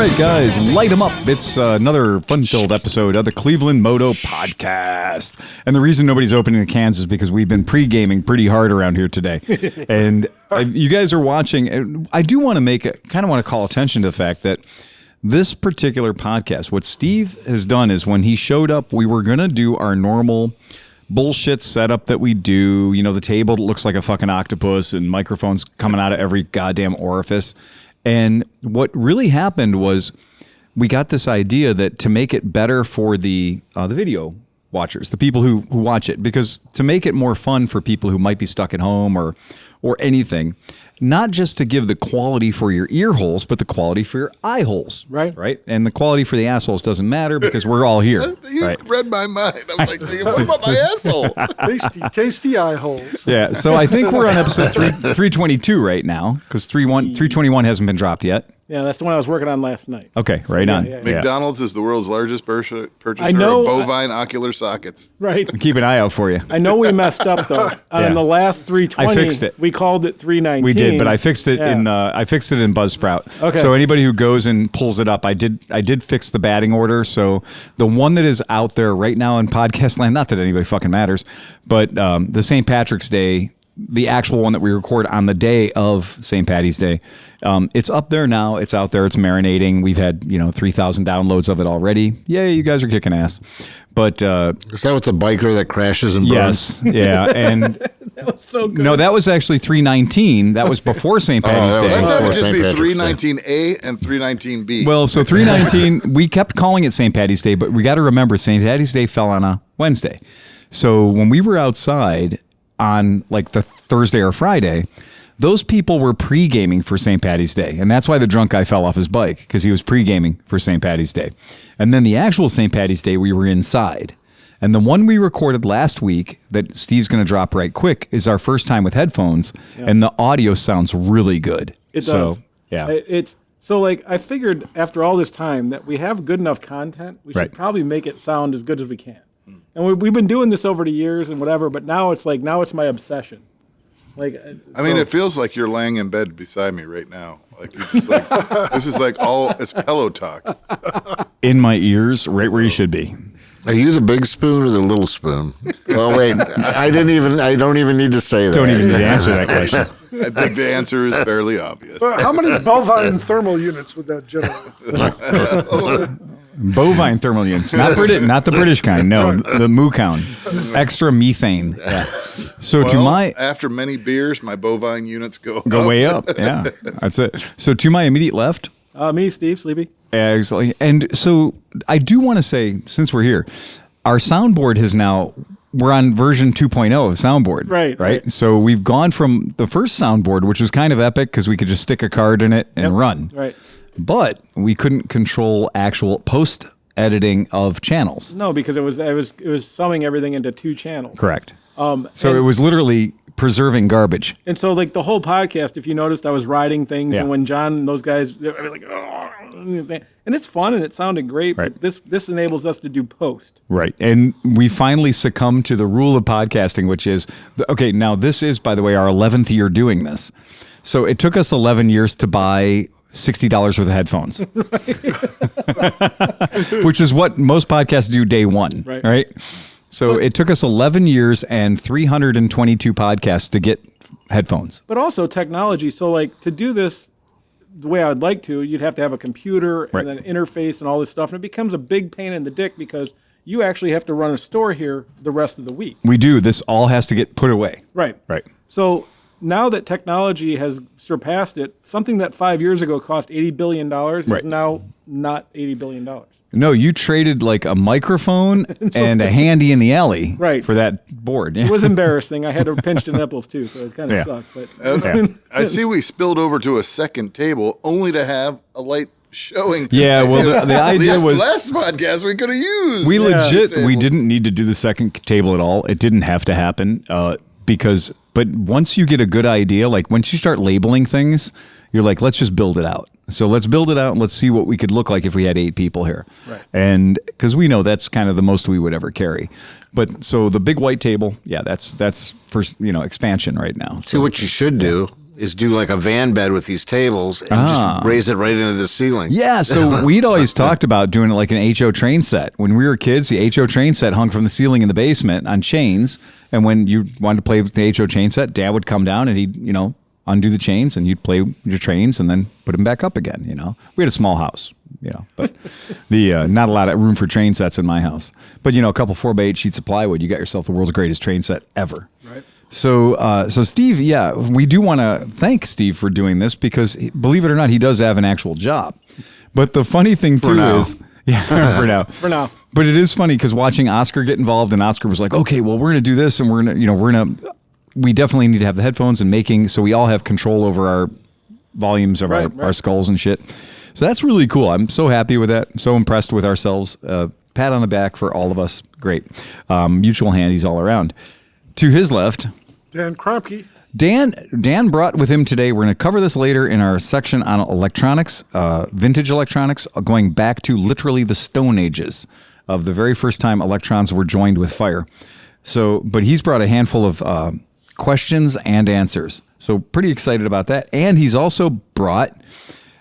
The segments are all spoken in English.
right, guys, light them up. It's another fun-filled episode of the Clevelandmoto podcast. And the reason nobody's opening the cans is because we've been pre-gaming pretty hard around here today. And you guys are watching. I do want to call attention to the fact that this particular podcast, what Steve has done is when he showed up, we were going to do our normal bullshit setup that we do. You know, the table that looks like a fucking octopus and microphones coming out of every goddamn orifice. And what really happened was we got this idea that to make it better for the video watchers, the people who watch it, because to make it more fun for people who might be stuck at home or anything, not just to give the quality for your ear holes, but the quality for your eye holes. Right. And the quality for the assholes doesn't matter because we're all here. You read my mind. I'm like, what about my asshole? Tasty eye holes. Yeah. So I think we're on episode 322 right now because 321 hasn't been dropped yet. Yeah, that's the one I was working on last night. Okay, right on. Yeah. McDonald's is the world's largest purchaser of bovine ocular sockets. Right. Keep an eye out for you. I know we messed up though. On the last 320, I fixed it. We called it 319. We did, but I fixed it in Buzzsprout. Okay. So anybody who goes and pulls it up, I did fix the batting order. So the one that is out there right now in podcast land, not that anybody fucking matters, but the St. Patrick's Day, the actual one that we record on the day of St. Patty's Day. It's up there now. It's out there. It's marinating. We've had 3,000 downloads of it already. Yay, you guys are kicking ass. But is that with the biker that crashes and burns? Yes, yeah, and that was so good. No, that was actually 319. That was before St. Patty's Day. That would just be 319A and 319B. Well, so 319, we kept calling it St. Patty's Day, but we got to remember St. Patty's Day fell on a Wednesday. So when we were outside on like the Thursday or Friday, those people were pre-gaming for St. Patty's Day. And that's why the drunk guy fell off his bike, because he was pre-gaming for St. Patty's Day. And then the actual St. Patty's Day, we were inside. And the one we recorded last week that Steve's going to drop right quick is our first time with headphones. Yeah. And the audio sounds really good. It does. So, yeah. I figured after all this time that we have good enough content, we should probably make it sound as good as we can. And we've been doing this over the years and whatever, but now it's my obsession. It feels like you're laying in bed beside me right now. Like you're just like this is like it's pillow talk. In my ears, right where you should be. Are you the big spoon or the little spoon? Well, wait, I don't even need to say that. Don't even need to answer that question. I think the answer is fairly obvious. How many bovine thermal units would that generate? Bovine thermal units, not the British kind. No, the moo count, extra methane. Yeah. So after many beers, my bovine units go way up. Yeah, that's it. So to my immediate left, me, Steve, Sleepy. Exactly. And so I do want to say, since we're here, our soundboard we're on version 2.0 of soundboard. Right. So we've gone from the first soundboard, which was kind of epic because we could just stick a card in it and run. Right. But we couldn't control actual post editing of channels. No, because it was summing everything into 2 channels. Correct. So it was literally preserving garbage. And so like the whole podcast, if you noticed, I was riding things, and when John and those guys, they were like, and it's fun and it sounded great. Right. But this enables us to do post. Right. And we finally succumbed to the rule of podcasting, which is, okay, now this is, by the way, our 11th year doing this. So it took us 11 years to buy $60 worth of headphones, which is what most podcasts do day one, right? So it took us 11 years and 322 podcasts to get headphones. But also technology. So like to do this the way I would like to, you'd have to have a computer and then an interface and all this stuff. And it becomes a big pain in the dick because you actually have to run a store here the rest of the week. We do. This all has to get put away. Right. So now that technology has surpassed it, something that 5 years ago cost $80 billion is now not $80 billion. No, you traded like a microphone and a handy in the alley for that board. It was embarrassing. I had to pinch the nipples too, so it kind of sucked. But I see we spilled over to a second table only to have a light showing. Yeah, well, the idea was last podcast we could have used. We didn't need to do the second table at all. It didn't have to happen but once you get a good idea, like once you start labeling things, you're like, let's just build it out. So let's build it out and let's see what we could look like if we had 8 people here. Right. And because we know that's kind of the most we would ever carry. But so the big white table, that's for expansion right now. See, what you should do is do like a van bed with these tables and just raise it right into the ceiling. Yeah, so we'd always talked about doing it like an HO train set. When we were kids, the HO train set hung from the ceiling in the basement on chains. And when you wanted to play with the HO chain set, Dad would come down and he'd, undo the chains and you'd play your trains and then put them back up again, We had a small house, but not a lot of room for train sets in my house. But, a couple 4x8 sheets of plywood, you got yourself the world's greatest train set ever. Right. So Steve, we do want to thank Steve for doing this because, believe it or not, he does have an actual job. But the funny thing too is, for now. For now. But it is funny because watching Oscar get involved, and Oscar was like, "Okay, well, we're going to do this, and we definitely need to have the headphones and so we all have control over our volumes of our skulls and shit." So that's really cool. I'm so happy with that. So impressed with ourselves. Pat on the back for all of us. Great. Mutual handies all around. To his left, Dan Kromke. Dan brought with him today, we're going to cover this later in our section on electronics, vintage electronics, going back to literally the Stone Ages of the very first time electrons were joined with fire. So, but he's brought a handful of questions and answers. So pretty excited about that. And he's also brought,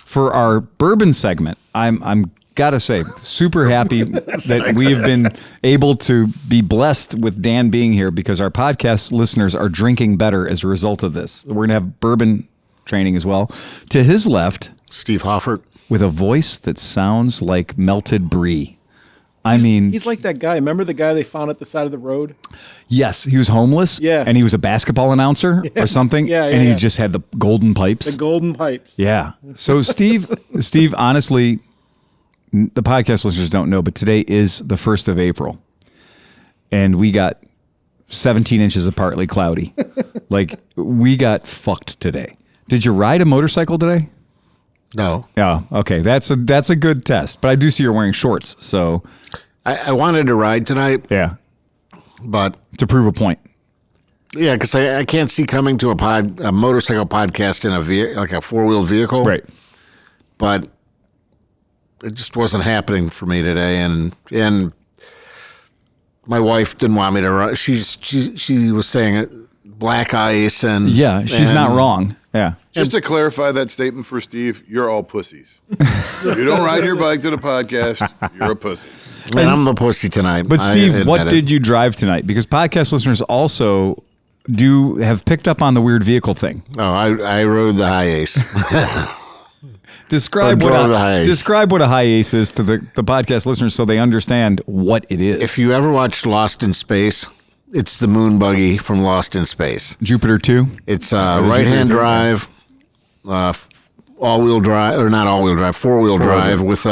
for our bourbon segment, I'm gotta say, super happy that we've been able to be blessed with Dan being here because our podcast listeners are drinking better as a result of this. We're gonna have bourbon training as well. To his left, Steve Hoffert, with a voice that sounds like melted brie. He's like that guy. Remember the guy they found at the side of the road? Yes, he was homeless. Yeah, and he was a basketball announcer or something. And he just had the golden pipes. The golden pipes. Yeah. So Steve, honestly, the podcast listeners don't know, but today is the 1st of April, and we got 17 inches of partly cloudy. Like we got fucked today. Did you ride a motorcycle today? No. Yeah. Okay. That's a good test. But I do see you're wearing shorts. So I wanted to ride tonight. Yeah. But to prove a point. Yeah, because I can't see coming to a motorcycle podcast in like a 4-wheeled vehicle. Right. But it just wasn't happening for me today, and my wife didn't want me to ride. She was saying black ice and she's not wrong. Yeah. Just to clarify that statement for Steve, you're all pussies. You don't ride your bike to the podcast, you're a pussy. And I'm the pussy tonight. But Steve, what did you drive tonight? Because podcast listeners also have picked up on the weird vehicle thing. Oh, I rode the Hiace. Describe what a Hiace is to the podcast listeners so they understand what it is. If you ever watched Lost in Space, it's the moon buggy from Lost in Space. Jupiter 2? It's right-hand drive, all-wheel drive, or not all-wheel drive, four-wheel drive with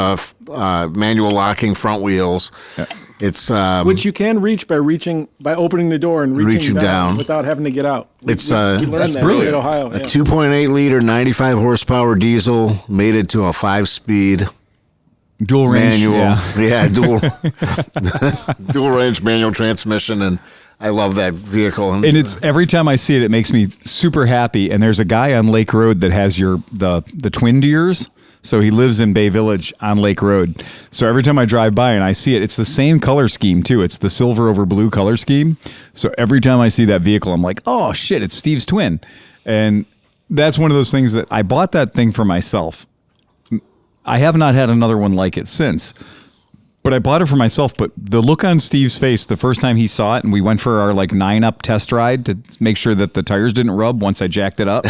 manual locking front wheels. Yeah. It's which you can reach by opening the door and reaching down without having to get out. It's we learned that in Ohio. A 2.8 liter, 95 horsepower diesel made it to a 5-speed dual range manual. Dual range manual transmission, and I love that vehicle. And it's every time I see it, it makes me super happy. And there's a guy on Lake Road that has the twin deers. So he lives in Bay Village on Lake Road. So every time I drive by and I see it, it's the same color scheme too. It's the silver over blue color scheme. So every time I see that vehicle, I'm like, oh shit, it's Steve's twin. And that's one of those things that I bought that thing for myself. I have not had another one like it since. But I bought it for myself. But the look on Steve's face the first time he saw it, and we went for our 9-up test ride to make sure that the tires didn't rub once I jacked it up.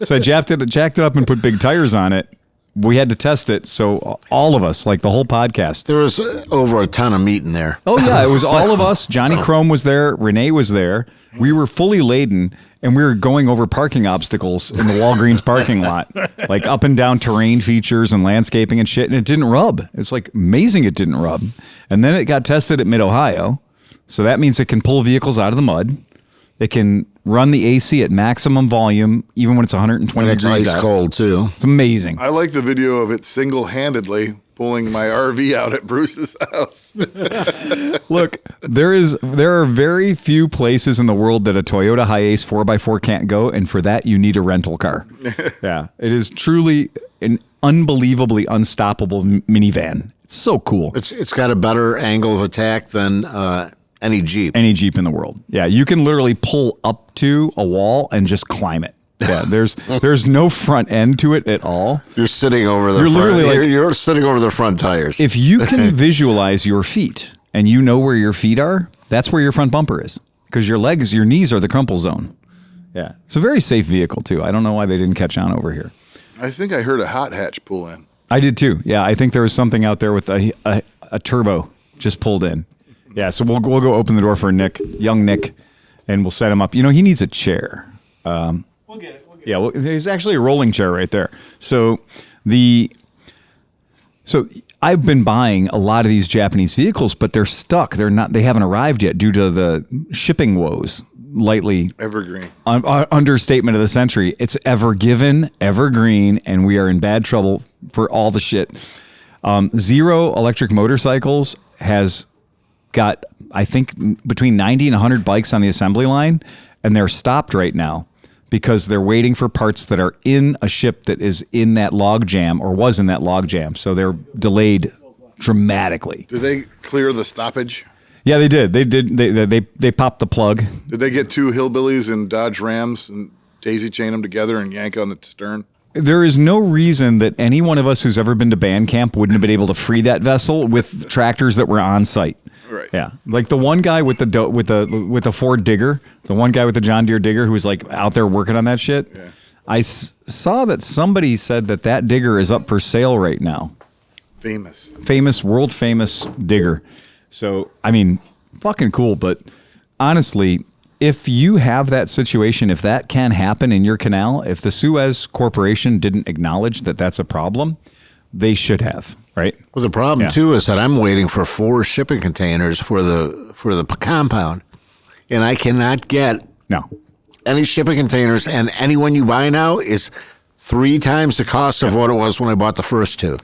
So I jacked it up and put big tires on it. We had to test it, so all of us, the whole podcast. There was over a ton of meat in there. Oh, yeah, it was all of us. Johnny Chrome was there. Renee was there. We were fully laden, and we were going over parking obstacles in the Walgreens parking lot, up and down terrain features and landscaping and shit, and it didn't rub. It's amazing it didn't rub. And then it got tested at Mid-Ohio, so that means it can pull vehicles out of the mud. It can run the AC at maximum volume, even when it's 120 and degrees ice out. cold, too. It's amazing. I like the video of it single-handedly pulling my RV out at Bruce's house. Look, there are very few places in the world that a Toyota Hiace 4x4 can't go, and for that, you need a rental car. Yeah, it is truly an unbelievably unstoppable minivan. It's so cool. It's got a better angle of attack than any Jeep. Any Jeep in the world. Yeah, you can literally pull up to a wall and just climb it. Yeah, there's no front end to it at all. You're sitting over the You're literally like, you're sitting over the front tires. If you can visualize your feet and you know where your feet are, that's where your front bumper is, because your knees are the crumple zone. Yeah, it's a very safe vehicle too. I don't know why they didn't catch on over here. I think I heard a hot hatch pull in. I did too. Yeah, I think there was something out there with a turbo just pulled in. Yeah, so we'll go open the door for young Nick, and we'll set him up. You know, he needs a chair. We'll get it. Yeah, well, there's actually a rolling chair right there. So I've been buying a lot of these Japanese vehicles, but they're stuck. They haven't arrived yet due to the shipping woes. Lightly evergreen. Understatement of the century. It's evergreen, and we are in bad trouble for all the shit. Zero Electric Motorcycles has got, I think, between 90 and 100 bikes on the assembly line, and they're stopped right now because they're waiting for parts that are in a ship that is in that log jam or was in that log jam. So they're delayed dramatically. Did they clear the stoppage? Yeah, they did. They popped the plug. Did they get two hillbillies and Dodge Rams and daisy chain them together and yank on the stern? There is no reason that any one of us who's ever been to band camp wouldn't have been able to free that vessel with tractors that were on site. Right. Yeah, like the one guy with the Ford Digger, the one guy with the John Deere Digger who was like out there working on that shit. Yeah. I saw that somebody said that Digger is up for sale right now. World famous Digger. So, I mean, fucking cool. But honestly, if you have that situation, if that can happen in your canal, if the Suez Corporation didn't acknowledge that that's a problem, they should have, right? Well, the problem too is that I'm waiting for 4 shipping containers for the compound, and I cannot get any shipping containers. And any one you buy now is 3 times the cost of what it was when I bought the first 2.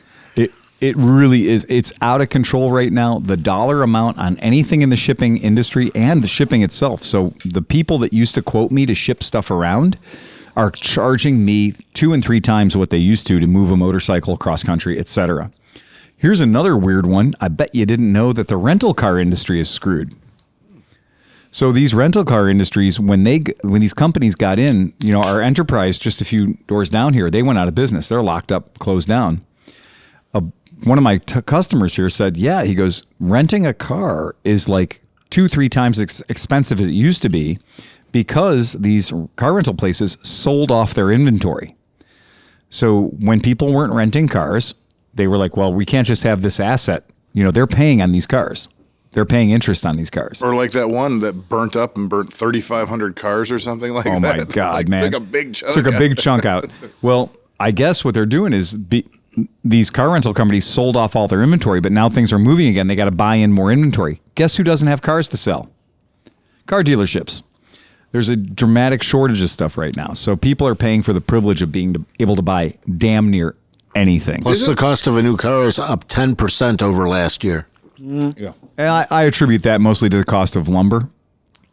It really is. It's out of control right now. The dollar amount on anything in the shipping industry and the shipping itself. So the people that used to quote me to ship stuff around are charging me 2 and 3 times what they used to move a motorcycle cross country, etc. Here's another weird one. I bet you didn't know that the rental car industry is screwed. So these rental car industries, when these companies got in, you know, our Enterprise just a few doors down here, they went out of business. They're locked up, closed down. One of my customers here said, yeah, he goes, renting a car is like 2-3 times expensive as it used to be because these car rental places sold off their inventory. So when people weren't renting cars, they were like, well, we can't just have this asset. You know, they're paying on these cars. They're paying interest on these cars. Or like that one that burnt up and burnt 3,500 cars or something like that. Oh, my God, like, man. Took a big chunk out. Well, I guess what they're doing is these car rental companies sold off all their inventory, but now things are moving again. They got to buy in more inventory. Guess who doesn't have cars to sell? Car dealerships. There's a dramatic shortage of stuff right now. So people are paying for the privilege of being able to buy damn near anything. Plus the cost of a new car is up 10% over last year. Yeah. And I attribute that mostly to the cost of lumber.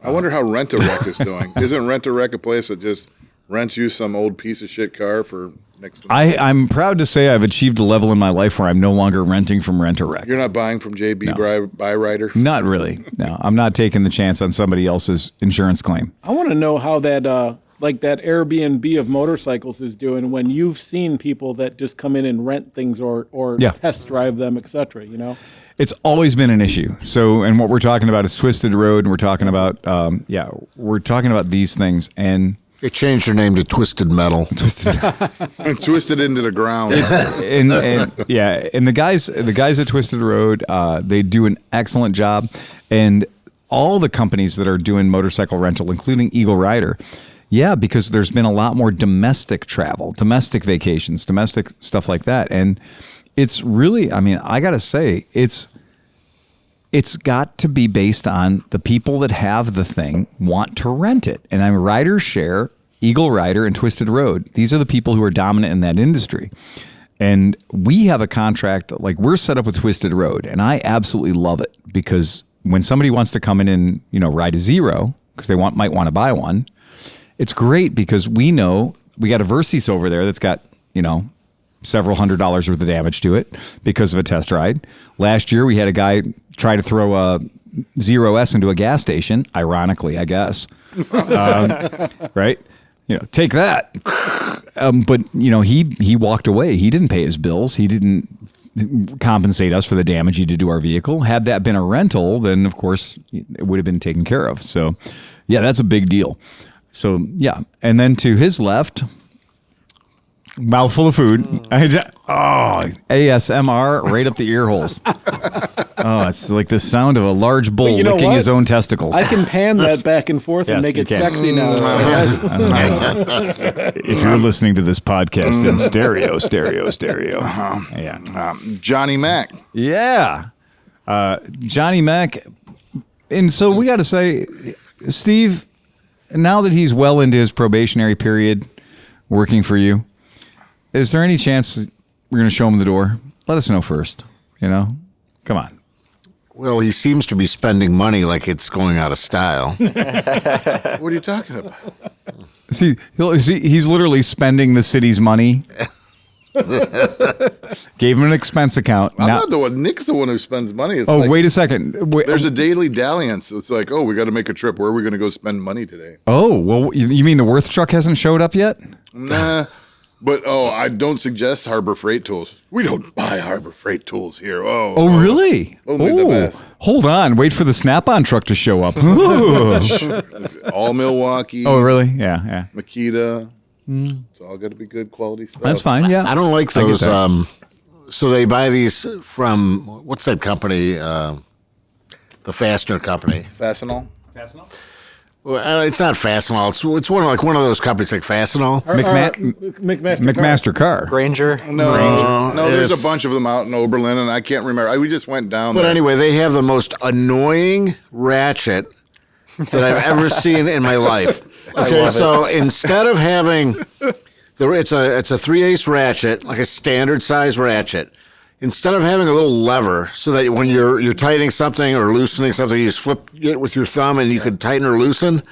I wonder how Rent-A-Wreck is doing. Isn't Rent-A-Wreck a place that just rents you some old piece of shit car for next to nothing? I'm proud to say I've achieved a level in my life where I'm no longer renting from Rent-A-Wreck. You're not buying from JB Byrider? Not really. No, I'm not taking the chance on somebody else's insurance claim. I want to know how that like that Airbnb of motorcycles is doing when you've seen people that just come in and rent things or test drive them, etc. You know, it's always been an issue. So, and what we're talking about is Twisted Road, and we're talking about we're talking about these things. And they changed their name to Twisted Metal. And twisted into the ground. And the guys at Twisted Road, they do an excellent job, and all the companies that are doing motorcycle rental, including Eagle Rider. Yeah, because there's been a lot more domestic travel, domestic vacations, domestic stuff like that. And it's really, I mean, I got to say, it's got to be based on the people that have the thing want to rent it. And I'm Riders Share, Eagle Rider, and Twisted Road. These are the people who are dominant in that industry. And we have a contract, like we're set up with Twisted Road, and I absolutely love it because when somebody wants to come in and, you know, ride a Zero because they might want to buy one, it's great because we know we got a Versys over there that's got, you know, several $100s worth of damage to it because of a test ride. Last year, we had a guy try to throw a Zero S into a gas station, ironically, I guess. Right? take that. But he walked away. He didn't pay his bills. He didn't compensate us for the damage he did to our vehicle. Had that been a rental, then of course it would have been taken care of. So yeah, that's a big deal. So yeah. And then to his left, mouthful of food. ASMR right up the ear holes. It's like the sound of a large bull licking his own testicles. I can pan that back and forth and make it sexy now. If you're listening to this podcast in stereo. Yeah. Johnny Mac. Yeah. Johnny Mac. And so we got to say, Steve, now that he's well into his probationary period working for you, is there any chance we're going to show him the door? Let us know first. Come on. Well, he seems to be spending money like it's going out of style. What are you talking about? See, he's literally spending the city's money. Gave him an expense account. I'm not the one. Nick's the one who spends money. It's wait a second. There's a daily dalliance. It's like, we got to make a trip. Where are we going to go spend money today? Oh, well, you mean the Worth truck hasn't showed up yet? Nah. But, I don't suggest Harbor Freight Tools. We don't buy Harbor Freight Tools here. Oh, really? Only the best. Hold on. Wait for the Snap-on truck to show up. All Milwaukee. Oh, really? Yeah. Makita. It's all got to be good quality stuff. That's fine, yeah. I don't like those. So they buy these from, what's that company? The fastener company. Fastenal? Well, it's not Fastenal. It's one of those companies like Fastenal. McMaster Car. Granger. No, there's a bunch of them out in Oberlin, and I can't remember. We just went down there. But anyway, they have the most annoying ratchet that I've ever seen in my life. Okay, so instead of having it's a 3/8 ratchet, like a standard size ratchet. Instead of having a little lever so that when you're tightening something or loosening something, you just flip it with your thumb and you can tighten or loosen,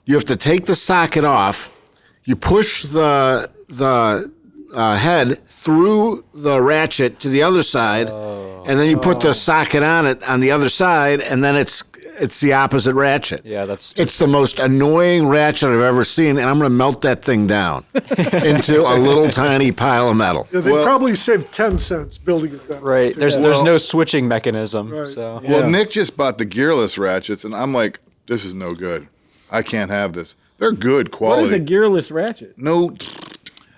you have to take the socket off. You push the head through the ratchet to the other side, and then you put the socket on it on the other side, and then it's the opposite ratchet. Yeah, it's the most annoying ratchet I've ever seen, and I'm going to melt that thing down into a little tiny pile of metal. Yeah, they probably saved 10 cents building it that way. Right. There's no switching mechanism. Right. So. Well, Nick just bought the gearless ratchets, and I'm like, this is no good. I can't have this. They're good quality. What is a gearless ratchet? No.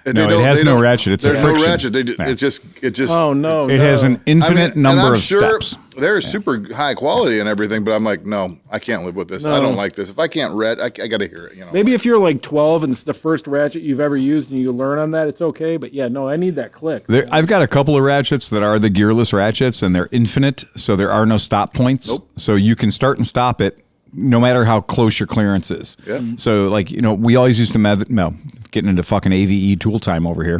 It has no ratchet. It's a friction. There's no ratchet. It just. Oh no! It has an infinite number of steps. They're super high quality and everything, but I'm like, no, I can't live with this. No. I don't like this. If I can't I got to hear it. Maybe if you're like 12 and it's the first ratchet you've ever used and you learn on that, it's okay. But yeah, no, I need that click. I've got a couple of ratchets that are the gearless ratchets, and they're infinite, so there are no stop points. Nope. So you can start and stop it no matter how close your clearance is. Yep. So we always used to getting into fucking AVE tool time over here,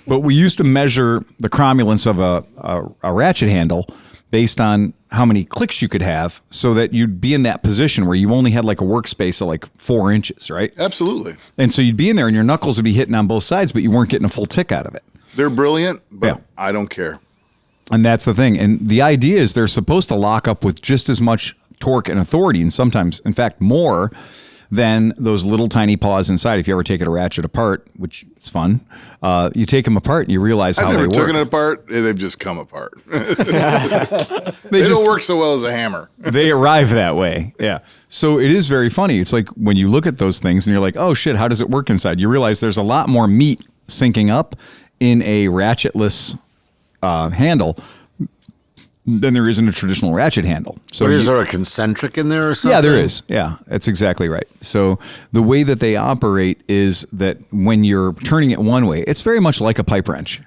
but we used to measure the cromulence of a ratchet handle based on how many clicks you could have, so that you'd be in that position where you only had like a workspace of like 4 inches, right? Absolutely. And so you'd be in there and your knuckles would be hitting on both sides, but you weren't getting a full tick out of it. They're brilliant, but I don't care. And that's the thing. And the idea is they're supposed to lock up with just as much torque and authority, and sometimes, in fact, more than those little tiny paws inside. If you ever take a ratchet apart, which is fun, you take them apart and you realize how they work. I've never taken it apart. They've just come apart. They don't work so well as a hammer. They arrive that way. Yeah. So it is very funny. It's like when you look at those things and you're like, oh shit, how does it work inside? You realize there's a lot more meat sinking up in a ratchetless handle than there is in a traditional ratchet handle. So is there a concentric in there or something? Yeah, there is. Yeah, that's exactly right. So the way that they operate is that when you're turning it one way, it's very much like a pipe wrench,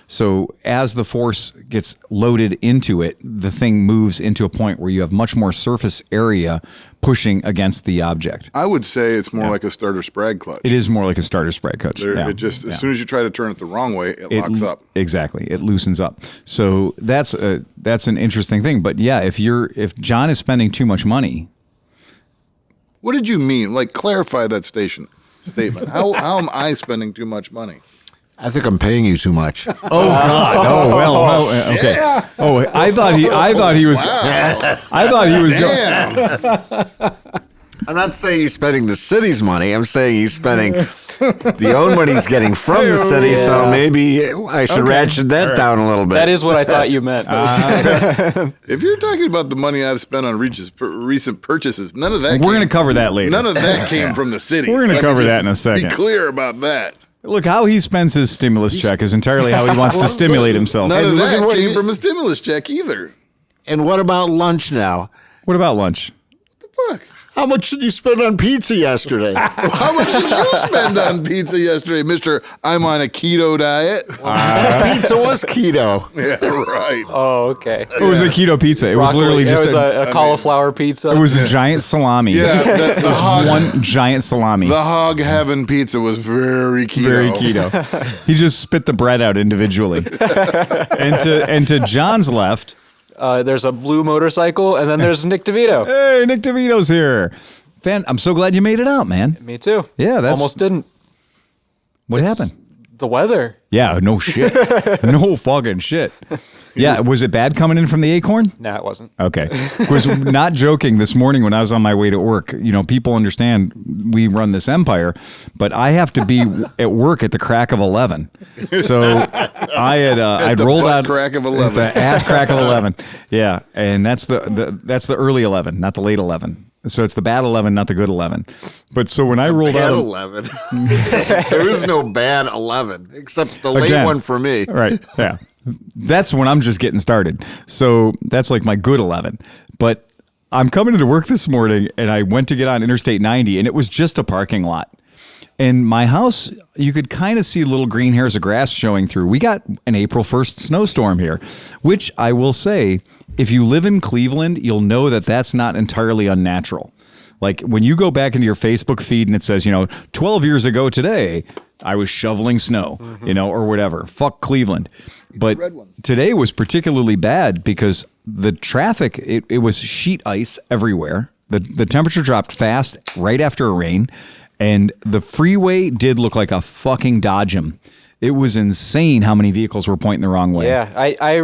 So as the force gets loaded into it, the thing moves into a point where you have much more surface area pushing against the object. I would say it's more like a starter sprag clutch. It is more like a starter sprag clutch. It just as soon as you try to turn it the wrong way, it locks up. Exactly, it loosens up. So that's an interesting thing. But yeah, if John is spending too much money, what did you mean? Like, clarify that statement. How am I spending too much money? I think I'm paying you too much. Oh God! Oh well. Okay. Yeah. Oh, I thought he was. Wow. I thought he was going. I'm not saying he's spending the city's money. I'm saying he's spending the own money he's getting from the city. So maybe I should ratchet that down a little bit. That is what I thought you meant. If you're talking about the money I've spent on recent purchases, none of that. We're going to cover that later. None of that came from the city. We're going to cover that in a second. Be clear about that. Look, how he spends his stimulus check is entirely how he wants to stimulate himself. None of that came from a stimulus check either. And what about lunch now? What about lunch? What the fuck? How much did you spend on pizza yesterday? How much did you spend on pizza yesterday, Mr. I'm on a keto diet? Pizza was keto. Yeah, right. Oh, okay. It was a keto pizza. It was Broccoli. literally just it was a cauliflower pizza. It was a giant salami. Yeah, the hog, one giant salami. the hog heaven pizza was very keto. Very keto. He just spit the bread out individually. and to John's left, there's a blue motorcycle, and then there's Nick Divitto. hey, Nick DeVito's here. I'm so glad you made it out, man. Me too. Yeah, that's almost didn't. what happened. The weather. Yeah, no shit. No fucking shit. Yeah, was it bad coming in from the Acorn? Nah, it wasn't. Okay. Was not joking this morning when I was on my way to work. You know, people understand we run this empire, but I have to be at work at the crack of 11. So I'd the rolled butt out crack of at 11. the ass crack of 11. Yeah, and that's the early 11, not the late 11. So it's the bad 11, not the good 11. But so when I rolled Bad out 11. There is no bad 11, except the late Again. one for me. Right. Yeah. That's when I'm just getting started. So that's like my good 11. But I'm coming into work this morning and I went to get on Interstate 90 and it was just a parking lot. And my house, you could kind of see little green hairs of grass showing through. We got an April 1st snowstorm here, which I will say, if you live in Cleveland, you'll know that that's not entirely unnatural. Like when you go back into your Facebook feed and it says, 12 years ago today, I was shoveling snow, or whatever. Fuck Cleveland. But today was particularly bad because the traffic, it was sheet ice everywhere. The temperature dropped fast right after a rain. And the freeway did look like a fucking Dodgem. It was insane how many vehicles were pointing the wrong way. Yeah, I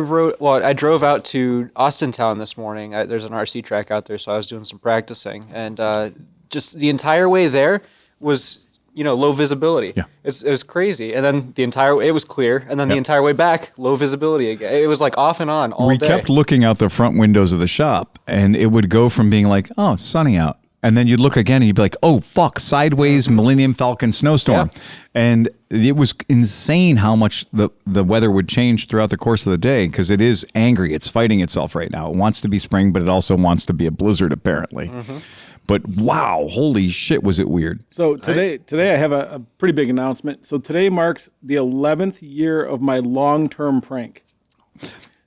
drove out to Austintown this morning. There's an RC track out there, so I was doing some practicing. And just the entire way there was, low visibility. Yeah. It was crazy. And then it was clear. And then the entire way back, low visibility again. It was like off and on all day. We kept looking out the front windows of the shop, and it would go from being like, oh, it's sunny out. And then you'd look again and you'd be like, oh, fuck, sideways Millennium Falcon snowstorm. Yeah. And it was insane how much the weather would change throughout the course of the day because it is angry. It's fighting itself right now. It wants to be spring, but it also wants to be a blizzard, apparently. Mm-hmm. But wow, holy shit, was it weird. So today I have a pretty big announcement. So today marks the 11th year of my long-term prank.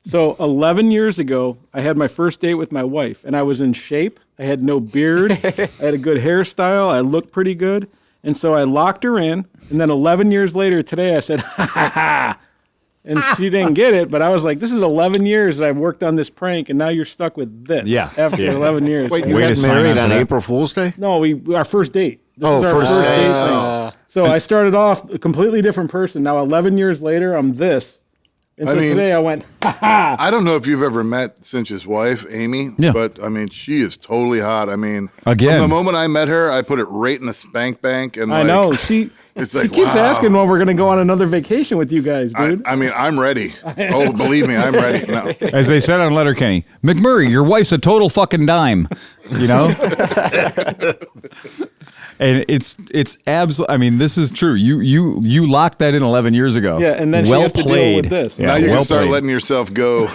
So 11 years ago, I had my first date with my wife, and I was in shape. I had no beard. I had a good hairstyle. I looked pretty good. And so I locked her in. And then 11 years later today, I said, ha, ha, ha. And she didn't get it. But I was like, this is 11 years that I've worked on this prank, and now you're stuck with this. Yeah. After 11 years. Wait, you Way to got sign married on on for that. April Fool's Day? No, our first date. This Oh, is our first first date. date thing. So I started off a completely different person. Now 11 years later, I'm this. And so today I went, ha ha. I don't know if you've ever met Cinch's wife, Amy, but she is totally hot. Again, from the moment I met her, I put it right in the spank bank. And I know. She keeps asking when we're going to go on another vacation with you guys, dude. I'm ready. Oh, believe me, I'm ready. No. As they said on Letterkenny, McMurray, your wife's a total fucking dime, And it's absolutely. This is true. You locked that in 11 years ago. Yeah, and then she has to deal with this. Now you can start letting yourself go.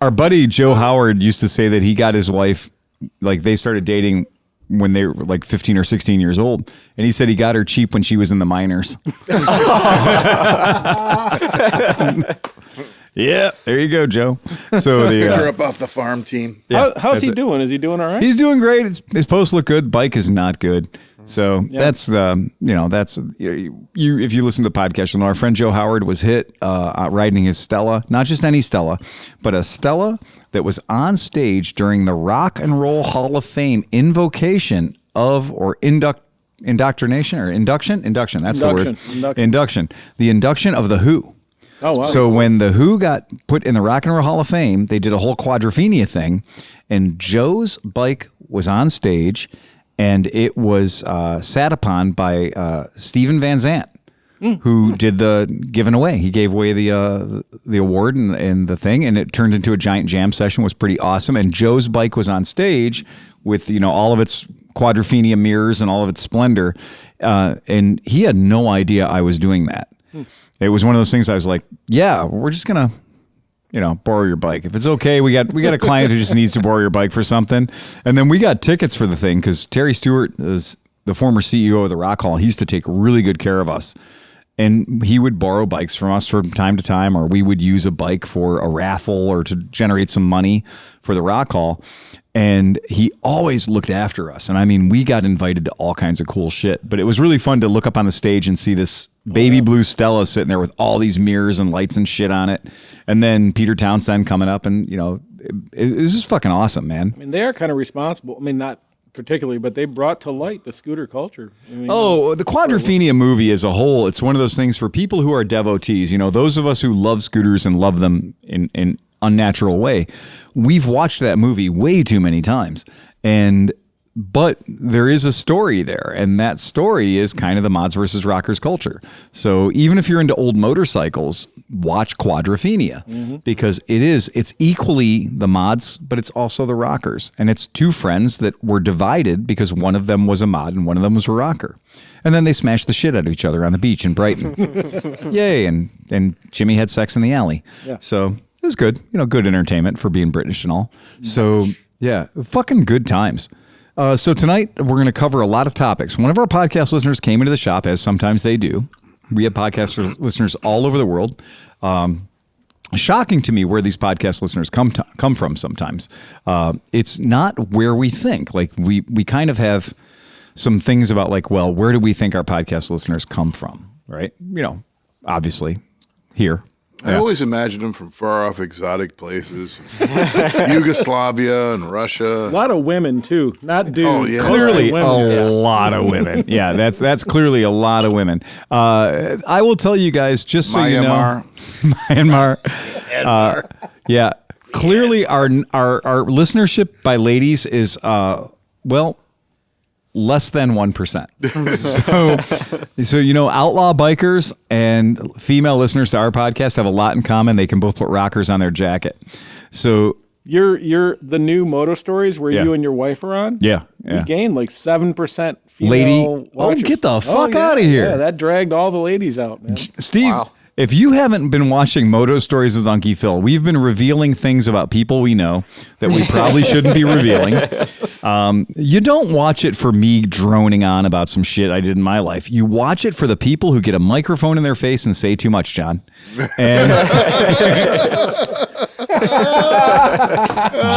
Our buddy Joe Howard used to say that he got his wife, like they started dating when they were like 15 or 16 years old, and he said he got her cheap when she was in the minors. Yeah, there you go, Joe. So Pick her up off the farm team. Yeah, how's he doing? Is he doing all right? He's doing great. His posts look good. Bike is not good. So that's if you listen to the podcast, you'll know our friend Joe Howard was hit riding his Stella, not just any Stella, but a Stella that was on stage during the Rock and Roll Hall of Fame invocation of indoctrination or induction. That's the word. Induction. The induction of the Who. Oh, wow. So when the Who got put in the Rock and Roll Hall of Fame, they did a whole Quadrophenia thing, and Joe's bike was on stage, and it was sat upon by Steven Van Zandt, who did the giving away. He gave away the award and the thing, and it turned into a giant jam session. It was pretty awesome. And Joe's bike was on stage with all of its Quadrophenia mirrors and all of its splendor, and he had no idea I was doing that. It was one of those things I was like, yeah, we're just gonna borrow your bike. If it's okay, we got a client who just needs to borrow your bike for something. And then we got tickets for the thing because Terry Stewart is the former CEO of the Rock Hall. He used to take really good care of us. And he would borrow bikes from us from time to time, or we would use a bike for a raffle or to generate some money for the Rock Hall. And he always looked after us. And I mean, we got invited to all kinds of cool shit. But it was really fun to look up on the stage and see this baby blue Stella sitting there with all these mirrors and lights and shit on it. And then Peter Townsend coming up, and it was just fucking awesome, man. I mean, they are kind of responsible. I mean, not particularly, but they brought to light the scooter culture. I mean, the Quadrophenia movie as a whole, it's one of those things for people who are devotees, those of us who love scooters and love them in unnatural way. We've watched that movie way too many times. But there is a story there, and that story is kind of the mods versus rockers culture. So even if you're into old motorcycles, watch Quadrophenia because it's equally the mods, but it's also the rockers. And it's two friends that were divided because one of them was a mod and one of them was a rocker. And then they smashed the shit out of each other on the beach in Brighton. Yay. And Jimmy had sex in the alley. Yeah. So it was good, good entertainment for being British and all. So yeah, fucking good times. So tonight we're going to cover a lot of topics. One of our podcast listeners came into the shop, as sometimes they do. We have podcast listeners all over the world. Shocking to me where these podcast listeners come from sometimes. It's not where we think. Like we kind of have some things about where do we think our podcast listeners come from, right? Obviously here. I always imagined them from far off exotic places. Yugoslavia and Russia. A lot of women, too. Not dudes. Oh, yeah. Clearly a lot of women. Yeah, that's clearly a lot of women. I will tell you guys, just so you know. Myanmar. Yeah. Clearly our listenership by ladies is, less than 1%. So outlaw bikers and female listeners to our podcast have a lot in common. They can both put rockers on their jacket. So you're the new Moto Stories where you and your wife are on. Yeah. We gained 7% female lady. watchers. Oh, get the fuck out of here! Yeah, that dragged all the ladies out, man. Steve. Wow. If you haven't been watching Moto Stories with Unkie Phil, we've been revealing things about people we know that we probably shouldn't be revealing. You don't watch it for me droning on about some shit I did in my life. You watch it for the people who get a microphone in their face and say too much, John. And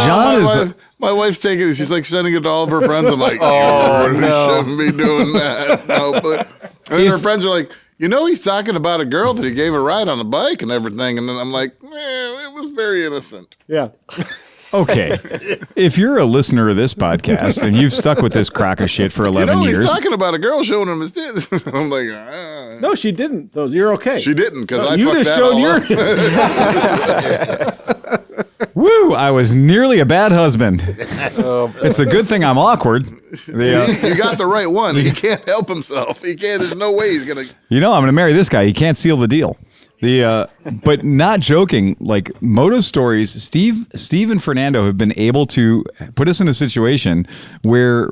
John is... My wife's taking it. She's sending it to all of her friends. I'm like, you shouldn't be doing that. No, but and then her friends are like, he's talking about a girl that he gave a ride on a bike and everything. And then I'm like, it was very innocent. Yeah. Okay. If you're a listener of this podcast and you've stuck with this crock of shit for 11 years. He's talking about a girl showing him his tits. I'm like, No, she didn't. Though you're okay. She didn't because I you fucked just that showed your. Woo! I was nearly a bad husband. It's a good thing I'm awkward. You got the right one. He can't help himself. He can't. There's no way he's gonna. I'm gonna marry this guy. He can't seal the deal. But not joking. Moto Stories, Steve and Fernando have been able to put us in a situation where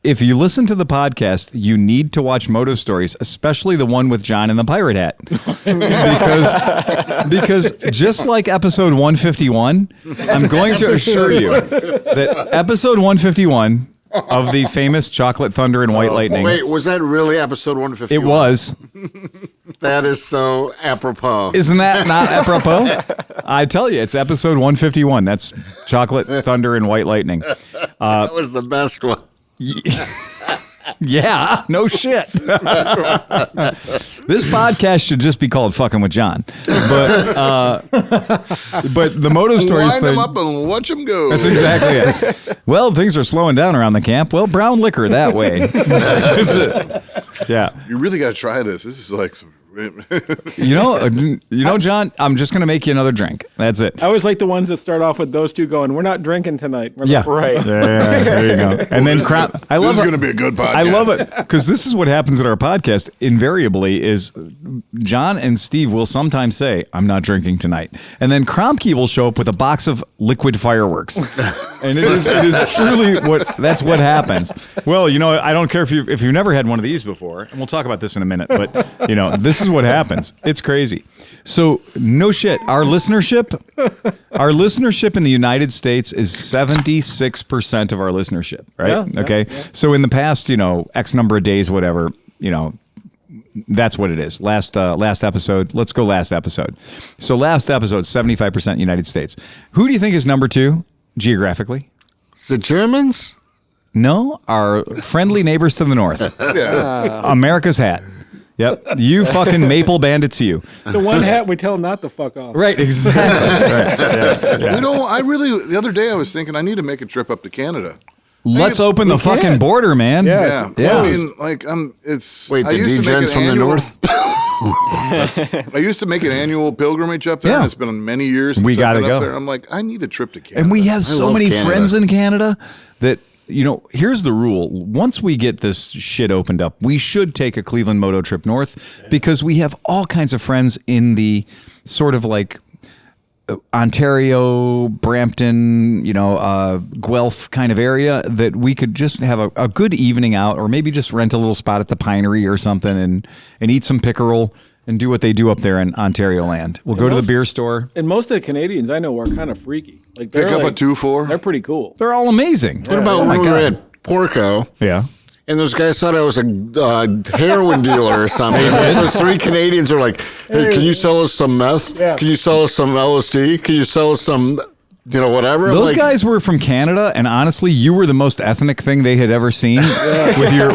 if you listen to the podcast, you need to watch Moto Stories, especially the one with John in the pirate hat, because just like episode 151, I'm going to assure you that episode 151 of the famous Chocolate Thunder and White Lightning. Wait, was that really episode 151? It was. That is so apropos. Isn't that not apropos? I tell you, it's episode 151. That's Chocolate Thunder and White Lightning. That was the best one. Yeah, no shit. This podcast should just be called "Fucking with John," but the Moto Stories thing. Wind them up and watch them go. That's exactly it. Well, things are slowing down around the camp. Well, brown liquor that way. That's it. Yeah, you really got to try this. This is some John, I'm just going to make you another drink. That's it. I always like the ones that start off with those two going, "We're not drinking tonight." We're Yeah. like, Right. There you go. And then I love This is going to be a good podcast. I love it because this is what happens at our podcast invariably is John and Steve will sometimes say, "I'm not drinking tonight." And then Kromke will show up with a box of liquid fireworks. And it is truly that's what happens. Well, I don't care if you've never had one of these before, and we'll talk about this in a minute, but this is what happens. It's crazy. So no shit. Our listenership in the United States is 76% of our listenership, right? Yeah, okay. yeah. So in the past, X number of days, whatever, that's what it is. Last episode. Let's go last episode. So last episode, 75% United States. Who do you think is number 2 geographically? The Germans? No, our friendly neighbors to the north. Yeah. America's hat. Yep. You fucking maple bandits, you. the one hat we tell not to fuck off. Right, exactly. Right. Yeah. The other day I was thinking I need to make a trip up to Canada. Let's open the fucking can. border, man. Yeah. Yeah. I mean, it's. Wait, I the used to make D-Gens an from the annual- north? I used to make an annual pilgrimage up there, Yeah. and it's been many years since We I've gotta been go. up there. I'm like, I need a trip to Canada. And we have so love many Canada. friends in Canada that, here's the rule. Once we get this shit opened up, we should take a Clevelandmoto trip north because we have all kinds of friends in the sort of like Ontario, Brampton, Guelph kind of area that we could just have a good evening out or maybe just rent a little spot at the Pinery or something and eat some pickerel and do what they do up there in Ontario land. We'll go to the beer store. And most of the Canadians I know are kind of freaky. Like they're Pick up a like, 2-4. They're pretty cool. They're all amazing. What about Oh my when we God. were at Porco? Yeah. And those guys thought I was a heroin dealer or something. Those 3 Canadians are like, "Hey, can you sell us some meth? Yeah. Can you sell us some LSD? Can you sell us some, whatever?" I'm Those like, guys were from Canada, and honestly, you were the most ethnic thing they had ever seen with your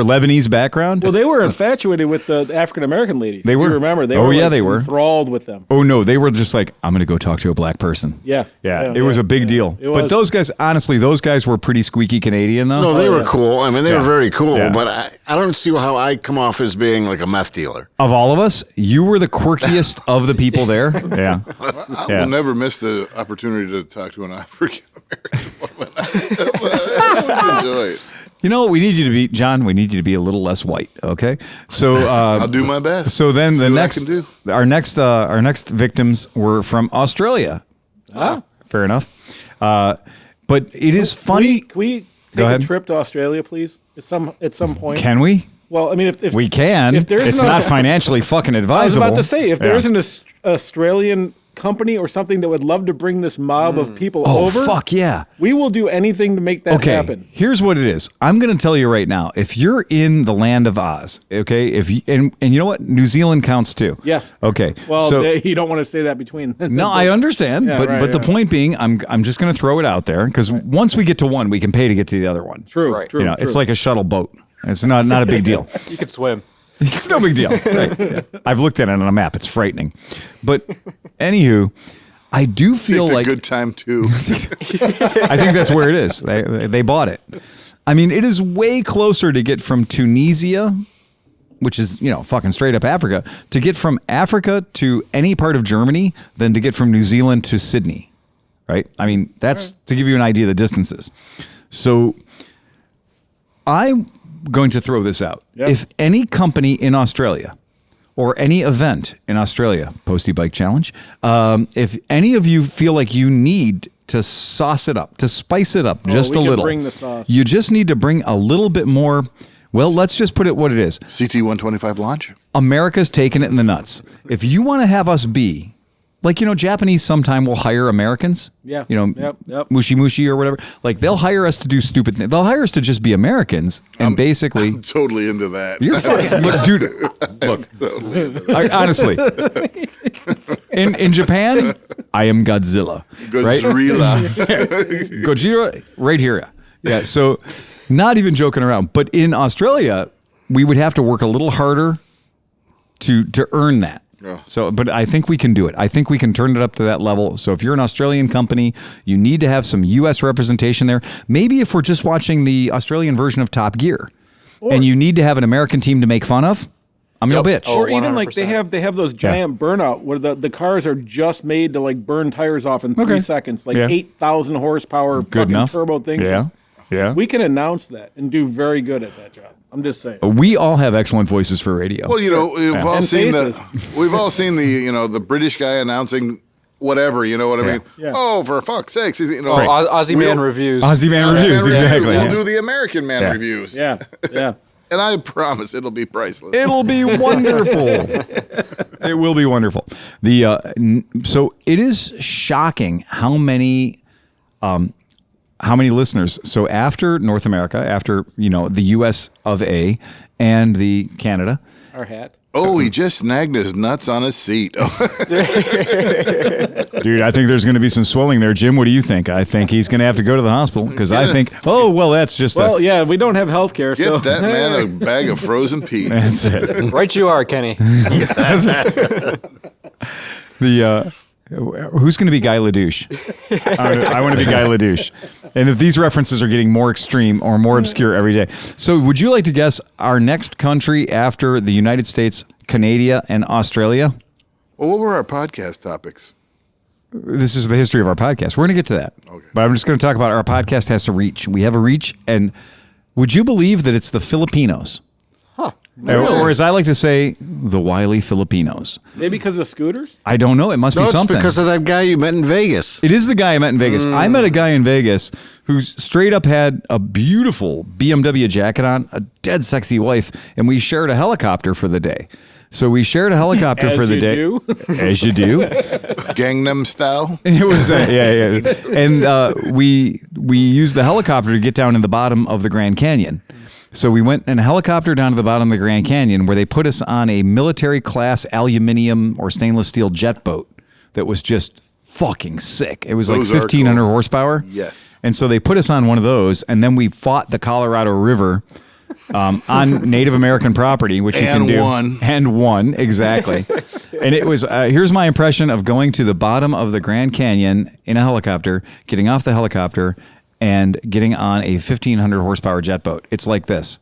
Lebanese background. Well, they were infatuated with the African American ladies. They If were. You remember? They Oh, were yeah, like, they were. enthralled with them. Oh no, they were just like, I'm going to go talk to a black person. Yeah. It was a big deal. It But was. those guys, honestly, those guys were pretty squeaky Canadian, though. No, they were cool. I mean, they were very cool, Yeah. but I don't see how I come off as being like a meth dealer. Of all of us, you were the quirkiest of the people there. Yeah. I Yeah. will never miss the opportunity to talk to an African American woman. I enjoy it. You know what we need you to be, John? We need you to be a little less white, okay? So I'll do my best. So then the See what I next, can do. our next victims were from Australia. Fair enough. But it is funny. Can we Go take ahead. a trip to Australia, please? At some point. Can we? Well, I mean, if We can. If there's It's an not Aus- financially fucking I was advisable. about to say, if Yeah. there's an Australian company or something that would love to bring this mob of people Oh, over, fuck yeah. we will do anything to make that Okay, happen. here's what it is. I'm going to tell you right now. If you're in the land of Oz, okay, if you, and you know what? New Zealand counts too. Yes. Okay. Well, so you don't want to say that between. no, I understand, Yeah, but right, the yeah. point being, I'm just going to throw it out there because once we get to one, we can pay to get to the other one. True, Right. true. You know, true. it's like a shuttle boat. It's not a big deal. You could swim. It's no big deal. Right, yeah. I've looked at it on a map. It's frightening. But anywho, I do feel Picked like a good time too. I think that's where it is. They bought it. I mean, it is way closer to get from Tunisia, which is, fucking straight up Africa, to get from Africa to any part of Germany than to get from New Zealand to Sydney. Right? I mean, that's to give you an idea of the distances. So I'm going to throw this out. Yep. If any company in Australia or any event in Australia, Posty Bike Challenge, if any of you feel like you need to sauce it up, to spice it up just we a can little, bring the sauce. you just need to bring a little bit more. Well, let's just put it what it is. CT 125 launch. America's taking it in the nuts. If you want to have us be like, Japanese sometime will hire Americans. Yeah. Yep. Yep. Mushi mushi or whatever. Like they'll hire us to do stupid things. They'll hire us to just be Americans and basically. I'm totally into that. You're fucking look, dude. Look, honestly, in Japan, I am Godzilla. Right? Godzilla. Gojira, right here. Yeah. So, not even joking around. But in Australia, we would have to work a little harder to earn that. Yeah. So, but I think we can do it. I think we can turn it up to that level. So if you're an Australian company, you need to have some U.S. representation there. Maybe if we're just watching the Australian version of Top Gear and you need to have an American team to make fun of, I'm your bitch. Oh, Or even like 100%. they have those giant burnout where the cars are just made to like burn tires off in 3 seconds, like 8,000 horsepower Good fucking enough. turbo things. Yeah. Yeah. We can announce that and do very good at that job. I'm just saying. We all have excellent voices for radio. Well, we've all And seen faces. we've all seen the British guy announcing whatever. You know what I mean? Yeah. Oh, for fuck's sakes! Aussie Man reviews. Aussie Man reviews, exactly. We'll do the American man reviews. Yeah. Yeah. And I promise it'll be priceless. It'll be wonderful. It will be wonderful. So it is shocking how many listeners. So after North America, after the U.S. of A. and the Canada. Our hat. Oh, he just snagged his nuts on his seat. Dude, I think there's going to be some swelling there. Jim, what do you think? I think he's going to have to go to the hospital because I think, that's just Well, yeah, we don't have health care. Get So that man a bag of frozen peas. that's it. Right you are, Kenny. Who's going to be Guy Ledouche? I want to be Guy Ledouche. And if these references are getting more extreme or more obscure every day. So would you like to guess our next country after the United States, Canada, and Australia? Well, what were our podcast topics? This is the history of our podcast. We're going to get to that. Okay. But I'm just going to talk about our podcast has a reach. We have a reach. And would you believe that it's the Filipinos? Or as I like to say, the wily Filipinos. maybe because of scooters. I don't know. It must No, be it's something. because of that guy you met in Vegas. It is the guy I met in Vegas. I met a guy in Vegas who straight up had a beautiful BMW jacket on, a dead sexy wife, and we shared a helicopter for the day. So we shared a helicopter for the day. Do. As you do. Gangnam Style? And it was and we used the helicopter to get down in the bottom of the Grand Canyon. So we went in a helicopter down to the bottom of the Grand Canyon where they put us on a military class aluminum or stainless steel jet boat that was just fucking sick. It was Those like are 1,500 cool. horsepower. Yes. And so they put us on one of those, and then we fought the Colorado River on Native American property, which you can And do. won. And won, exactly. And it was, here's my impression of going to the bottom of the Grand Canyon in a helicopter, getting off the helicopter, and getting on a 1,500 horsepower jet boat. It's like this.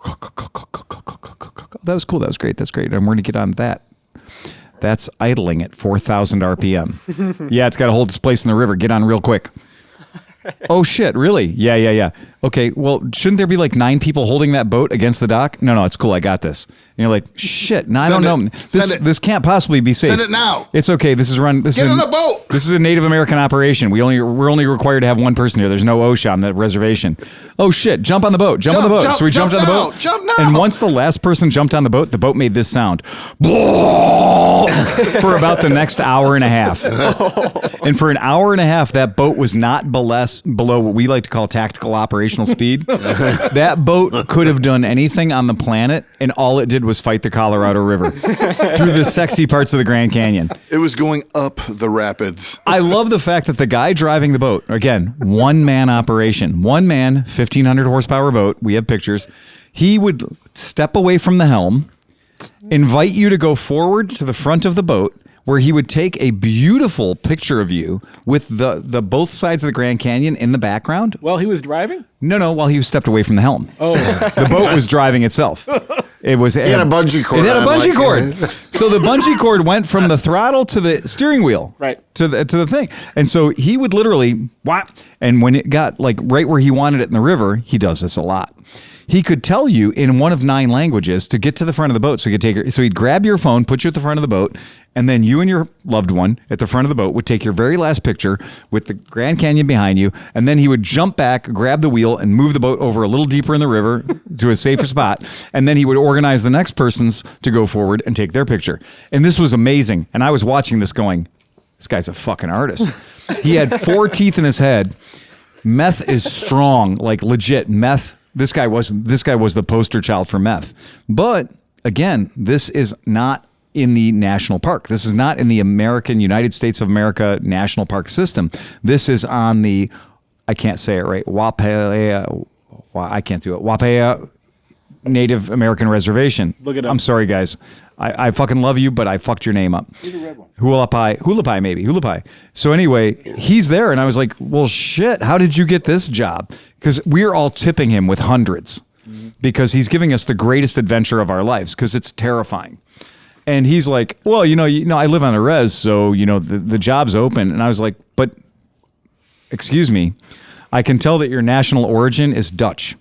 That was cool. That was great. That's great. And we're going to get on that. That's idling at 4,000 RPM. Yeah, it's got to hold its place in the river. Get on real quick. Oh, shit. Really? Yeah. Okay, well, shouldn't there be like 9 people holding that boat against the dock? No, it's cool. I got this. And you're like, shit. No, I don't know. This can't possibly be safe. Send it now. It's okay. This is run. This Get is on the boat. This is a Native American operation. We're only required to have one person here. There's no OSHA on the reservation. Oh shit! Jump on the boat. Jump on the boat. Jump, So we jumped on the now, boat. jump now. And once the last person jumped on the boat made this sound for about the next hour and a half. And for an hour and a half, that boat was not below what we like to call tactical operational speed. That boat could have done anything on the planet, and all it did was fight the Colorado River through the sexy parts of the Grand Canyon. It was going up the rapids. I love the fact that the guy driving the boat, again, one-man operation, 1,500 horsepower boat, we have pictures, he would step away from the helm, invite you to go forward to the front of the boat, where he would take a beautiful picture of you with the both sides of the Grand Canyon in the background. While he was driving? No, while he was stepped away from the helm. Oh. The boat was driving itself. It was. It had a bungee cord It had a on, bungee like- cord. So the bungee cord went from the throttle to the steering wheel, Right. to the thing. And so he would literally whap, and when it got like right where he wanted it in the river, he does this a lot. He could tell you in one of 9 languages to get to the front of the boat, so he could take her. So he'd grab your phone, put you at the front of the boat, and then you and your loved one at the front of the boat would take your very last picture with the Grand Canyon behind you, and then he would jump back, grab the wheel, and move the boat over a little deeper in the river to a safer spot, and then he would organize the next persons to go forward and take their picture. And this was amazing. And I was watching this going, this guy's a fucking artist. He had 4 teeth in his head. Meth is strong, like legit meth. This guy was the poster child for meth. But again, this is not in the national park. This is not in the United States of America national park system. This is on the, I can't say it right, Wapaya Native American Reservation. Look it up. I'm sorry, guys. I fucking love you, but I fucked your name up. Hulapai. So anyway, he's there, and I was like, well, shit, how did you get this job? Because we're all tipping him with hundreds. because he's giving us the greatest adventure of our lives because it's terrifying. And he's like, well, you know, I live on a res, so, you know, the job's open. And I was like, but excuse me, I can tell that your national origin is Dutch.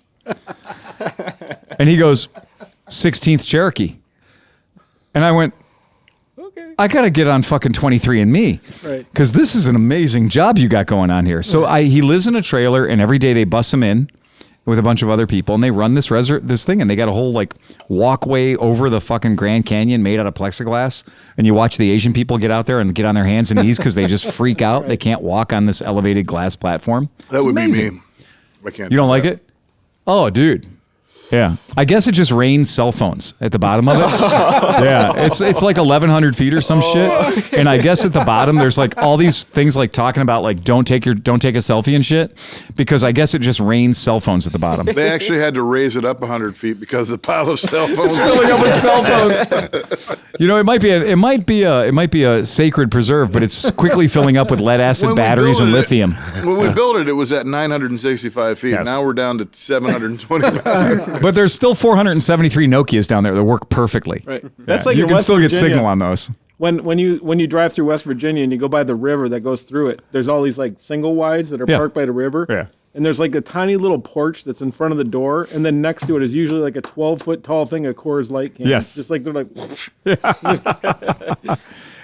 And he goes, 16th Cherokee. And I went, okay, I got to get on fucking 23andMe. Right. Because this is an amazing job you got going on here. So he lives in a trailer, and every day they bus him in with a bunch of other people, and they run this thing, and they got a whole like walkway over the fucking Grand Canyon made out of plexiglass, and you watch the Asian people get out there and get on their hands and knees because they just freak out. They can't walk on this elevated glass platform. That would be me. I can't. You don't like it? Oh, dude. Yeah, I guess it just rains cell phones at the bottom of it. Yeah, it's like 1,100 feet or some shit. And I guess at the bottom there's like all these things like talking about like don't take a selfie and shit, because I guess it just rains cell phones at the bottom. They actually had to raise it up 100 feet because the pile of cell phones. It's filling up with cell phones. You know, it might be a sacred preserve, but it's quickly filling up with lead acid batteries and lithium. When we built it, it was at 965 feet. Yes. Now we're down to 725. But there's still 473 Nokias down there that work perfectly. Right. That's like you in can West still get Virginia. signal on those. When you drive through West Virginia and you go by the river that goes through it, there's all these like single wides that are parked by the river. Yeah. And there's like a tiny little porch that's in front of the door, and then next to it is usually like a 12-foot tall thing of Coors Light cans. Yes. Just like they're like.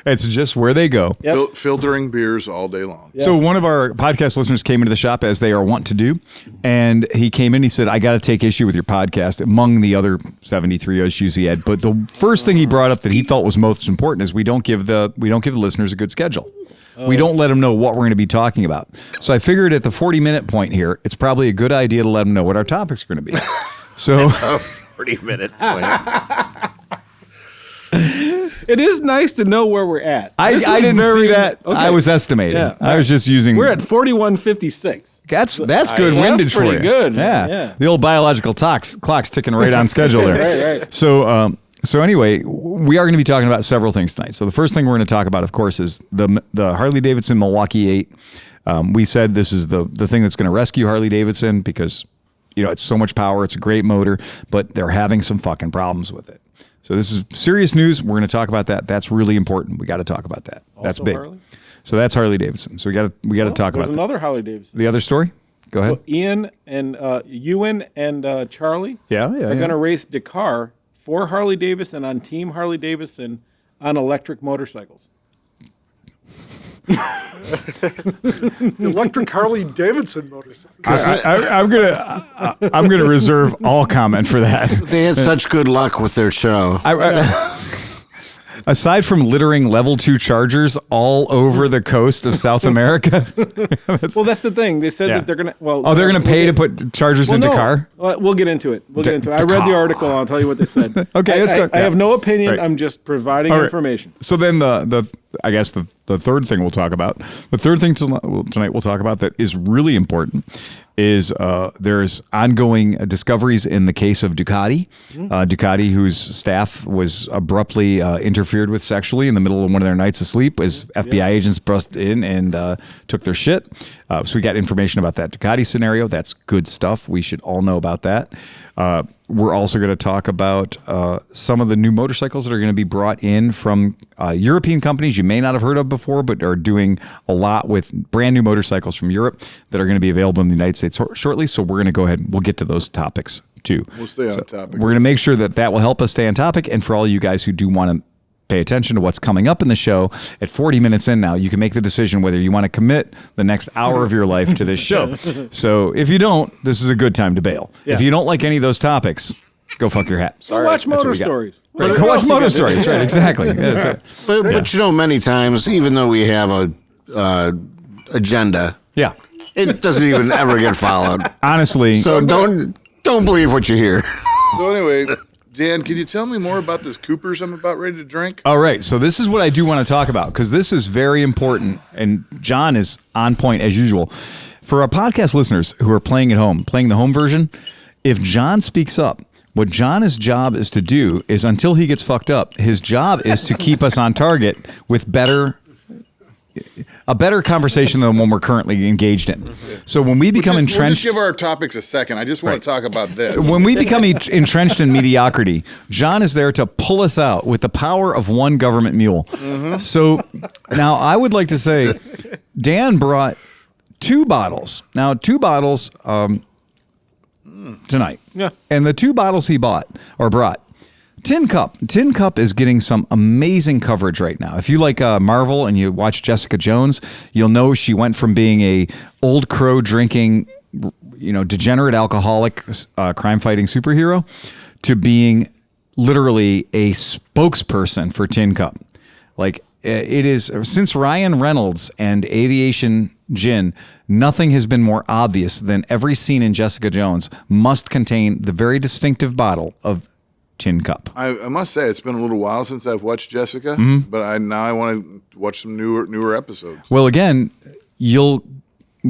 It's just where they go. Yep. Filtering beers all day long. Yeah. So one of our podcast listeners came into the shop, as they are wont to do, and he came in. He said, "I got to take issue with your podcast," among the other 73 issues he had. But the first thing he brought up that he felt was most important is we don't give the listeners a good schedule. We don't let them know what we're going to be talking about. So I figured at the 40-minute point here, it's probably a good idea to let them know what our topics are going to be. So 40-minute point. It is nice to know where we're at. I didn't see that. Okay. I was estimating. Yeah. I was just using. We're at 41:56. That's good windage for you. That's pretty good. Yeah. The old biological clock's ticking right on schedule there. Right. So anyway, we are going to be talking about several things tonight. So the first thing we're going to talk about, of course, is the Harley Davidson Milwaukee 8. We said this is the thing that's going to rescue Harley Davidson because, you know, it's so much power. It's a great motor, but they're having some fucking problems with it. So this is serious news. We're going to talk about that. That's really important. We got to talk about that. That's big. Harley? So that's Harley Davidson. So we got to talk about that. There's another Harley Davidson. The other story? Go ahead. So Ian and Ewan and Charlie are going to race Dakar for Harley Davidson on Team Harley Davidson on electric motorcycles. Electric Harley Davidson motorcycle. I'm gonna reserve all comment for that. They had such good luck with their show. Aside from littering level 2 chargers all over the coast of South America. Well, that's the thing. They said that they're going to... they're going to pay to put chargers in Dakar? We'll get into it. I read the article. I'll tell you what they said. Okay, let's go. I have no opinion. Right. I'm just providing information. So then I guess the third thing we'll talk about, the third thing tonight we'll talk about that is really important is there's ongoing discoveries in the case of Ducati. Ducati, whose staff was abruptly interfered with sexually in the middle of one of their nights of sleep as FBI agents burst in and took their shit. So we got information about that Ducati scenario. That's good stuff. We should all know about that. We're also going to talk about some of the new motorcycles that are going to be brought in from European companies you may not have heard of before, but are doing a lot with brand new motorcycles from Europe that are going to be available in the United States shortly. So we're going to go ahead and we'll get to those topics too. We'll stay on topic. We're going to make sure that will help us stay on topic. And for all you guys who do want to pay attention to what's coming up in the show, at 40 minutes in now, you can make the decision whether you want to commit the next hour of your life to this show. So if you don't, this is a good time to bail. Yeah. If you don't like any of those topics, go fuck your hat. Sorry. Watch Motor Stories. Right. Go watch Motor Stories. Right, exactly. Yeah, but you know, many times, even though we have a agenda, it doesn't even ever get followed. Honestly. So don't believe what you hear. So anyway, Dan, can you tell me more about this Cooper's I'm about ready to drink? All right. So this is what I do want to talk about because this is very important. And John is on point as usual. For our podcast listeners who are playing at home, playing the home version, if John speaks up, what John's job is to do is until he gets fucked up, his job is to keep us on target with better a better conversation than the one we're currently engaged in. So when we become We'll entrenched, just give our topics a second. I just want to talk about this. when we become entrenched in mediocrity, John is there to pull us out with the power of one government mule. So now I would like to say, Dan brought 2 bottles. Now 2 bottles tonight. Yeah. And the 2 bottles he brought. Tin Cup. Tin Cup is getting some amazing coverage right now. If you like Marvel and you watch Jessica Jones, you'll know she went from being a old crow drinking, degenerate alcoholic, crime-fighting superhero to being literally a spokesperson for Tin Cup. Like, it is, since Ryan Reynolds and Aviation Gin, nothing has been more obvious than every scene in Jessica Jones must contain the very distinctive bottle of Tin Cup. I must say it's been a little while since I've watched Jessica, but I want to watch some newer episodes. Well, again, you'll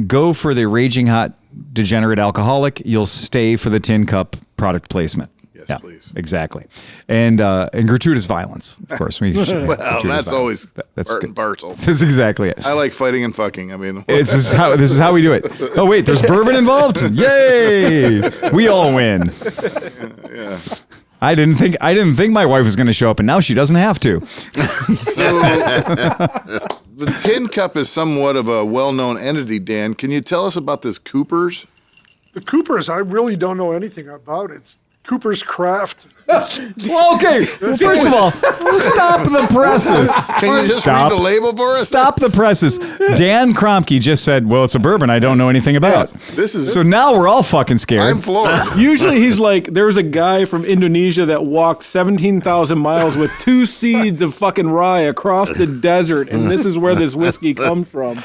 go for the raging hot degenerate alcoholic. You'll stay for the Tin Cup product placement. Yes, please. Exactly, and gratuitous violence, of course. Well, that's always that's part good. and parcel. That's exactly it. I like fighting and fucking. I mean, This is how we do it. Oh wait, there's bourbon involved. Yay! We all win. yeah. I didn't think my wife was going to show up, and now she doesn't have to. So, the Tin Cup is somewhat of a well-known entity, Dan. Can you tell us about this Cooper's? The Coopers, I really don't know anything about. It's Cooper's Craft. Well, okay. Well, first of all, stop the presses. Can you just read the label for us? Stop the presses. Dan Kromke just said, well, it's a bourbon I don't know anything about. So now we're all fucking scared. I'm floored. Usually he's like, there's a guy from Indonesia that walked 17,000 miles with 2 seeds of fucking rye across the desert, and this is where this whiskey comes from.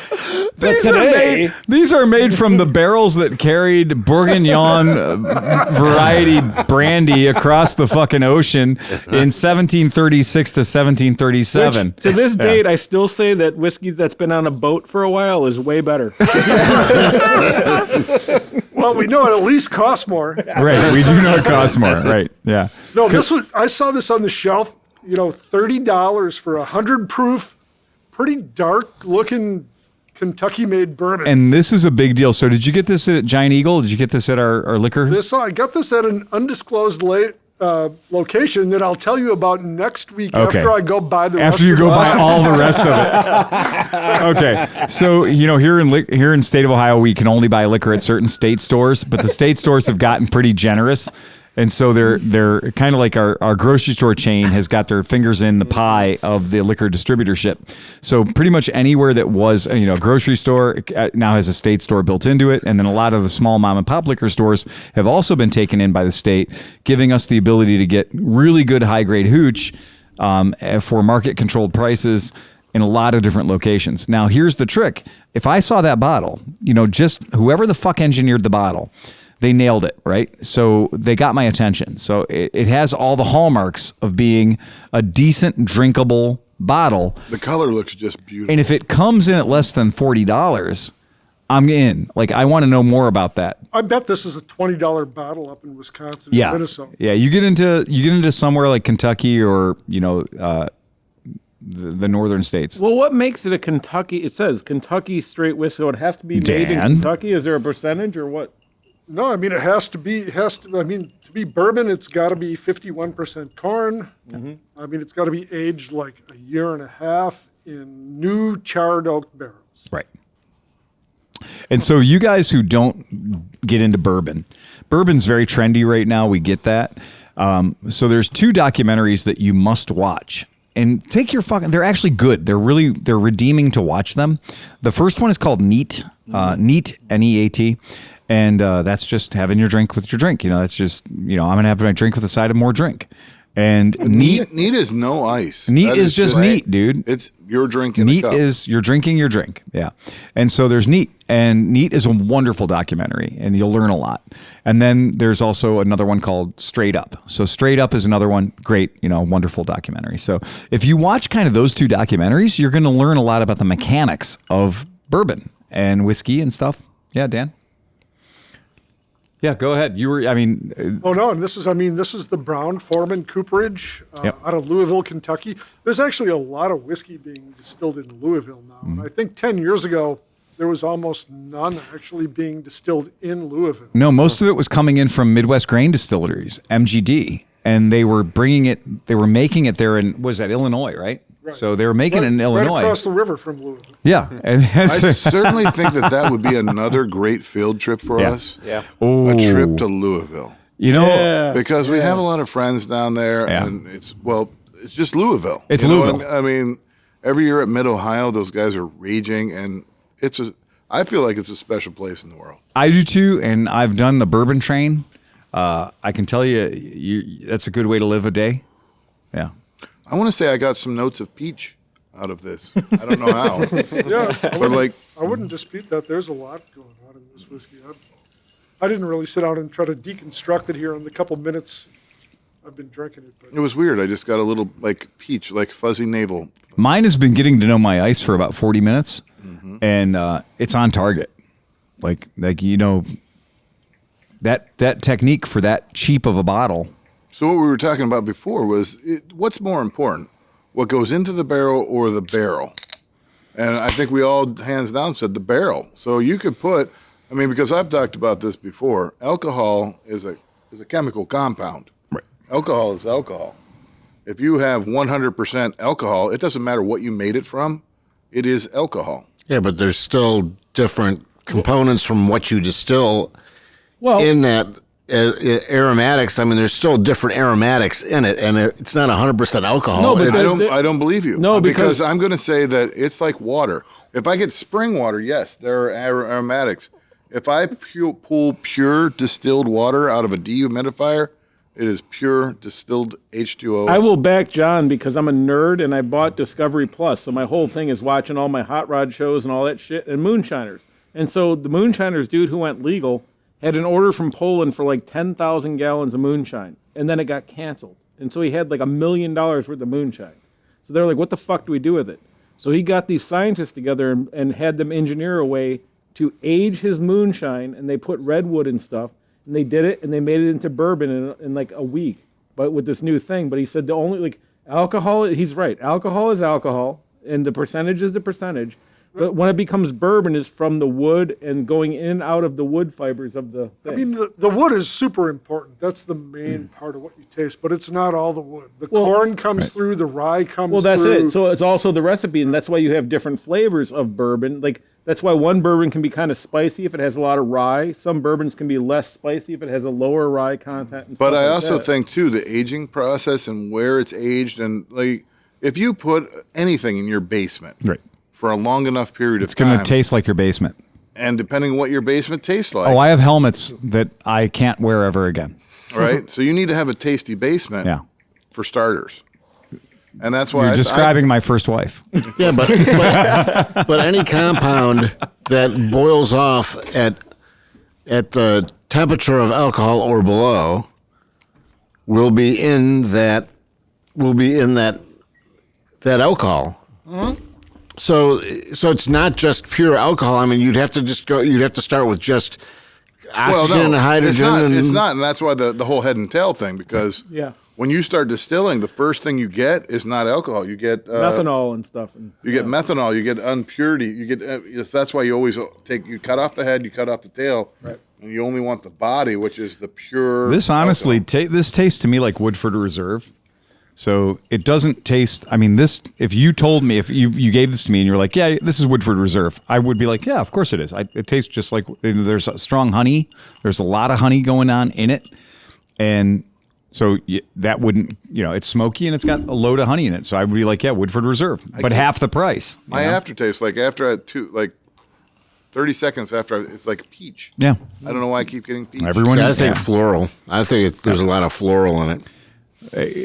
These are made from the barrels that carried Bourguignon variety brandy across the fucking ocean in 1736 to 1737. Which, to this date, I still say that whiskey that's been on a boat for a while is way better. Well, we know it at least costs more. Right, we do know it costs more. Right, yeah. No, I saw this on the shelf. $30 for 100 proof, pretty dark looking Kentucky-made bourbon. And this is a big deal. So did you get this at Giant Eagle? Did you get this at our liquor? I got this at an undisclosed location that I'll tell you about next week after I go buy the rest After you of go it. buy all the rest of it. Okay. So, here in state of Ohio, we can only buy liquor at certain state stores, but the state stores have gotten pretty generous. And so they're kind of like our grocery store chain has got their fingers in the pie of the liquor distributorship. So pretty much anywhere that was a grocery store now has a state store built into it, and then a lot of the small mom and pop liquor stores have also been taken in by the state, giving us the ability to get really good high grade hooch for market controlled prices in a lot of different locations. Now here's the trick: if I saw that bottle, just whoever the fuck engineered the bottle, they nailed it, right? So they got my attention. So it has all the hallmarks of being a decent, drinkable bottle. The color looks just beautiful. And if it comes in at less than $40, I'm in. Like, I want to know more about that. I bet this is a $20 bottle up in Wisconsin, Yeah, Minnesota. yeah. You get into somewhere like Kentucky or the northern states. Well, what makes it a Kentucky? It says Kentucky straight whiskey, so it has to be made in Kentucky. Is there a percentage or what? No, I mean, to be bourbon, it's got to be 51% corn. Mm-hmm. I mean, it's got to be aged like a year and a half in new charred oak barrels. Right. And so you guys who don't get into bourbon's very trendy right now. We get that. So there's 2 documentaries that you must watch. And take your they're actually good. They're redeeming to watch them. The first one is called Neat, Neat, N-E-A-T. And that's just having your drink with your drink. That's just, I'm going to have my drink with a side of more drink. And neat is no ice. Neat is just neat, dude. It's your drink in neat a cup. is you're drinking your drink. Yeah. And so there's Neat. And Neat is a wonderful documentary, and you'll learn a lot. And then there's also another one called Straight Up. So Straight Up is another one. Great, wonderful documentary. So if you watch kind of those 2 documentaries, you're going to learn a lot about the mechanics of bourbon and whiskey and stuff. Yeah, Dan? Yeah, go ahead. You were, I mean, Oh no, and this is the Brown Foreman Cooperage out of Louisville, Kentucky. There's actually a lot of whiskey being distilled in Louisville now. And I think 10 years ago, there was almost none actually being distilled in Louisville. no, most of it was coming in from Midwest Grain Distilleries, MGD, and they were making it there in, was that Illinois, right? So they were making it in Illinois. Right across the river from Louisville. Yeah. And I certainly think that would be another great field trip for us. Yeah. A trip to Louisville. you know, Because we have a lot of friends down there, and it's just Louisville. It's You know what Louisville. I mean, every year at Mid-Ohio, those guys are raging, and I feel like it's a special place in the world. I do too, and I've done the Bourbon Train. I can tell you, that's a good way to live a day. Yeah. I want to say I got some notes of peach out of this. I don't know how. Yeah, But I wouldn't dispute that. There's a lot going on in this whiskey. I didn't really sit down and try to deconstruct it here in the couple minutes I've been drinking it. But it was weird. I just got a little peach, fuzzy navel. Mine has been getting to know my ice for about 40 minutes, and it's on target. Like that technique for that cheap of a bottle. So what we were talking about before was what's more important, what goes into the barrel or the barrel? And I think we all hands down said the barrel. So you could put, because I've talked about this before, alcohol is a chemical compound. Right. Alcohol is alcohol. If you have 100% alcohol, it doesn't matter what you made it from, it is alcohol. Yeah, but there's still different components from what you distill Well, in that aromatics. There's still different aromatics in it, and it's not 100% alcohol. No, but I don't believe you. No, because because I'm going to say that it's like water. If I get spring water, yes, there are aromatics. If I pull pure distilled water out of a dehumidifier, it is pure distilled H2O. I will back John because I'm a nerd and I bought Discovery Plus. So my whole thing is watching all my hot rod shows and all that shit and moonshiners. And so the moonshiners dude who went legal had an order from Poland for like 10,000 gallons of moonshine. And then it got canceled. And so he had like $1 million worth of moonshine. So they're like, what the fuck do we do with it? So he got these scientists together and had them engineer a way to age his moonshine, and they put redwood and stuff, and they did it, and they made it into bourbon in like a week, but with this new thing. But he said the only, alcohol, he's right, alcohol is alcohol, and the percentage is the percentage, but when it becomes bourbon is from the wood and going in and out of the wood fibers of the thing. the wood is super important. That's the main part of what you taste, but it's not all the wood. The corn comes through, the rye comes through. Well, that's it. So it's also the recipe, and that's why you have different flavors of bourbon. That's why one bourbon can be kind of spicy if it has a lot of rye. Some bourbons can be less spicy if it has a lower rye content. And But stuff I like also that. think, too, the aging process and where it's aged, and if you put anything in your basement Right. for a long enough period It's of time, going to taste like your basement. and depending on what your basement tastes like, Oh, I have helmets that I can't wear ever again. right? So you need to have a tasty basement Yeah. for starters. And that's why You're describing my first wife. Yeah, but any compound that boils off at the temperature of alcohol or below will be in that alcohol. Mm-hmm. So it's not just pure alcohol. You'd have to start with just oxygen and hydrogen. It's not, and that's why the whole head and tail thing, because when you start distilling, the first thing you get is not alcohol. You get methanol and stuff. You get methanol. You get impurity. You get that's why you always you cut off the head, you cut off the tail, right? And you only want the body, which is the pure. This honestly, this tastes to me like Woodford Reserve. So it doesn't taste. This. If you told me, if you gave this to me and you were like, yeah, this is Woodford Reserve, I would be like, yeah, of course it is. It tastes just like there's a strong honey. There's a lot of honey going on in it, and so that wouldn't, it's smoky and it's got a load of honey in it. So I would be like, yeah, Woodford Reserve, but half the price. My aftertaste, after 30 seconds after, it's like peach. Yeah. I don't know why I keep getting peach. Everyone. I think floral. I think there's a lot of floral in it.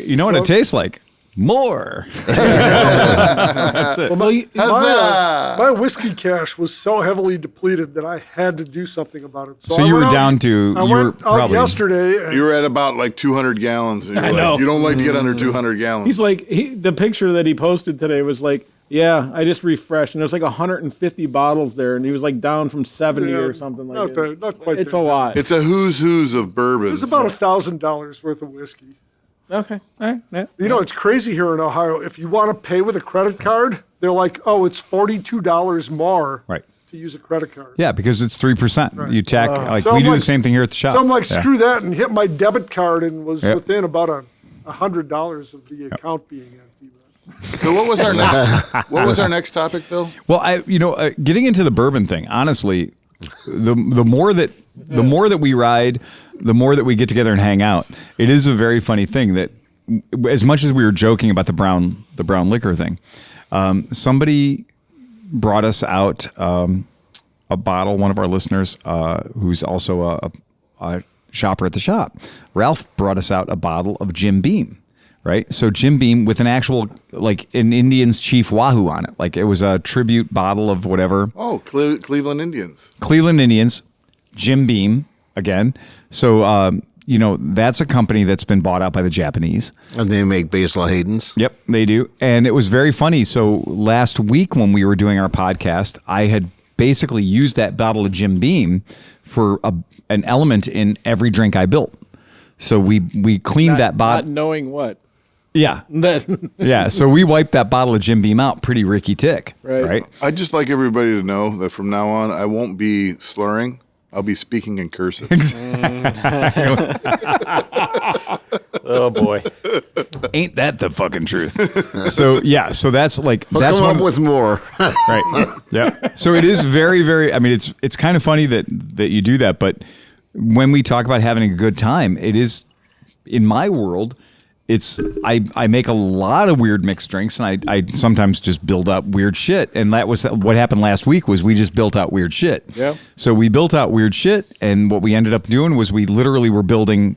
You know what it tastes like? More. That's it. My whiskey cache was so heavily depleted that I had to do something about it. So I you went were out- down to- I you were went out probably- yesterday. And You were at about 200 gallons. And I know. You don't like to get under 200 gallons. He's like, the picture that he posted today was like, Yeah, I just refreshed, and there's like 150 bottles there, and he was like down from 70 or something like that. Not quite. It's a lot. It's a who's of bourbon. It's about $1,000 worth of whiskey. Okay, all right. Yeah. You know, it's crazy here in Ohio. If you want to pay with a credit card, they're like, oh, it's $42 more Right. to use a credit card. Yeah, because it's 3%. You tack like So we I'm do the like- same thing here at the shop. So I'm like, Yeah. screw that, and hit my debit card and was Yep. within about $100 of the account being empty. So what was our next topic, Phil? Well, getting into the bourbon thing, honestly, the more that we ride, the more that we get together and hang out. It is a very funny thing that, as much as we were joking about the brown liquor thing, somebody brought us out a bottle. One of our listeners, who's also a shopper at the shop, Ralph, brought us out a bottle of Jim Beam. Right, so Jim Beam with an actual, like, an Indians Chief Wahoo on it. Like, it was a tribute bottle of whatever. Oh, Cleveland Indians. Cleveland Indians, Jim Beam, again. So, that's a company that's been bought out by the Japanese. And they make Basil Hayden's. Yep, they do. And it was very funny. So last week when we were doing our podcast, I had basically used that bottle of Jim Beam for an element in every drink I built. So we cleaned that bottle. Not knowing what. Yeah. Then Yeah, so we wiped that bottle of Jim Beam out pretty Ricky Tick. Right. I'd just like everybody to know that from now on, I won't be slurring. I'll be speaking in cursive. Oh boy. Ain't that the fucking truth? So yeah, so that's like We'll that's come one up with more. right. Yeah. So it is very, very. I mean, it's kind of funny that you do that, but when we talk about having a good time, it is in my world. It's I make a lot of weird mixed drinks, and I sometimes just build up weird shit. And that was what happened last week. Was we just built out weird shit. Yeah. So we built out weird shit, and what we ended up doing was we literally were building.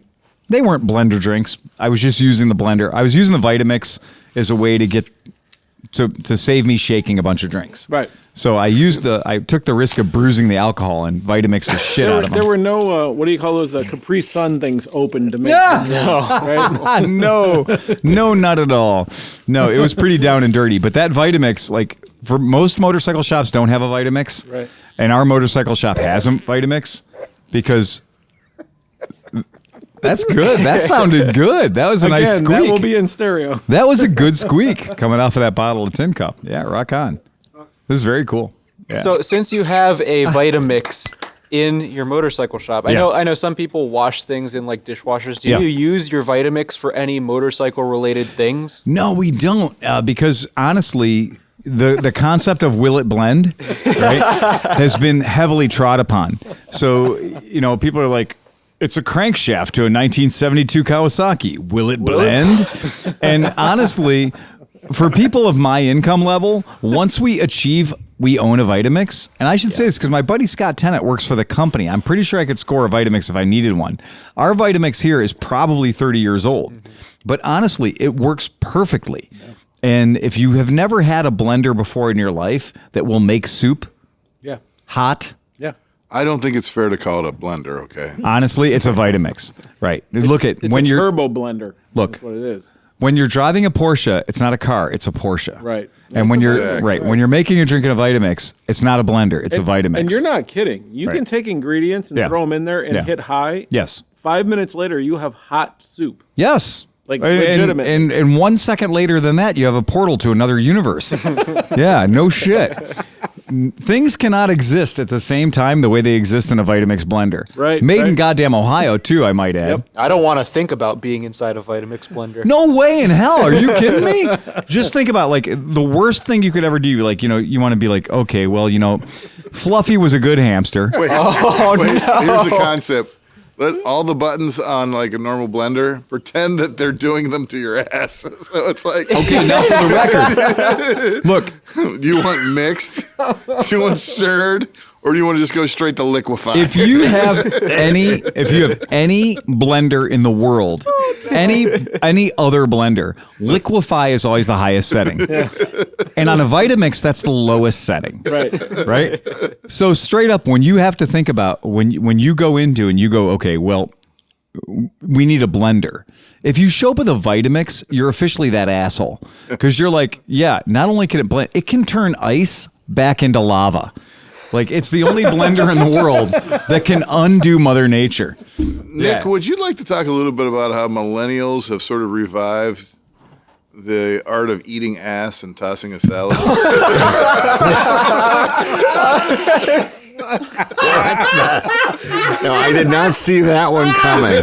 They weren't blender drinks. I was just using the blender. I was using the Vitamix as a way to get to save me shaking a bunch of drinks. Right. So I took the risk of bruising the alcohol and Vitamix the shit out of them. there were no what do you call those Capri Sun things open to make right? No, not at all. No, it was pretty down and dirty. But that Vitamix, like for most motorcycle shops, don't have a Vitamix. Right. And our motorcycle shop has a Vitamix because that's good. That sounded good. That was a nice Again, squeak. that will be in stereo. That was a good squeak coming off of that bottle of Tin Cup. Yeah, rock on. This is very cool. Yeah. So since you have a Vitamix in your motorcycle shop, I know some people wash things in like dishwashers. Do you use your Vitamix for any motorcycle related things? No, we don't, because honestly, the concept of will it blend, right, has been heavily trod upon. So people are like, it's a crankshaft to a 1972 Kawasaki. Will it blend? And honestly, for people of my income level, once we own a Vitamix, and I should say this because my buddy Scott Tennant works for the company. I'm pretty sure I could score a Vitamix if I needed one. Our Vitamix here is probably 30 years old, but honestly, it works perfectly. And if you have never had a blender before in your life that will make soup hot, I don't think it's fair to call it a blender, okay? honestly, it's a Vitamix. Right. Look at It's when a you're turbo blender. Look. That's what it is. when you're driving a Porsche, it's not a car, it's a Porsche. Right. And when you're Exactly. when you're making a drink in a Vitamix, it's not a blender, it's a Vitamix. And you're not kidding. You can take ingredients and Yeah. throw them in there and Yeah. hit high. Yes. 5 minutes later, you have hot soup. Yes. Like, And- legitimate. And 1 second later than that, you have a portal to another universe. Yeah, no shit. Things cannot exist at the same time the way they exist in a Vitamix blender. Right, Made in right. goddamn Ohio, too, I might add. Yep. I don't want to think about being inside a Vitamix blender. No way in hell. Are you kidding me? Just think about like the worst thing you could ever do. Like, you want to be like, okay, well, Fluffy was a good hamster. Wait, here's the concept. Let all the buttons on like a normal blender pretend that they're doing them to your ass. So it's like, Okay, now for the record. Look, do you want mixed? Do you want stirred? Or do you want to just go straight to liquefy? if you have any blender in the world, any other blender, liquefy is always the highest setting. And on a Vitamix, that's the lowest setting. Right? So straight up, when you have to think about when you go into and you go, okay, well, we need a blender. If you show up with a Vitamix, you're officially that asshole. Because you're like, yeah, not only can it blend, it can turn ice back into lava. Like, it's the only blender in the world that can undo Mother Nature. Nick, would you like to talk a little bit about how millennials have sort of revived the art of eating ass and tossing a salad? No, I did not see that one coming.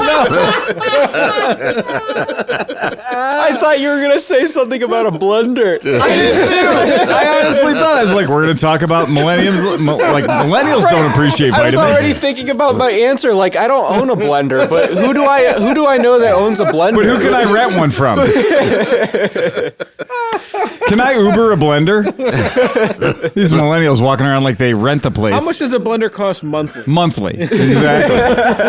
I thought you were gonna say something about a blender. I did too. I honestly thought, I was like, we're going to talk about millennials. Like, millennials don't appreciate I was vitamins. already thinking about my answer. Like, I don't own a blender, but who do I know that owns a blender? But who can I rent one from? Can I Uber a blender? These millennials walking around like they rent the place. How much does a blender cost monthly? Monthly, exactly.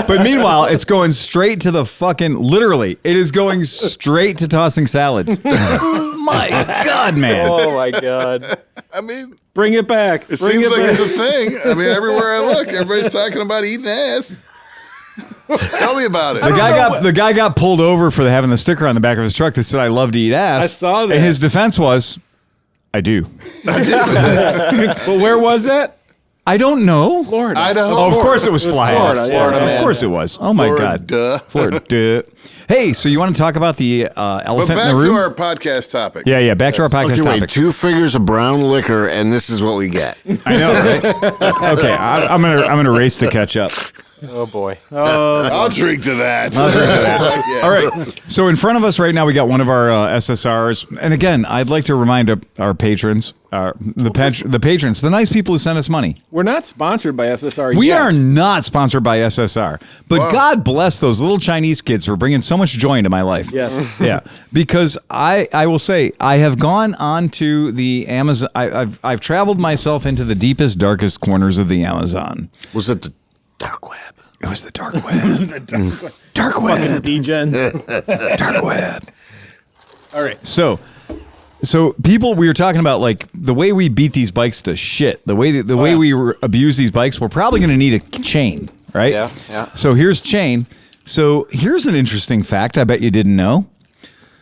But meanwhile, it's going straight to the fucking, literally, it is going straight to tossing salads. My God, man. Oh my God. I mean, Bring it back. it seems like it's a thing. I mean, everywhere I look, everybody's talking about eating ass. Tell me about it. The guy got pulled over for having the sticker on the back of his truck that said, "I love to eat ass." I saw that. And his defense was, "I do." But where was that? I don't know. Florida. Idaho. Oh, of course it was Florida. Florida, Of man. course it was. Oh my Florida. God. Florida. Hey, so you want to talk about the But elephant back in the to room? our podcast topic. Yeah, back to our podcast Okay, wait, topic. 2 figures of brown liquor, and this is what we get. I know, right? Okay, I'm gonna race to catch up. Oh boy. I'll drink to that. I'll drink to that. Yeah. All right. So in front of us right now, we got one of our SSRs. And again, I'd like to remind our patrons, the patrons, the nice people who send us money. We're not sponsored by SSR We yet. are not sponsored by SSR, but Wow. God bless those little Chinese kids for bringing so much joy into my life. Yes. Yeah, because I will say I have gone on to the Amazon. I've traveled myself into the deepest, darkest corners of the Amazon. Was it the dark web? It was the dark web. Dark web. Fucking degens. Dark web. All right. So people, we were talking about like the way we beat these bikes to shit, the way we abuse these bikes. We're probably going to need a chain, right? Yeah. So here's chain. So here's an interesting fact I bet you didn't know.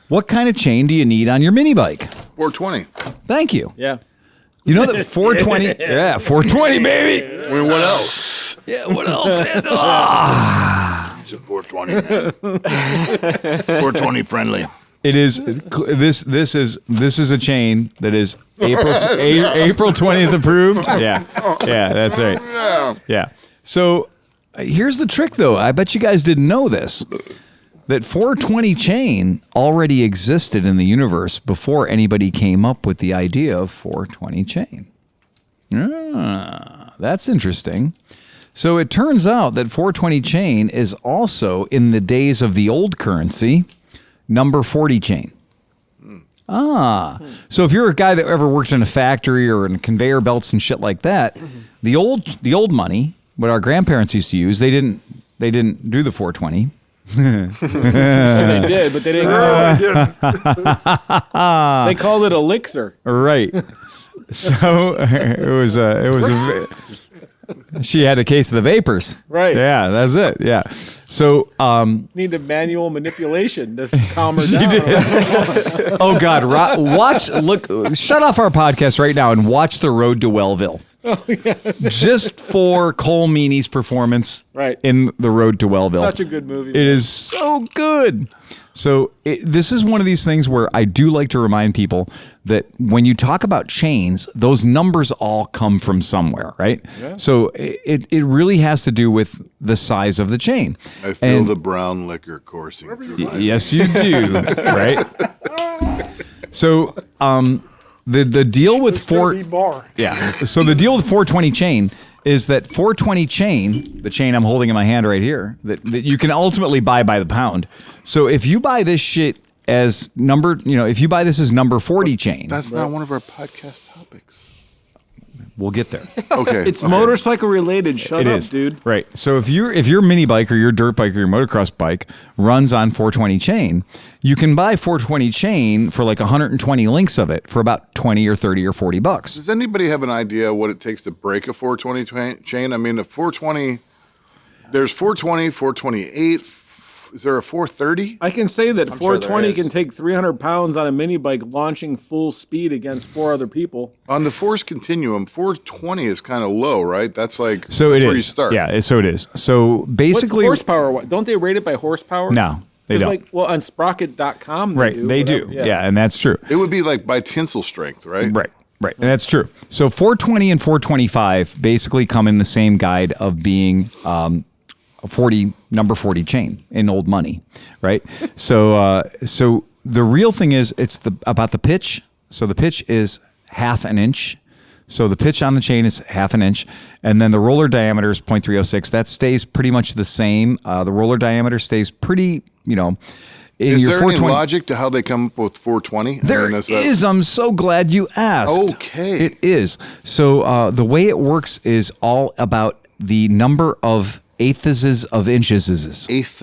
What kind of chain do you need on your mini bike? 420. Thank you. Yeah. You know that 420, yeah, 420, baby. I mean, what else? Yeah, what else? It's a 420, man. 420 friendly. It is this is a chain that is April 20th approved. Yeah, that's right. Yeah. So here's the trick, though. I bet you guys didn't know this. That 420 chain already existed in the universe before anybody came up with the idea of 420 chain. That's interesting. So it turns out that 420 chain is also, in the days of the old currency, number 40 chain. So if you're a guy that ever worked in a factory or in conveyor belts and shit like that, the old money, what our grandparents used to use, they didn't do the 420. They did, but they didn't call it. They called it elixir. Right. So it was a she had a case of the vapors. Right. Yeah, that's it. Yeah. So Needed manual manipulation to calm her down. oh God, shut off our podcast right now and watch The Road to Wellville. Just for Cole Meany's performance in The Road to Wellville. Such a good movie. It is so good. So this is one of these things where I do like to remind people that when you talk about chains, those numbers all come from somewhere, right? Yeah. So it really has to do with the size of the chain. I feel the brown liquor coursing through my Yes, you do, right? So the deal with So the deal with 420 chain is that 420 chain, the chain I'm holding in my hand right here, that you can ultimately buy by the pound. So if you buy this shit as if you buy this as number 40 chain. That's not one of our podcast topics. We'll get there. Okay. It's motorcycle related. Shut up, dude. Right. So if your mini bike or your dirt bike or your motocross bike runs on 420 chain, you can buy 420 chain for like 120 links of it for about 20 or 30 or 40 bucks. Does anybody have an idea what it takes to break a 420 chain? I mean, a 420, there's 420, 428, Is there a 430? I can say that sure 420 there is. can take 300 pounds on a mini bike launching full speed against 4 other people. On the force continuum, 420 is kind of low, right? That's like So that's it where you is. start. Yeah, so it is. So What's basically, horsepower? Don't they rate it by horsepower? No, they 'Cause, don't. Like, well, on Sprocket.com, right? They do. whatever. Yeah, and that's true. It would be like by tensile strength, right? Right. Right. And that's true. So 420 and 425 basically come in the same guide of being a number 40 chain in old money. Right. So the real thing is about the pitch. So the pitch is half an inch. So the pitch on the chain is half an inch. And then the roller diameter is 0.306. That stays pretty much the same. The roller diameter stays pretty, Is your there any 420 logic to how they come up with 420? There is. I'm so glad you asked. Okay. It is. So the way it works is all about the number of eighths of inches. Eighths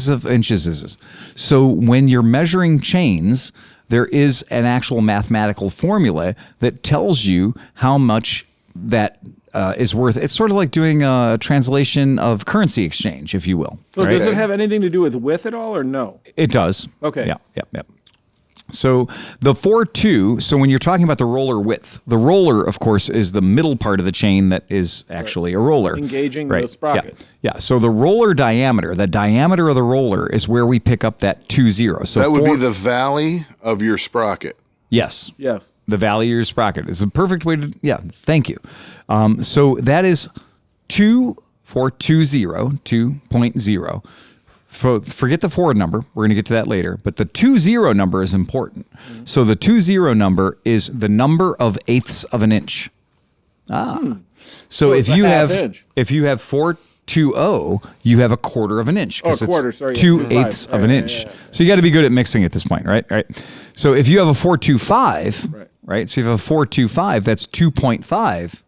of inches. So when you're measuring chains, there is an actual mathematical formula that tells you how much that is worth. It's sort of like doing a translation of currency exchange, if you will. So right? does it have anything to do with width at all, or no? It does. Okay. Yeah. So the 4.2, so when you're talking about the roller width, the roller, of course, is the middle part of the chain that is actually a roller. Engaging the sprocket. Yeah. So the roller diameter, the diameter of the roller is where we pick up that 2.0. So that would be the valley of your sprocket. Yes. Yes. The valley of your sprocket is a perfect way to, thank you. So that is 2.0. Forget the forward number. We're going to get to that later. But the 2.0 number is important. Mm-hmm. So the 2.0 number is the number of eighths of an inch. So if you have 4.20, you have a quarter of an inch. Oh, a quarter, sorry. 2/8 of an inch. So you got to be good at mixing at this point, right? So if you have a 4.25, right? So if you have a 4.25, that's 2.5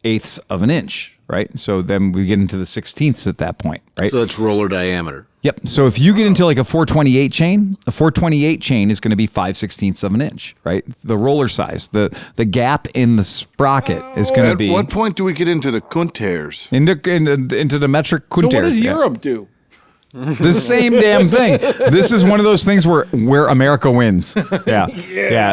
eighths of an inch, right? So then we get into the 16ths at that point, right? So it's roller diameter. Yep. So if you get into like a 428 chain, a 428 chain is going to be 5/16 of an inch, right? The roller size, the gap in the sprocket is going to be. At what point do we get into the quinters? Into the metric So quinters. what does Europe do? The same damn thing. This is one of those things where America wins. Yeah.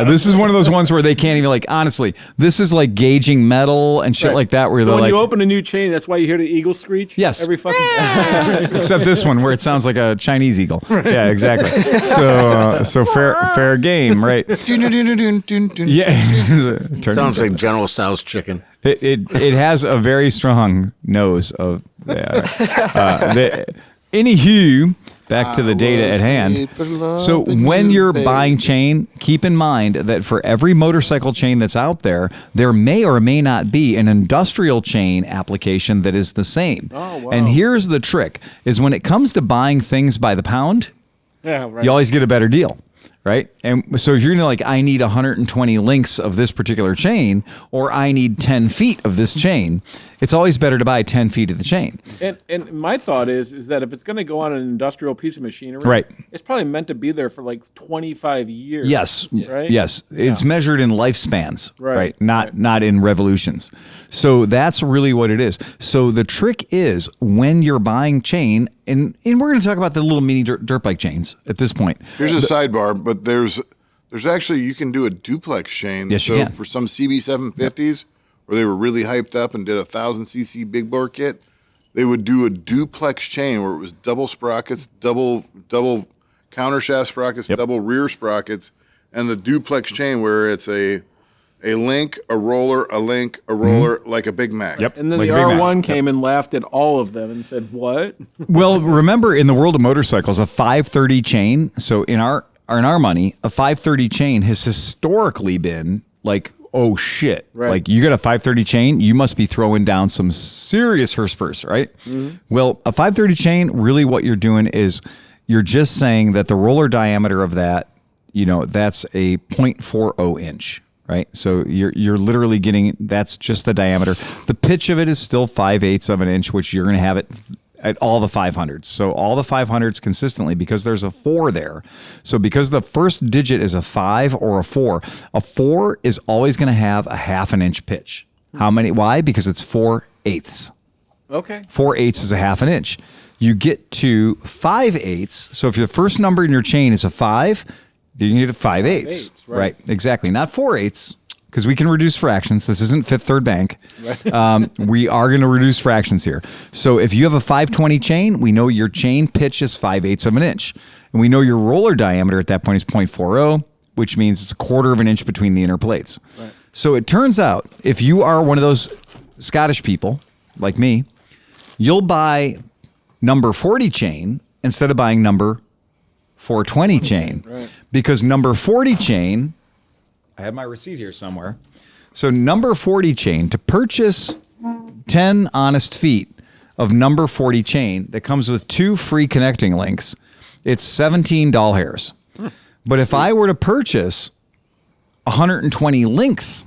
This is one of those ones where they can't even, like, honestly, this is like gauging metal and shit like that, where So they're when like, you open a new chain, that's why you hear the eagle screech? Yes. Every fucking time. except this one where it sounds like a Chinese eagle. Yeah, exactly. So fair game, right? Yeah. Sounds like General Tso's chicken. It has a very strong nose of. Anywho, back to the data at hand. So when you're buying chain, keep in mind that for every motorcycle chain that's out there, there may or may not be an industrial chain application that is the same. Oh, wow. And here's the trick, is when it comes to buying things by the pound, Yeah, right. you always get a better deal. Right. And so if you're going to I need 120 links of this particular chain, or I need 10 feet of this chain, it's always better to buy 10 feet of the chain. And my thought is that if it's going to go on an industrial piece of machinery, Right. it's probably meant to be there for like 25 years. Yes. Right? Yes. It's measured in lifespans, Right. Not in revolutions. So that's really what it is. So the trick is when you're buying chain, and we're going to talk about the little mini dirt bike chains at this point. Here's a sidebar, but there's actually, you can do a duplex chain. Yes, you so can. for some CB750s where they were really hyped up and did 1,000cc big bore kit, they would do a duplex chain where it was double sprockets, double counter shaft sprockets, double rear sprockets, and the duplex chain where it's a link, a roller, a link, a roller, like a Big Mac. Yep. And then Like the a Big Mac. R1 came and laughed at all of them and said, "What?" Well, remember in the world of motorcycles, a 530 chain. So in our money, a 530 chain has historically been like, oh shit, Right. like you got a 530 chain, you must be throwing down some serious Hurstpurs, right? Mm-hmm. Well, a 530 chain, really what you're doing is you're just saying that the roller diameter of that, that's a 0.40 inch. Right. So you're literally getting, that's just the diameter. The pitch of it is still 5/8 of an inch, which you're going to have it at all the 500s. So all the 500s consistently, because there's a 4 there. So because the first digit is a 5 or a 4 is always going to have a half an inch pitch. How many? Why? Because it's 4/8. Okay. 4/8 is a half an inch. You get to 5/8. So if your first number in your chain is a 5, then you need a 5/8. Right. Exactly. Not 4/8, because we can reduce fractions. This isn't Fifth Third Bank. We are going to reduce fractions here. So if you have a 520 chain, we know your chain pitch is 5/8 of an inch. And we know your roller diameter at that point is 0.40, which means it's a quarter of an inch between the inner plates. Right. So it turns out, if you are one of those Scottish people like me, you'll buy number 40 chain instead of buying number 420 chain. Right. Because number 40 chain, I have my receipt here somewhere. So number 40 chain, to purchase 10 honest feet of number 40 chain that comes with 2 free connecting links, it's 17 doll hairs. But if I were to purchase 120 links,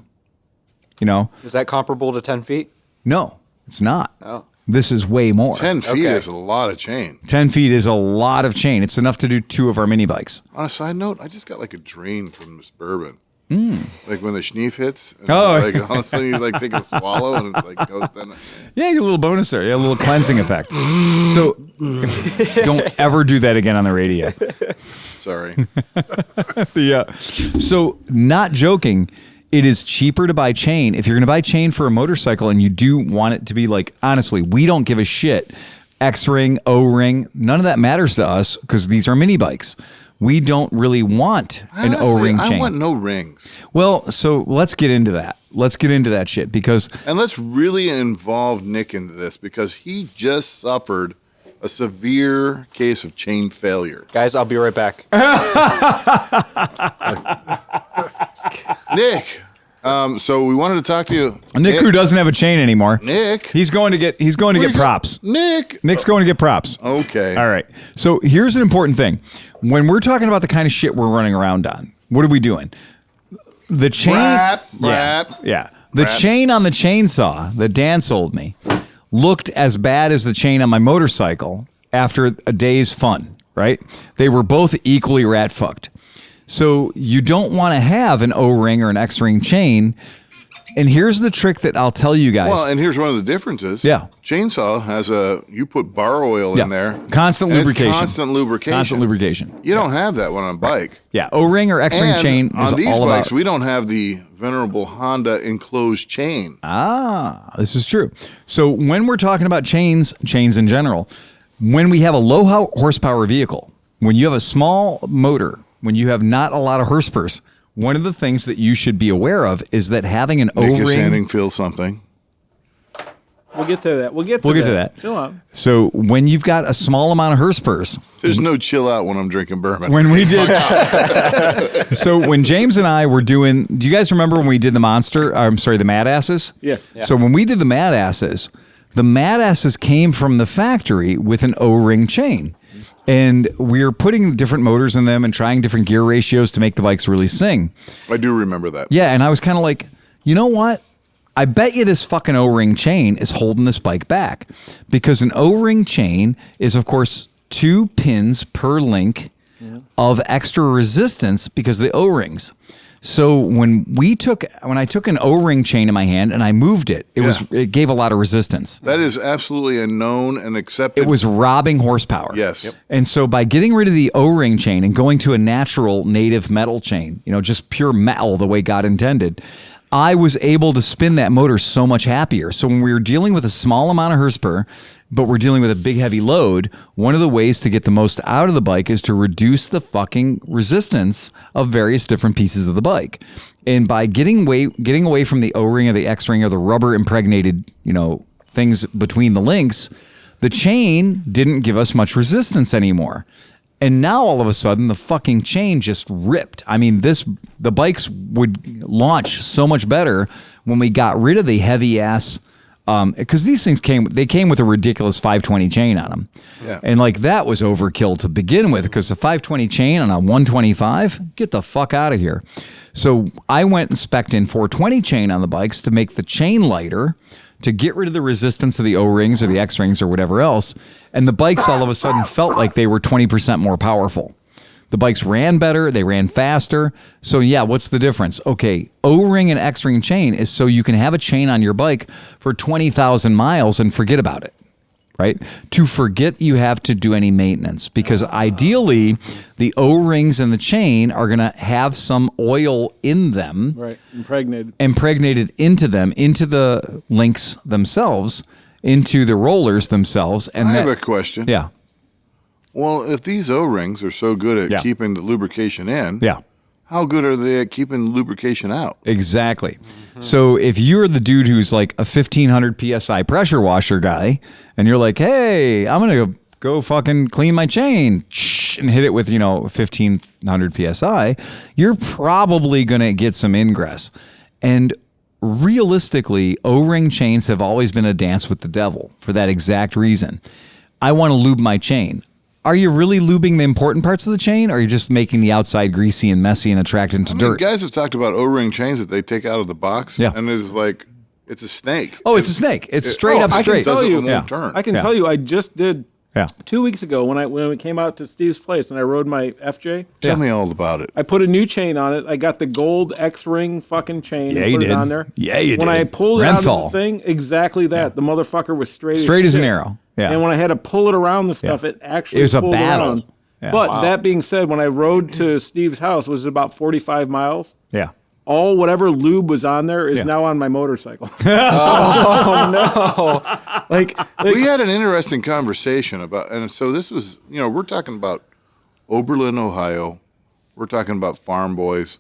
Is that comparable to 10 feet? No, it's not. Oh. This is way more. 10 feet is a lot of chain. 10 feet is a lot of chain. It's enough to do 2 of our mini bikes. On a side note, I just got like a drain from this bourbon. Like when the schneef hits, and Oh. like all of a sudden you like take a swallow and it's like goes down. Yeah, you get a little bonus there. Yeah, a little cleansing effect. So don't ever do that again on the radio. Sorry. So not joking, it is cheaper to buy chain. If you're going to buy chain for a motorcycle and you do want it to be like, honestly, we don't give a shit. X-ring, O-ring, none of that matters to us because these are mini bikes. We don't really want an O-ring chain. I want no rings. Well, so let's get into that. Let's get into that shit because... And let's really involve Nick into this because he just suffered a severe case of chain failure. Guys, I'll be right back. Nick, so we wanted to talk to you. Nick, who doesn't have a chain anymore. Nick. He's going to get props. Nick's going to get props. Okay. All right. So here's an important thing. When we're talking about the kind of shit we're running around on, what are we doing? The chain. Yeah. The chain on the chainsaw that Dan sold me looked as bad as the chain on my motorcycle after a day's fun, right? They were both equally rat fucked. So you don't want to have an O-ring or an X-ring chain. And here's the trick that I'll tell you guys. Well, and here's one of the differences. Yeah. Chainsaw has you put bar oil in there. Constant and lubrication. It's constant lubrication. Constant lubrication. You don't have that one on a bike. Yeah. O-ring or X-ring And chain is on these all bikes, about. we don't have the venerable Honda enclosed chain. This is true. So when we're talking about chains in general, when we have a low horsepower vehicle, when you have a small motor, when you have not a lot of horsepurs, one of the things that you should be aware of is that having an Nick is O-ring. handing Phil something. We'll get to that. We'll get to that. Chill out. So when you've got a small amount of horsepurs, There's no chill out when I'm drinking bourbon. when we did, so when James and I were doing, do you guys remember when we did the the Mad Asses? Yes. So when we did the Mad Asses came from the factory with an O-ring chain. And we were putting different motors in them and trying different gear ratios to make the bikes really sing. I do remember that. Yeah, and I was kind of like, you know what? I bet you this fucking O-ring chain is holding this bike back. Because an O-ring chain is, of course, 2 pins per link of extra resistance because of the O-rings. So when I took an O-ring chain in my hand and I moved it, it gave a lot of resistance. That is absolutely a known and accepted. It was robbing horsepower. Yes. Yep. And so by getting rid of the O-ring chain and going to a natural native metal chain, just pure metal the way God intended, I was able to spin that motor so much happier. So when we were dealing with a small amount of horsepower, but we're dealing with a big heavy load, one of the ways to get the most out of the bike is to reduce the fucking resistance of various different pieces of the bike. And by getting away from the O-ring or the X-ring or the rubber impregnated, things between the links, the chain didn't give us much resistance anymore. And now all of a sudden the fucking chain just ripped. I mean, the bikes would launch so much better when we got rid of the heavy ass, because these things came with a ridiculous 520 chain on them. Yeah. And that was overkill to begin with, because the 520 chain on a 125, get the fuck out of here. So I went and spec'd in 420 chain on the bikes to make the chain lighter, to get rid of the resistance of the O-rings or the X-rings or whatever else. And the bikes all of a sudden felt like they were 20% more powerful. The bikes ran better. They ran faster. So, yeah, what's the difference? Okay, O-ring and X-ring chain is so you can have a chain on your bike for 20,000 miles and forget about it, right? To forget you have to do any maintenance because ideally the O-rings and the chain are going to have some oil in them. Right, impregnated. Impregnated into them, into the links themselves, into the rollers themselves. And I have a question. Yeah. Well, if these O-rings are so good at Yeah. keeping the lubrication in, Yeah. how good are they at keeping the lubrication out? Exactly. So if you're the dude who's like a 1500 PSI pressure washer guy and you're like, hey, I'm going to go fucking clean my chain and hit it with, 1500 PSI, you're probably going to get some ingress. And realistically, O-ring chains have always been a dance with the devil for that exact reason. I want to lube my chain. Are you really lubing the important parts of the chain, or are you just making the outside greasy and messy and attracted to dirt? Guys have talked about O-ring chains that they take out of the box, Yeah. and it's like it's a snake. Oh, it's a snake. It's straight up I can straight. tell you. It won't turn. I can Yeah. tell you, I just did Yeah. 2 weeks ago when we came out to Steve's place and I rode my FJ. Tell me all about it. I put a new chain on it. I got the gold X-ring fucking chain Yeah, and you put it did. on there. Yeah, you when did. I pulled it out of Renthal. the thing, exactly that. The motherfucker was straight Straight as an shit. arrow. Yeah. And when I had to pull it around the stuff, it actually It was a pulled battle. around. Yeah. But that being said, when I rode to Steve's house, was about 45 miles. Yeah. All whatever lube was on there is Yeah. now on my motorcycle. Like We had an interesting conversation about, and so this was, we're talking about Oberlin, Ohio. We're talking about farm boys.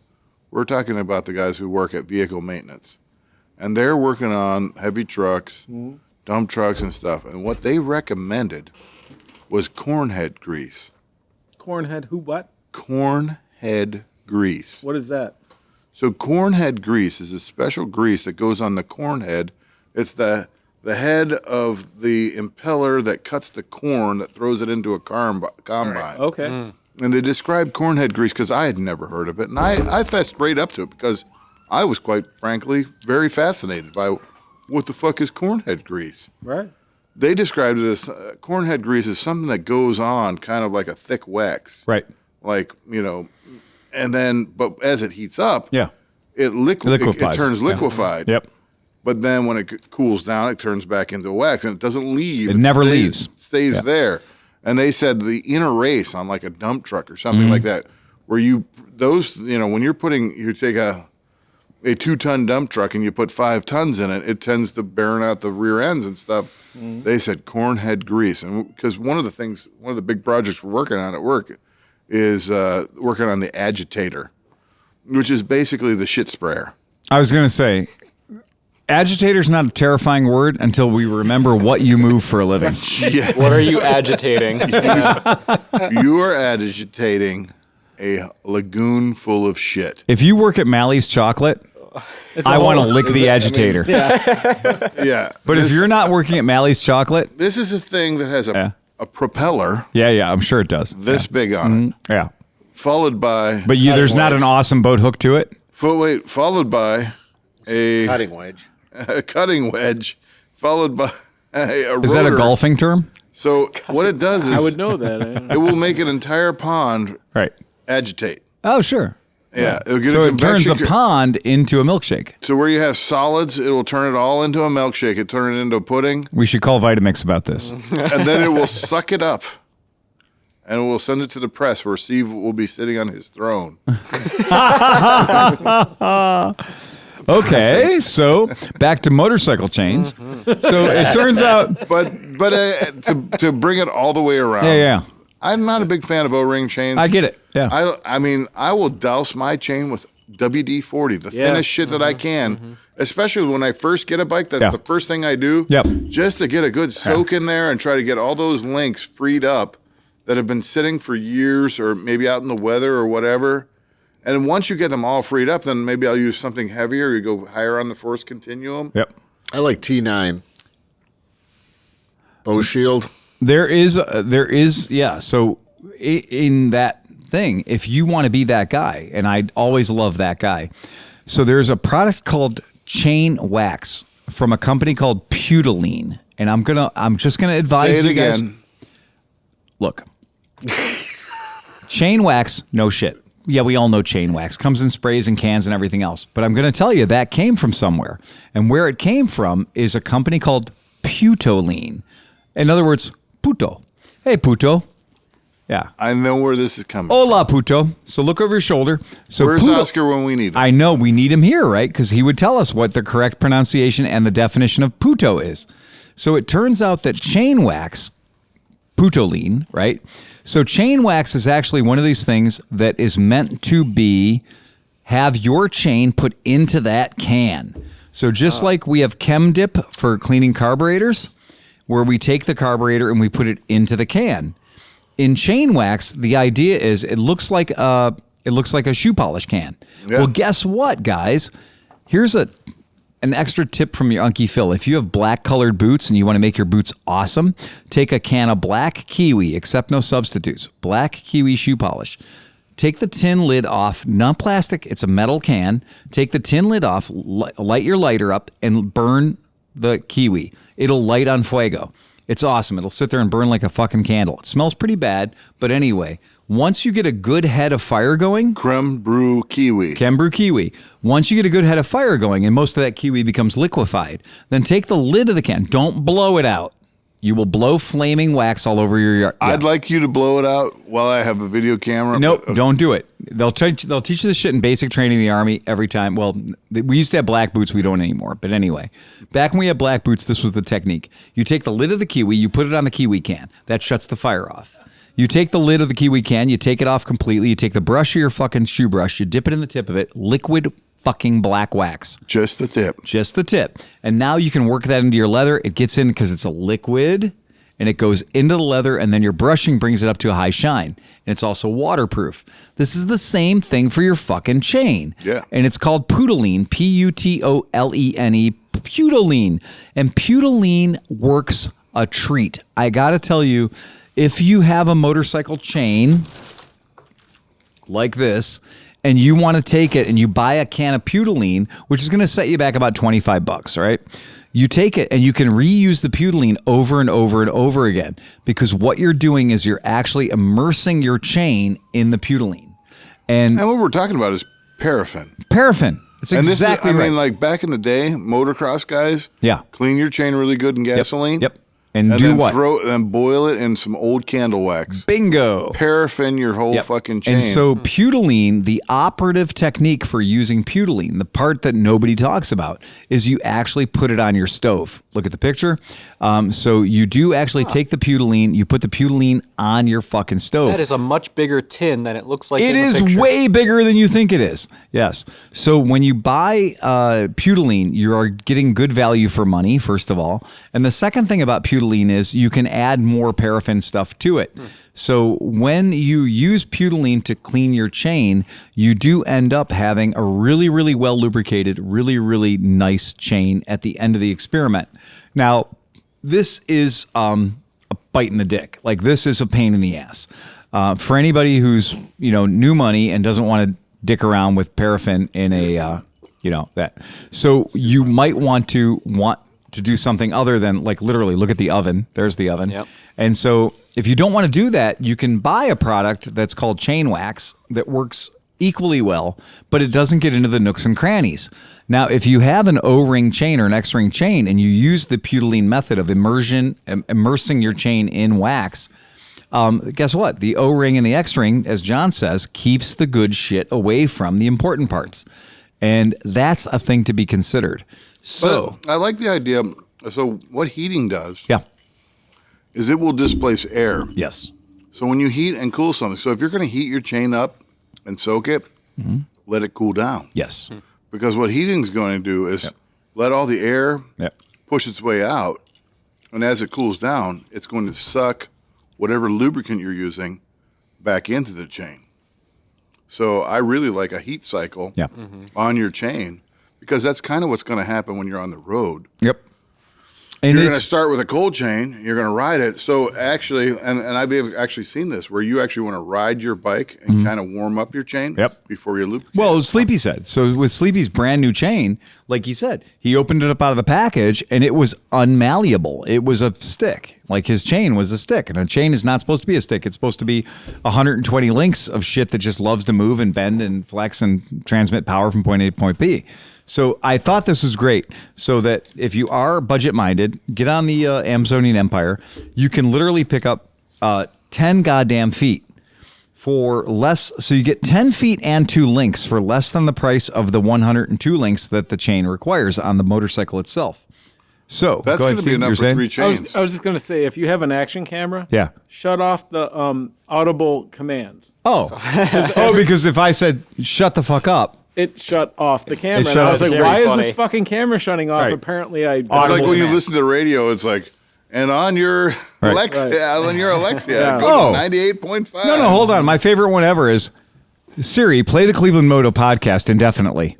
We're talking about the guys who work at vehicle maintenance. And they're working on heavy trucks, dump trucks and stuff. And what they recommended was cornhead grease. cornhead, who what? Cornhead grease. What is that? So cornhead grease is a special grease that goes on the cornhead. It's the head of the impeller that cuts the corn that throws it into a combine. Okay. And they described cornhead grease because I had never heard of it. And I fessed straight up to it because I was quite frankly very fascinated by what the fuck is cornhead grease. Right. They described it as cornhead grease is something that goes on kind of like a thick wax. Right. Like, and then, but as it heats up, Yeah. it Liquefies. it turns Yeah. liquefied. Yep. But then when it cools down, it turns back into wax, and it doesn't leave. It never leaves. Stays Yeah. there. And they said the inner race on like a dump truck or something Mm-hmm. like that, where when you take a 2-ton dump truck and you put 5 tons in it, it tends to burn out the rear ends and stuff. They said cornhead grease, and because one of the big projects we're working on at work is working on the agitator, which is basically the shit sprayer. I was going to say, agitator's not a terrifying word until we remember what you move for a living. Yeah. What are you agitating? You are agitating a lagoon full of shit. If you work at Mally's Chocolate, I want to lick the agitator. Yeah. But if you're not working at Mally's Chocolate, This is a thing that has Yeah. a propeller yeah, I'm sure it does. this big on it, Yeah. followed by But there's not an awesome boat hook to it? followed by a Cutting wedge. cutting wedge, followed by a Is that a rotor. golfing term? So what it does is I would know that. it will make an entire pond Right. agitate. Oh, sure. Yeah. It'll get So a it turns a convection pond into a milkshake. So where you have solids, it will turn it all into a milkshake. It turn it into a pudding, We should call Vitamix about this. and then it will suck it up, and we'll send it to the press where Steve will be sitting on his throne. Okay, so back to motorcycle chains. So it turns out, But to bring it all the way around, yeah, I'm not a big fan of O-ring chains. I get it. Yeah. I mean, I will douse my chain with WD-40, the thinnest shit that I can, especially when I first get a bike. That's Yeah. the first thing I do. Yep. Just to get a good soak in there and try to get all those links freed up that have been sitting for years or maybe out in the weather or whatever. And once you get them all freed up, then maybe I'll use something heavier. You go higher on the force continuum. Yep. I like T9. Bow shield. There is, yeah. So in that thing, if you want to be that guy, and I always love that guy. So there's a product called Chain Wax from a company called Putoline, and I'm just gonna advise Say it you guys. again. Look, chain wax, no shit. Yeah, we all know chain wax comes in sprays and cans and everything else. But I'm going to tell you that came from somewhere. And where it came from is a company called Putoline. In other words, Puto. Hey, Puto. Yeah. I know where this is coming. Hola, Puto. So look over your shoulder. So Where's Puto, Oscar when we need him? I know we need him here, right? Because he would tell us what the correct pronunciation and the definition of Puto is. So it turns out that chain wax, Putoline, right? So chain wax is actually one of these things that is meant to have your chain put into that can. So just like we have chem dip for cleaning carburetors, where we take the carburetor and we put it into the can. In chain wax, the idea is it looks like a shoe polish can. Yeah. Well, guess what, guys? Here's an extra tip from your Unkie Phil. If you have black colored boots and you want to make your boots awesome, take a can of black kiwi, accept no substitutes, black kiwi shoe polish. Take the tin lid off, not plastic, it's a metal can. Take the tin lid off, light your lighter up, and burn the kiwi. It'll light on fuego. It's awesome. It'll sit there and burn like a fucking candle. It smells pretty bad, but anyway, once you get a good head of fire going, Creme Brew Kiwi. once you get a good head of fire going and most of that kiwi becomes liquefied, then take the lid of the can. Don't blow it out. You will blow flaming wax all over your yard. I'd like you to blow it out while I have a video camera. Nope, but, don't do it. They'll teach you this shit in basic training in the Army every time. Well, we used to have black boots. We don't anymore. But anyway, back when we had black boots, this was the technique. You take the lid of the kiwi, you put it on the kiwi can. That shuts the fire off. You take the lid of the kiwi can, you take it off completely. You take the brush of your fucking shoe brush, you dip it in the tip of it, liquid fucking black wax. Just the tip. Just the tip. And now you can work that into your leather. It gets in because it's a liquid and it goes into the leather and then your brushing brings it up to a high shine. And it's also waterproof. This is the same thing for your fucking chain. Yeah. And it's called Putoline, P-U-T-O-L-E-N-E, Putoline. And Putoline works a treat. I got to tell you, if you have a motorcycle chain like this, and you want to take it and you buy a can of Putoline, which is going to set you back about $25, right? You take it and you can reuse the Putoline over and over and over again because what you're doing is you're actually immersing your chain in the Putoline. And what we're talking about is paraffin. Paraffin. It's And exactly right. I mean, like back in the day, motocross guys, Yeah. clean your chain really good in gasoline. Yep. And do then what? Boil it in some old candle wax. Bingo. Paraffin your whole fucking chain. And so Putoline, the operative technique for using Putoline, the part that nobody talks about, is you actually put it on your stove. Look at the picture. So you do actually take the Putoline, you put the Putoline on your fucking stove. That is a much bigger tin than it looks like. It in the is picture. way bigger than you think it is. Yes. So when you buy Putoline, you are getting good value for money, first of all. And the second thing about Putoline is you can add more paraffin stuff to it. So when you use Putoline to clean your chain, you do end up having a really, really well lubricated, really, really nice chain at the end of the experiment. Now, this is a bite in the dick. Like this is a pain in the ass. For anybody who's, new money and doesn't want to dick around with paraffin in a, that. So you might want to do something other than like literally look at the oven. There's the oven. Yep. And so if you don't want to do that, you can buy a product that's called chain wax that works equally well, but it doesn't get into the nooks and crannies. Now, if you have an O-ring chain or an X-ring chain and you use the Putoline method of immersing your chain in wax, guess what? The O-ring and the X-ring, as John says, keeps the good shit away from the important parts. And that's a thing to be considered. So But I like the idea. So what heating does yeah. is it will displace air. Yes. So when you heat and cool something, so if you're going to heat your chain up and soak it, let it cool down. Yes. Because what heating is going to do is let all the air push its way out. And as it cools down, it's going to suck whatever lubricant you're using back into the chain. So I really like a heat cycle on your chain because that's kind of what's going to happen when you're on the road. Yep. And you're going to start with a cold chain. You're going to ride it. So actually, and I've actually seen this, where you actually want to ride your bike and kind of warm up your chain before you lubricate. Well, Sleepy said. So with Sleepy's brand new chain, like he said, he opened it up out of the package and it was unmalleable. It was a stick. Like his chain was a stick. And a chain is not supposed to be a stick. It's supposed to be 120 links of shit that just loves to move and bend and flex and transmit power from point A to point B. So I thought this was great, so that if you are budget-minded, get on the Amazonian Empire. You can literally pick up 10 goddamn feet for less. So you get 10 feet and 2 links for less than the price of the 102 links that the chain requires on the motorcycle itself. So that's going to be enough for 3 chains. I was just going to say, if you have an action camera, shut off the audible commands. Oh, because if I said shut the fuck up, it shut off the camera. And I was like, why is funny. this fucking camera shutting off? Right. Apparently, it's like when you listen to the radio, it's like, and on your Alexa, go to 98.5. No, hold on. My favorite one ever is Siri, play the Clevelandmoto podcast indefinitely.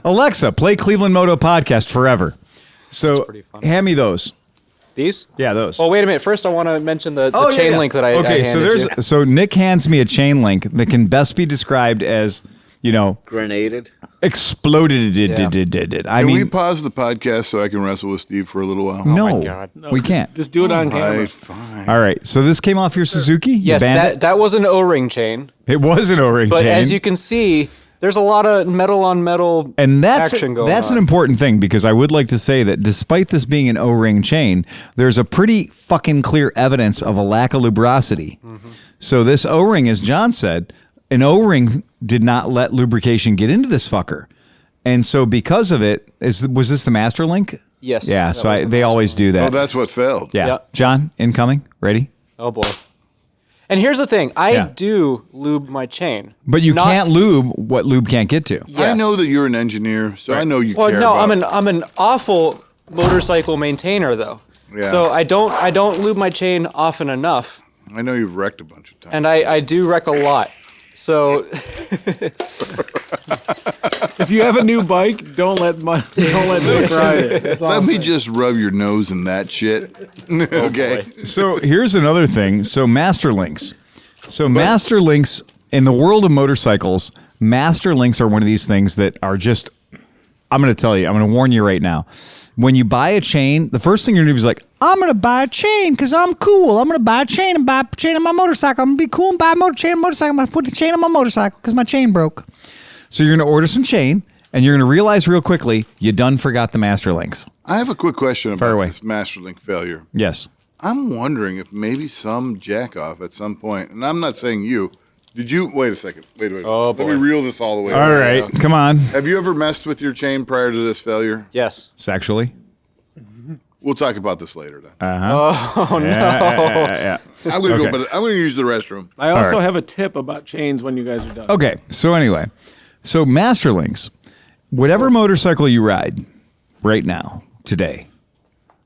Alexa, play Clevelandmoto podcast forever. So hand me those. These? Yeah, those. Oh, wait a minute. First, I want to mention the chain link that I handed you. So Nick hands me a chain link that can best be described as, Grenaded. Exploded. Can we pause the podcast so I can wrestle with Steve for a little while? No, my God. we can't. Just do it on camera. Right, fine. All right. So this came off your Suzuki? Yes, that was an O-ring chain. It was an O-ring chain. But as you can see, there's a lot of metal on metal action going on. That's an important thing, because I would like to say that despite this being an O-ring chain, there's a pretty fucking clear evidence of a lack of lubricity. So this O-ring, as John said, an O-ring did not let lubrication get into this fucker. And so because of it, was this the master link? Yes. Yeah, so they always do that. Oh, that's what failed. Yeah. Yep. John, incoming, ready? Oh, boy. And here's the thing. I do lube my chain. But you can't lube what lube can't get to. Yes. I know that you're an engineer, so I know you care Well, no, about I'm an awful motorcycle maintainer, though. Yeah. So I don't lube my chain often enough. I know you've wrecked a bunch of times. And I do wreck a lot. So If you have a new bike, don't let Nick ride it. That's all Let I'm me saying. just rub your nose in that shit. Okay. So here's another thing. So master links. Master links in the world of motorcycles, master links are one of these things that are just, I'm going to tell you, I'm going to warn you right now. When you buy a chain, the first thing you're going to do is like, I'm going to buy a chain because I'm cool. I'm going to buy a chain and buy a chain on my motorcycle. I'm going to be cool and buy a chain on my motorcycle. I'm going to put the chain on my motorcycle because my chain broke. So you're going to order some chain, and you're going to realize real quickly you done forgot the master links. I have a quick question about Fire away. this master link failure. Yes. I'm wondering if maybe some jackoff at some point, and I'm not saying you, did you, wait a second, wait. Oh, Let boy. me reel this all the way. All right. Come on. Have you ever messed with your chain prior to this failure? yes. Sexually. We'll talk about this later then. Oh no. Yeah. I'm going to go, but I'm going to use the restroom. I also right. have a tip about chains when you guys are done. Okay, so anyway, so master links, whatever motorcycle you ride right now, today,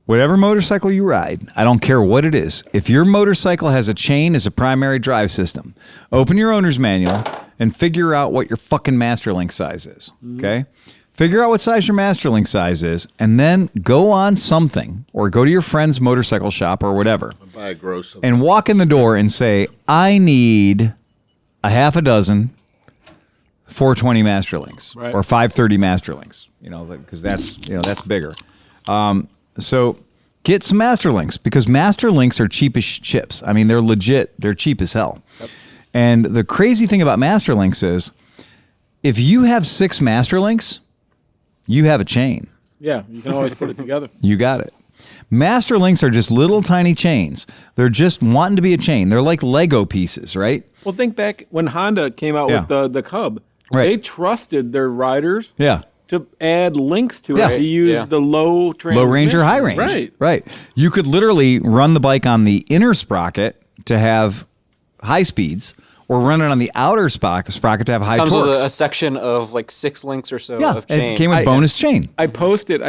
whatever motorcycle you ride, I don't care what it is. If your motorcycle has a chain as a primary drive system, open your owner's manual and figure out what your fucking master link size is, okay? Figure out what size your master link size is, and then go on something or go to your friend's motorcycle shop or whatever Buy a gross. and walk in the door and say, I need a half a dozen 420 master links Right. or 530 master links, because that's bigger. So get some master links, because master links are cheap as chips. I mean, they're legit. They're cheap as hell. Yep. And the crazy thing about master links is if you have 6 master links, you have a chain. Yeah, you can always put it together. You got it. Master links are just little tiny chains. They're just wanting to be a chain. They're like Lego pieces, right? Well, think back when Honda came out with the Cub. Right. They trusted their riders Yeah. to add links to Yeah. it to use the low Range or high range. Right. Right. You could literally run the bike on the inner sprocket to have high speeds, or run it on the outer sprocket to have high Comes torques. with a section of like 6 links or so yeah, of chain. it came with bonus chain. I posted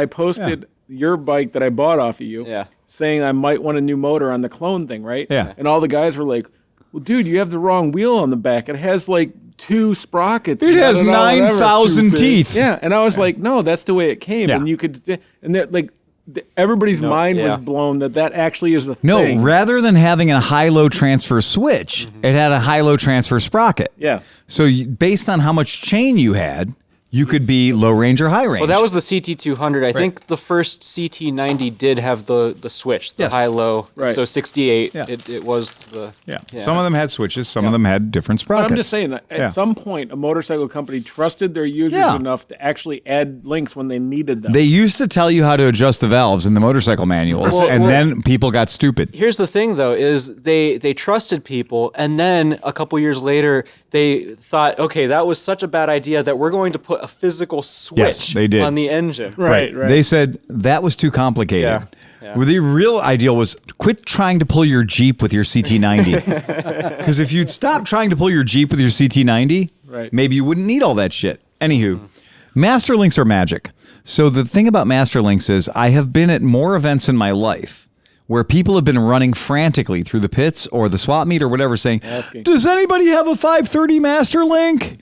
your bike that I bought off of you, Yeah. saying I might want a new motor on the clone thing, right? Yeah. And all the guys were like, well, dude, you have the wrong wheel on the back. It has like 2 sprockets. It has 9,000 teeth. Yeah, and I was like, no, that's the way it came. Yeah. And you could, and they're like, everybody's mind was blown that actually is a thing. No, rather than having a high-low transfer switch, it had a high-low transfer sprocket. Yeah. So based on how much chain you had, you could be low range or high range. Well, that was the CT200. I think the first CT90 did have the switch, the Yes. high-low. Right. So 68, Yeah. it was the... Yeah. Some of them had switches. Some of them had different But sprockets. I'm just saying, at some point, a motorcycle company trusted their users enough to actually add links when they needed them. They used to tell you how to adjust the valves in the motorcycle manuals, and then people got stupid. Here's the thing, though, is they trusted people, and then a couple years later, they thought, okay, that was such a bad idea that we're going to put a physical switch they did. on the engine. Right. They said that was too complicated. Yeah. Well, the real ideal was quit trying to pull your Jeep with your CT90. Because if you'd stop trying to pull your Jeep with your CT90, maybe you wouldn't need all that shit. Anywho, Master Links are magic. So the thing about Master Links is I have been at more events in my life where people have been running frantically through the pits or the swap meet or whatever saying, does anybody have a 530 Master Link?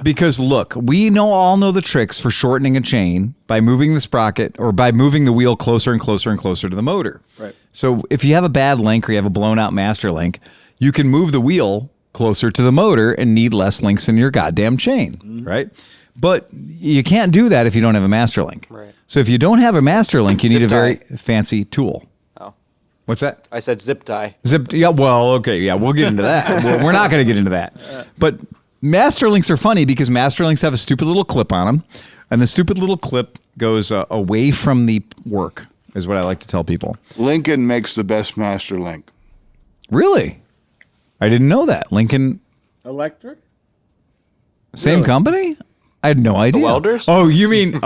Because look, we all know the tricks for shortening a chain by moving the sprocket or by moving the wheel closer and closer and closer to the motor. Right. So if you have a bad link or you have a blown out Master Link, you can move the wheel closer to the motor and need less links in your goddamn chain, right? But you can't do that if you don't have a Master Link. Right. So if you don't have a Master Link, you need a very fancy tool. What's that? I said zip tie. Yeah, well, okay, yeah, we'll get into that. We're not going to get into that. But Master Links are funny because Master Links have a stupid little clip on them, and the stupid little clip goes away from the work, is what I like to tell people. Lincoln makes the best Master Link. Really? I didn't know that. Lincoln, Electric? same company? I had no idea. welders? Oh, you mean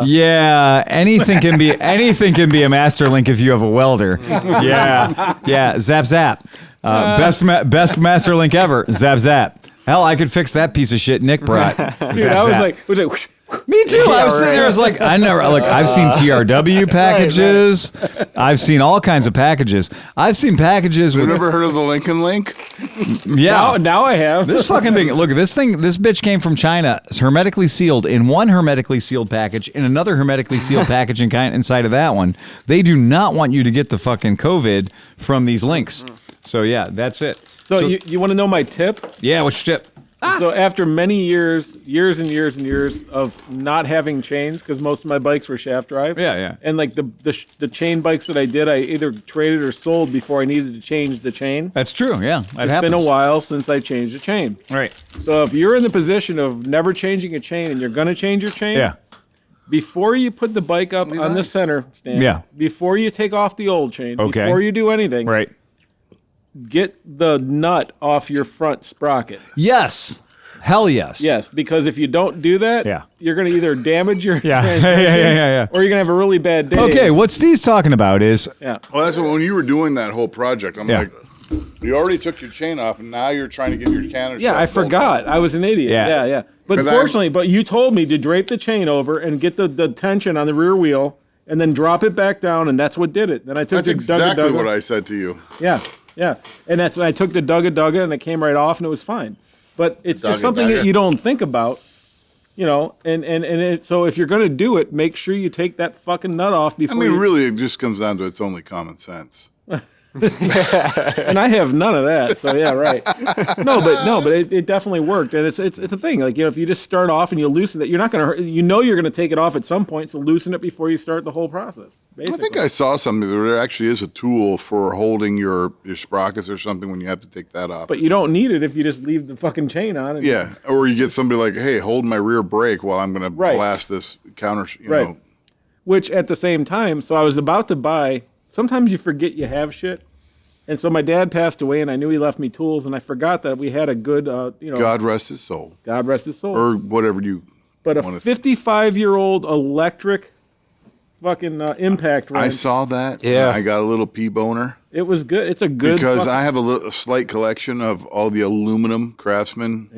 yeah. Anything can be a Master Link if you have a welder. Yeah. Zap zap. Best Master Link ever. Zap zap. Hell, I could fix that piece of shit Nick brought. Zap, Dude, I was like, whoosh. me too. I was sitting there. I was like, I've seen TRW packages. I've seen all kinds of packages. I've seen packages with. Have you ever heard of the Lincoln Link? Yeah. Now I have. This fucking thing. Look, this bitch came from China. It's hermetically sealed in one hermetically sealed package, in another hermetically sealed package inside of that one. They do not want you to get the fucking COVID from these links. So yeah, that's it. So you want to know my tip? Yeah, what's your tip? So after many years and years of not having chains, because most of my bikes were shaft drive. Yeah. And like the chain bikes that I did, I either traded or sold before I needed to change the chain. That's true. Yeah, It's been a while since I changed a chain. Right. So if you're in the position of never changing a chain and you're going to change your chain, Yeah. before you put the bike up on the center stand, before you take off the old chain, before you do anything, Right. get the nut off your front sprocket. Yes. Hell yes. Yes, because if you don't do that, you're going to either damage your transmission Yeah. or you're going to have a really bad day. Okay, what Steve's talking about is Yeah. Well, that's when you were doing that whole project. I'm like, you already took your chain off, and now you're trying to get your canter. Yeah, I forgot. I was an idiot. Yeah. But fortunately, you told me to drape the chain over and get the tension on the rear wheel and then drop it back down, and that's what did it. Then I took That's exactly what I said to you. Yeah. And I took the Dugga, and it came right off, and it was fine. But it's just something that you don't think about, so if you're going to do it, make sure you take that fucking nut off before really, it just comes down to it's only common sense. And I have none of that, so yeah, right. No, but it definitely worked, and it's a thing. Like if you just start off and you loosen it, you're not gonna you're gonna take it off at some point. So loosen it before you start the whole process. Basically. I think I saw something there actually is a tool for holding your sprockets or something when you have to take that off. But you don't need it if you just leave the fucking chain on. Yeah, or you get somebody like, hey, hold my rear brake while I'm gonna blast this counter. You know. Which at the same time, so I was about to buy. Sometimes you forget you have shit. And so my dad passed away, and I knew he left me tools, and I forgot that we had a good, God rest his soul. God rest his soul. Or whatever you But a 55-year-old electric fucking impact wrench. I saw that. Yeah. I got a little boner. It was good. It's a good Because I have a slight collection of all the aluminum Craftsman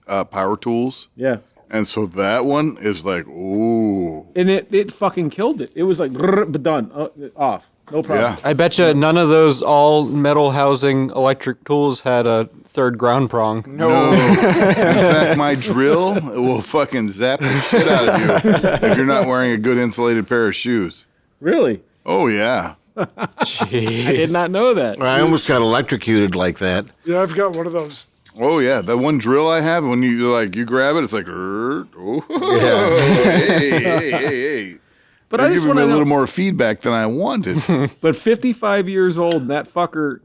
power tools. Yeah. And so that one is like, ooh. And it fucking killed it. It was like, done, off. No problem. Yeah. I bet you none of those all metal housing electric tools had a third ground prong. No. In fact, my drill will fucking zap the shit out of you if you're not wearing a good insulated pair of shoes. Really? Oh, yeah. I did not know that. I almost got electrocuted like that. Yeah, I've got one of those. Oh, yeah. That one drill I have, when you grab it, it's like, oh, hey. But They're I just giving want me to a know. little more feedback than I wanted. But 55 years old, that fucker.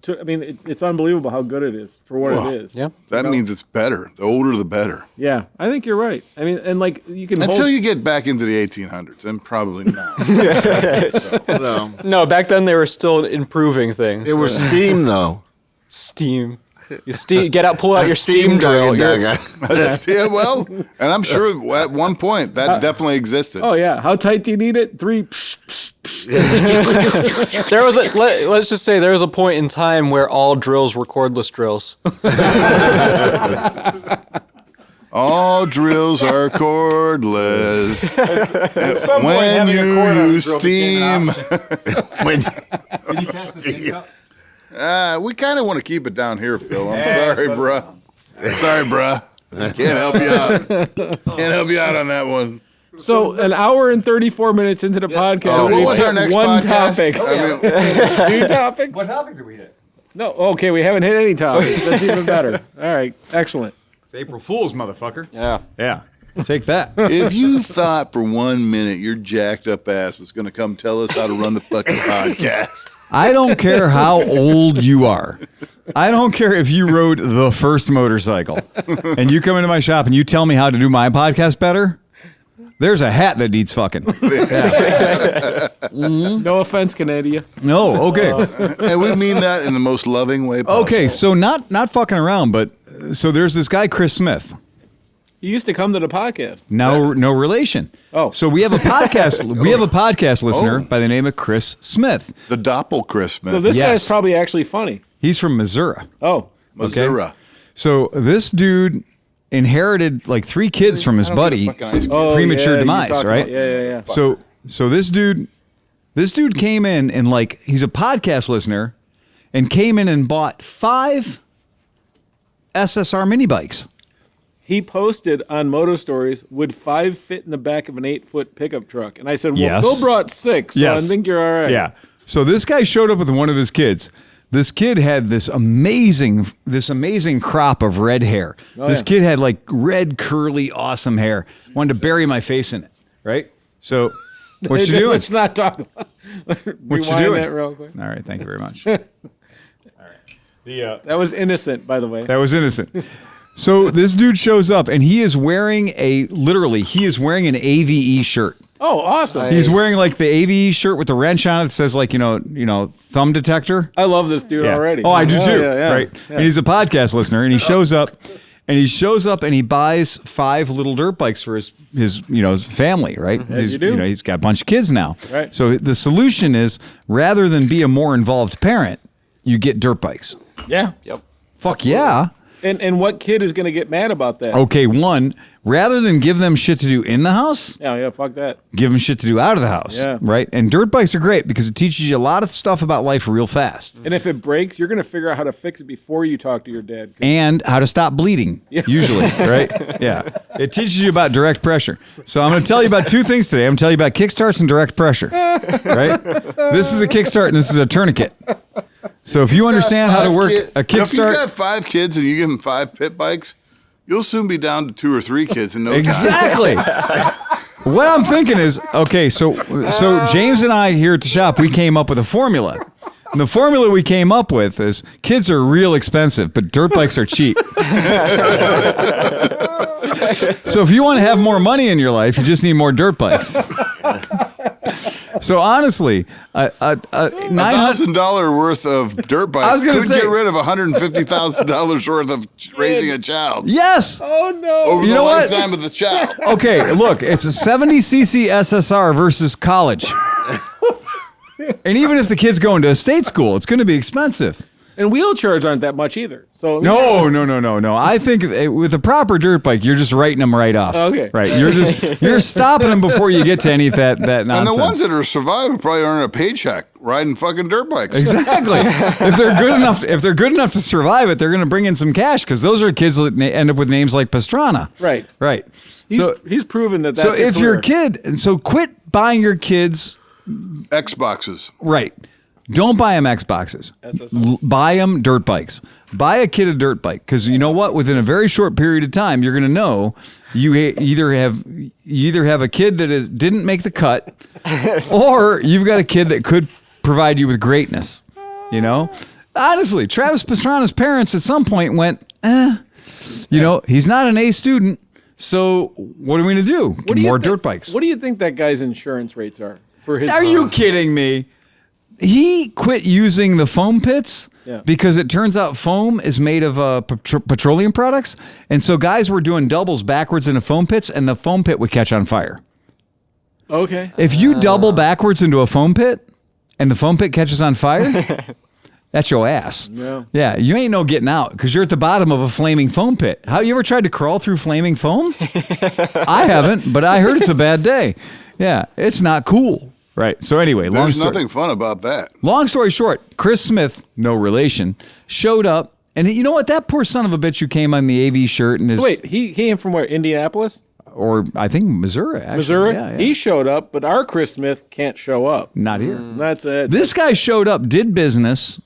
It's unbelievable how good it is for what Well, it is. Yeah. That means it's better. The older, the better. Yeah, I think you're right. I mean, and like you can Until hold. you get back into the 1800s, then probably not. No. No, back then they were still improving things. It was steam, though. steam. You get out, pull out your steam drill. Dugga. Yeah, well, and I'm sure at one point that definitely existed. Oh yeah, how tight do you need it? 3. There was let's just say there was a point in time where all drills were cordless drills. All drills are cordless. At some point, When having a cord on you a drill became an steam. option. When- Did you pass the steam cup? We kind of want to keep it down here, Phil. I'm Yeah, sorry, so- bruh. Sorry, bruh. Can't help you out. Can't help you out on that one. So an hour and 34 minutes into the podcast, So what we've was our hit next one podcast? topic. I mean, 2 topics? What topic did we hit? No. Okay, we haven't hit any topics. That's even better. All right, excellent. It's April Fool's, motherfucker. Yeah. Yeah. Take that. if you thought for 1 minute your jacked up ass was going to come tell us how to run the fucking podcast. I don't care how old you are. I don't care if you rode the first motorcycle and you come into my shop and you tell me how to do my podcast better. There's a hat that needs fucking. No offense, Canada. No, okay. And we mean that in the most loving way possible. Okay, so not fucking around, but so there's this guy, Chris Smith. He used to come to the podcast. No relation. Oh. So we have a podcast. We have a podcast listener by the name of Chris Smith. The Doppel Christmas. So this Yes. guy's probably actually funny. He's from Missouri. Oh, Missouri. So this dude inherited like 3 kids from his buddy. fucking ice cream. oh Premature yeah, you demise, talked right? about- yeah. So this dude came in and like he's a podcast listener and came in and bought 5 SSR mini bikes. He posted on Moto Stories, would 5 fit in the back of an 8-foot pickup truck? And I said, well, Yes. Phil brought 6, so Yes. I think you're all right. Yeah. So this guy showed up with one of his kids. This kid had this amazing crop of red hair. This yeah. kid had like red, curly, awesome hair. Wanted to bury my face in it, right? So what you doing? Let's not talk about What you Rewind doing? that real quick. All right, thank you very much. That was innocent, by the way. That was innocent. So this dude shows up and he is wearing an AVE shirt. Oh, awesome. He's wearing like the AVE shirt with the wrench on it that says like, thumb detector. I love this dude already. Oh, I do too. Yeah. Right. And he's a podcast listener and he shows up and he buys 5 little dirt bikes for his family, right? As you do. He's got a bunch of kids now. Right. So the solution is rather than be a more involved parent, you get dirt bikes. Yeah. Yep. Fuck yeah. And what kid is going to get mad about that? Okay, one, rather than give them shit to do in the house, Yeah, fuck that. give them shit to do out of the house. Yeah. Right? And dirt bikes are great because it teaches you a lot of stuff about life real fast. And if it breaks, you're going to figure out how to fix it before you talk to your dad. And how to stop bleeding, usually, right? Yeah. It teaches you about direct pressure. So I'm going to tell you about 2 things today. I'm going to tell you about kickstarts and direct pressure, right? This is a kickstart and this is a tournament. So if you understand how to work a If you kickstart. got 5 kids and you give them 5 pit bikes, you'll soon be down to 2 or 3 kids in no time. Exactly. What I'm thinking is, okay, so James and I here at the shop, we came up with a formula. And the formula we came up with is kids are real expensive, but dirt bikes are cheap. So if you want to have more money in your life, you just need more dirt bikes. So honestly, $1,000 worth of dirt bikes I was gonna could say- get rid of $150,000 worth of raising a child yes. over You the know what? lifetime of the child. Okay, look, it's a 70cc SSR versus college. And even if the kid's going to a state school, it's going to be expensive. And wheelchairs aren't that much either. So No. I think with a proper dirt bike, you're just writing them right off. Okay. Right. You're stopping them before you get to any of that And nonsense. the ones that are surviving probably earn a paycheck riding fucking dirt bikes. Exactly. If they're good enough to survive it, they're going to bring in some cash because those are kids that end up with names like Pastrana. Right. Right. He's proven that. That's So if your kid, so quit buying your kids. Xboxes. Right. Don't buy them Xboxes. Buy them dirt bikes. Buy a kid a dirt bike because you know what? Within a very short period of time, you're going to know you either have a kid that didn't make the cut, or you've got a kid that could provide you with greatness. You know, honestly, Travis Pastrana's parents at some point went, he's not an A student, so what are we going to do? More dirt bikes. What do you think that guy's insurance rates are for his? Are you kidding me? He quit using the foam pits because it turns out foam is made of petroleum products. And so guys were doing doubles backwards into foam pits and the foam pit would catch on fire. Okay. If you double backwards into a foam pit and the foam pit catches on fire, that's your ass. Yeah, you ain't no getting out because you're at the bottom of a flaming foam pit. Have you ever tried to crawl through flaming foam? I haven't, but I heard it's a bad day. Yeah, it's not cool. Right. So anyway, There's nothing fun about that. Long story short, Chris Smith, no relation, showed up. And you know what? That poor son of a bitch who came on the AV shirt and his... So wait, he came from where? Indianapolis? Or I think Missouri, actually. Missouri? Yeah. He showed up, but our Chris Smith can't show up. Not here. That's it. This guy showed up, did business.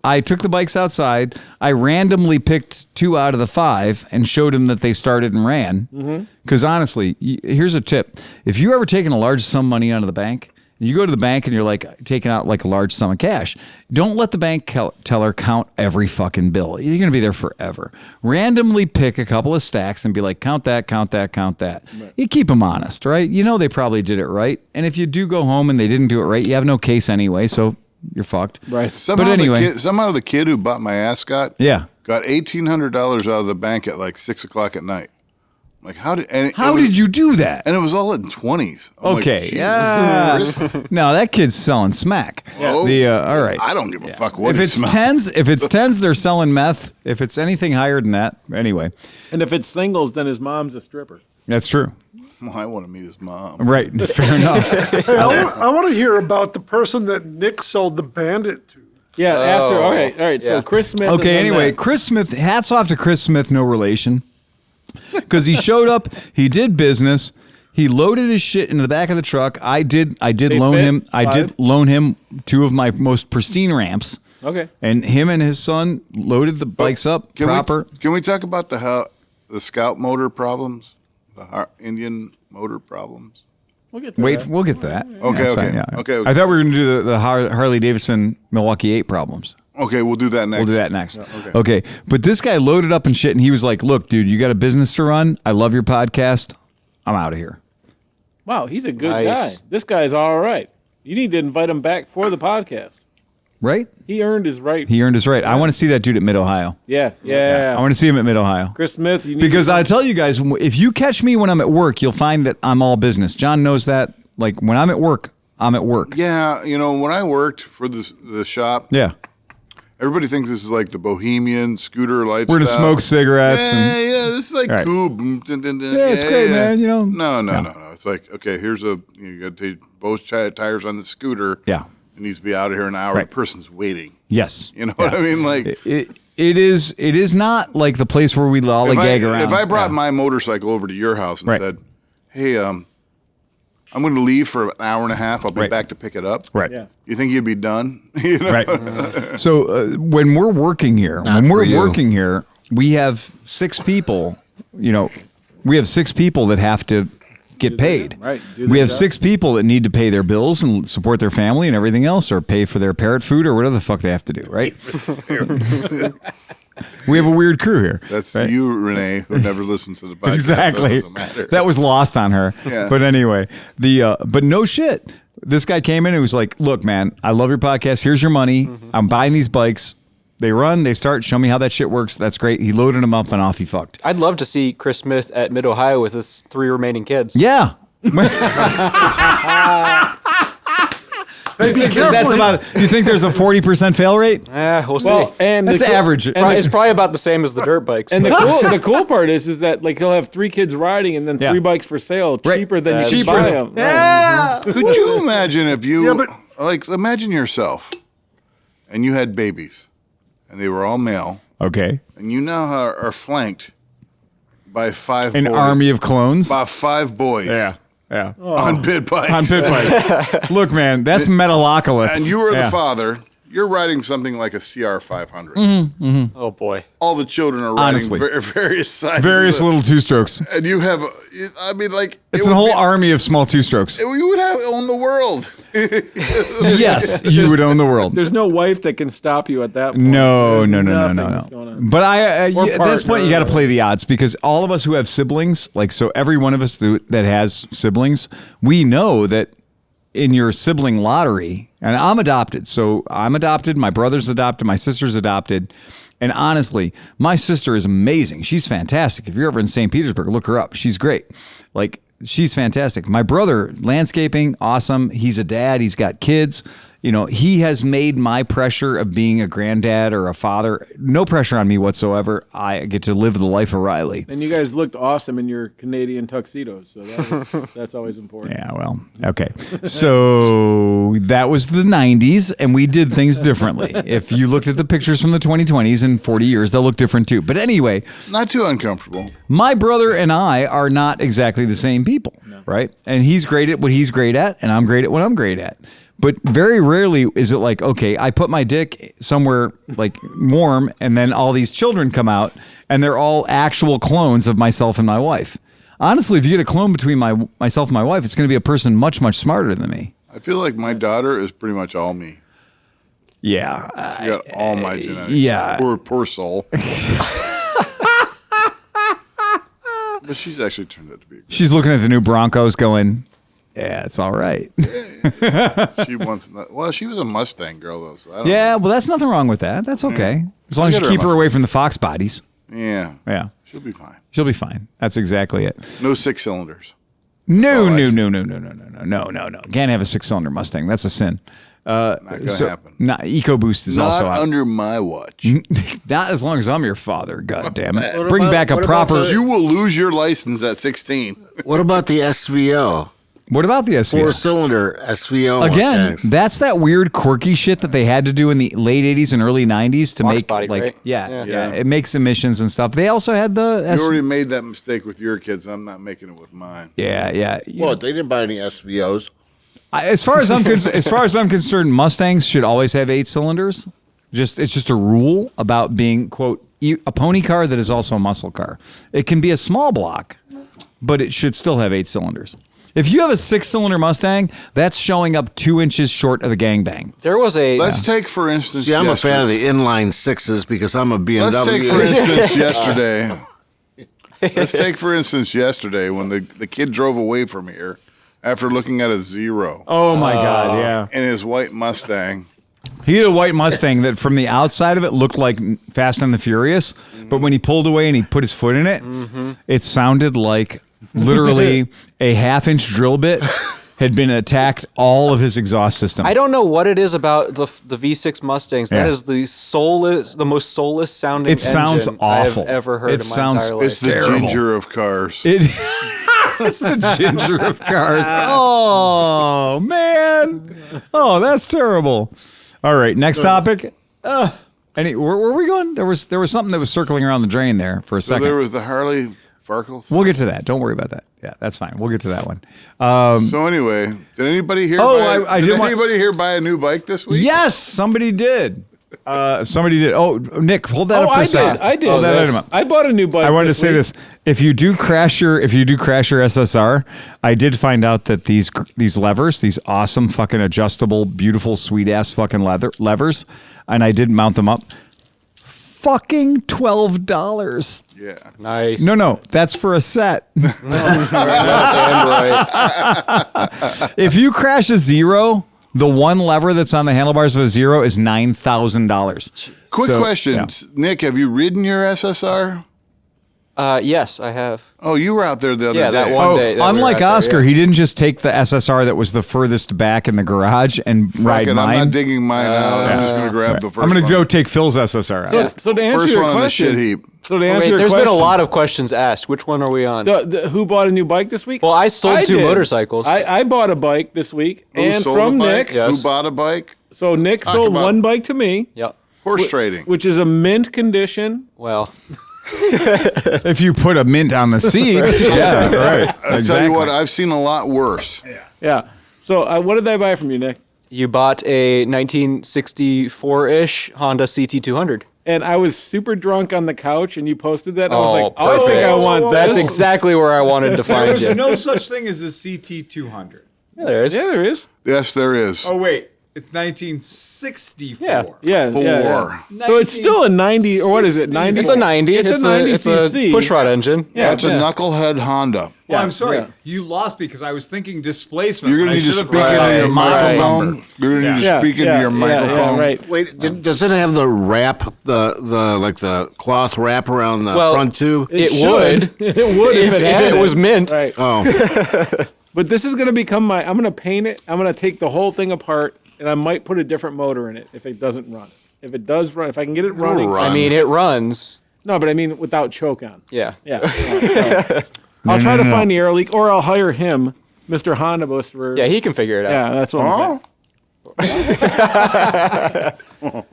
I took the bikes outside. I randomly picked 2 out of the 5 and showed him that they started and ran. Because honestly, here's a tip. If you ever taken a large sum of money out of the bank... You go to the bank and you're like taking out like a large sum of cash. Don't let the bank teller count every fucking bill. You're going to be there forever. Randomly pick a couple of stacks and be like, count that, count that, count that. Right. You keep them honest, right? You know they probably did it right. And if you do go home and they didn't do it right, you have no case anyway, so you're fucked. Right. But anyway. Somehow the kid who bought my Ascot got $1,800 out of the bank at like 6 o'clock at night. Like how did you do that? And it was all in 20s. Okay, no, that kid's selling smack. Yeah. All right. I don't give a fuck what if it's tens. If it's tens, they're selling meth. If it's anything higher than that, anyway. And if it's singles, then his mom's a stripper. That's true. Well, I want to meet his mom. Right. Fair enough. I want to hear about the person that Nick sold the Bandit to. Yeah. After. All right. Yeah. So Chris Smith. Okay. Anyway, Chris Smith. Hats off to Chris Smith. No relation. Because he showed up, he did business, he loaded his shit into the back of the truck. I did loan him 2 of my most pristine ramps. Okay. And him and his son loaded the bikes up proper. Can we talk about the Scout motor problems, the Indian motor problems? We'll get to that. We'll get to that. Okay. I thought we were going to do the Harley Davidson Milwaukee 8 problems. Okay, we'll do that next. We'll do that next. Okay. But this guy loaded up and shit, and he was like, look, dude, you got a business to run. I love your podcast. I'm out of here. Wow, he's a good guy. This guy's all right. You need to invite him back for the podcast. Right? He earned his right. I want to see that dude at Mid-Ohio. Yeah. I want to see him at Mid-Ohio. Chris Smith. Because I tell you guys, if you catch me when I'm at work, you'll find that I'm all business. John knows that. Like, when I'm at work, I'm at work. Yeah, when I worked for the shop. Yeah. Everybody thinks this is like the bohemian scooter lifestyle. We're to smoke cigarettes. Yeah, this is like cool. Yeah, it's great, man. No. It's like, okay, you got to take both tires on the scooter. Yeah. It needs to be out of here in an hour. Right. The person's waiting. Yes. You know what I mean? Like it is not like the place where we lollygag around. If I brought my motorcycle over to your house and said, hey, I'm going to leave for an hour and a half. I'll be back to pick it up. Right. Yeah. You think you'd be done? Right. So when we're working here, we have 6 people. We have 6 people that have to get paid. Right. We have 6 people that need to pay their bills and support their family and everything else, or pay for their parrot food or whatever the fuck they have to do. Right. We have a weird crew here. That's you, Renee, who never listens to the podcast. Exactly. So it doesn't matter. That was lost on her. Yeah. But anyway, but no shit. This guy came in and was like, look, man, I love your podcast. Here's your money. I'm buying these bikes. They run, they start. Show me how that shit works. That's great. He loaded them up and off he fucked. I'd love to see Chris Smith at Mid-Ohio with his 3 remaining kids. Yeah. You think there's a 40% fail rate? We'll see. Well, and That's average. And it's probably about the same as the dirt bikes. And the cool part is that like he'll have 3 kids riding and then 3 bikes for sale, cheaper than you can buy them. Yeah. Could you imagine if you, imagine yourself and you had babies and they were all male. Okay. And you now are flanked by 5 An boys. army of clones? By 5 boys. Yeah. On pit bikes. On pit bikes. Look, man, that's Metalocalypse. And you were the father. You're riding something like a CR 500. Oh, boy. All the children are riding various sizes. Various little 2-strokes. And you have, it's a whole army of small 2-strokes. You would own the world. Yes, you would own the world. There's no wife that can stop you at that point. No. That's going on. But at this point, you got to play the odds because all of us who have siblings, so every one of us that has siblings, we know that in your sibling lottery, and I'm adopted. So I'm adopted. My brother's adopted. My sister's adopted. And honestly, my sister is amazing. She's fantastic. If you're ever in St. Petersburg, look her up. She's great. She's fantastic. My brother, landscaping, awesome. He's a dad. He's got kids. He has made my pressure of being a granddad or a father, no pressure on me whatsoever. I get to live the life of Riley. And you guys looked awesome in your Canadian tuxedos, so that's always important. Yeah, well, okay. So that was the 90s, and we did things differently. If you looked at the pictures from the 2020s in 40 years, they'll look different too. But anyway. Not too uncomfortable. My brother and I are not exactly the same people, right? And he's great at what he's great at, and I'm great at what I'm great at. But very rarely is it like, okay, I put my dick somewhere warm and then all these children come out and they're all actual clones of myself and my wife. Honestly, if you get a clone between myself and my wife, it's going to be a person much, much smarter than me. I feel like my daughter is pretty much all me. Yeah. She got all my genetics. Yeah. Poor soul. But she's actually turned out to be. She's looking at the new Broncos going, yeah, it's all right. She was a Mustang girl, though. So well, that's nothing wrong with that. That's okay. As long as you keep her away from the Fox bodies. Yeah. Yeah. She'll be fine. She'll be fine. That's exactly it. No 6 cylinders. No. Can't have a 6-cylinder Mustang. That's a sin. Not going to happen. EcoBoost is also out. Not under my watch. Not as long as I'm your father, God damn it. Bring back a proper... You will lose your license at 16. What about the SVO? What about the SVO? 4-cylinder SVO Again, Mustangs. that's that weird quirky shit that they had to do in the late 80s and early 90s to Box make body, right? Yeah. It makes emissions and stuff. They also had the You already made that mistake with your kids. I'm not making it with mine. Yeah. What? They didn't buy any SVOs. As far as I'm concerned, Mustangs should always have 8 cylinders. It's just a rule about being, quote, a pony car that is also a muscle car. It can be a small block, but it should still have 8 cylinders. If you have a 6-cylinder Mustang, that's showing up 2 inches short of the gangbang. There was a... Let's take, for instance... See, I'm a fan of the inline 6s because I'm a BMW. Let's take, for instance, yesterday. Let's take, for instance, yesterday when the kid drove away from here after looking at a 0. Oh, my God, yeah. In his white Mustang. He had a white Mustang that from the outside of it looked like Fast and the Furious, but when he pulled away and he put his foot in it, it sounded like literally a half-inch drill bit had been attacked all of his exhaust system. I don't know what it is about the V6 Mustangs. That is the most soulless sounding It sounds engine awful. I've ever heard in my entire life. It's the ginger of cars. It's the ginger of cars. Oh, man. Oh, that's terrible. All right, next topic. Where were we going? There was something that was circling around the drain there for a second. So there was the Harley Farkle. We'll get to that. Don't worry about that. Yeah, that's fine. We'll get to that one. So anyway, did anybody here? Did anybody here buy a new bike this week? Yes, somebody did. Somebody did. Oh, Nick, hold that up for a second. I did. Hold that item up. I bought a new bike. I wanted to say this: if you do crash your SSR, I did find out that these levers, these awesome fucking adjustable, beautiful, sweet ass fucking levers, and I did mount them up. Fucking $12. Yeah. Nice. No, that's for a set. If you crash a 0, the one lever that's on the handlebars of a 0 is $9,000. Quick question, yeah. Nick. Have you ridden your SSR? Yes, I have. Oh, you were out there the other day. that one day. that we were Unlike out there, Oscar, yeah. he didn't just take the SSR that was the furthest back in the garage and ride Fuck it, mine. I'm not digging mine out. I'm just going to grab the first I'm going to one. go take Phil's SSR out. So to answer First your one on the question, shit heap. so to answer Wait, your there's question, been a lot of questions asked. Which one are we on? who bought a new bike this week? Well, I sold two did. motorcycles. I bought a bike this week, Who and sold from a bike? Nick. Yes. Who bought a bike? So Nick Talk sold about- one bike to me, Yep. Horse trading. which is a mint condition. Well, If you put a mint on the seat, yeah, right. I'll Exactly. tell you what, I've seen a lot worse. Yeah. So what did I buy from you, Nick? you bought a 1964-ish Honda CT200. And I was super drunk on the couch, and you posted that. And I was Oh, like, I think I want That's this. exactly where I wanted to find you. no such thing as a CT200. Yeah, there is. Yeah, there is. Yes, there is. Oh, wait. It's 1964. Yeah. Yeah, Four. yeah. So it's still a 90, or what is it? 90. It's a 90. It's a 90 it's cc. a pushrod engine. Yeah, That's a knucklehead Honda. Well, I'm sorry. yeah. You lost because I was thinking displacement. You're when going to I need to should have speak brought into up your the model microphone. number. You're going to need to Yeah, speak into yeah, your yeah, microphone. Yeah, right. Wait, does it have the wrap, the like the cloth wrap around the front tube? It should. would. It would if it was mint. Right. Oh, But this is going to become I'm going to paint it. I'm going to take the whole thing apart, and I might put a different motor in it if it doesn't run. If it does run, if I can get it running. run. I mean, it runs. No, but I mean without choke on. Yeah. Yeah. I'll try to find the air leak, or I'll hire him, Mr. Honda Bus, for. Yeah, he can figure it out. Yeah, that's what I'm saying. Oh,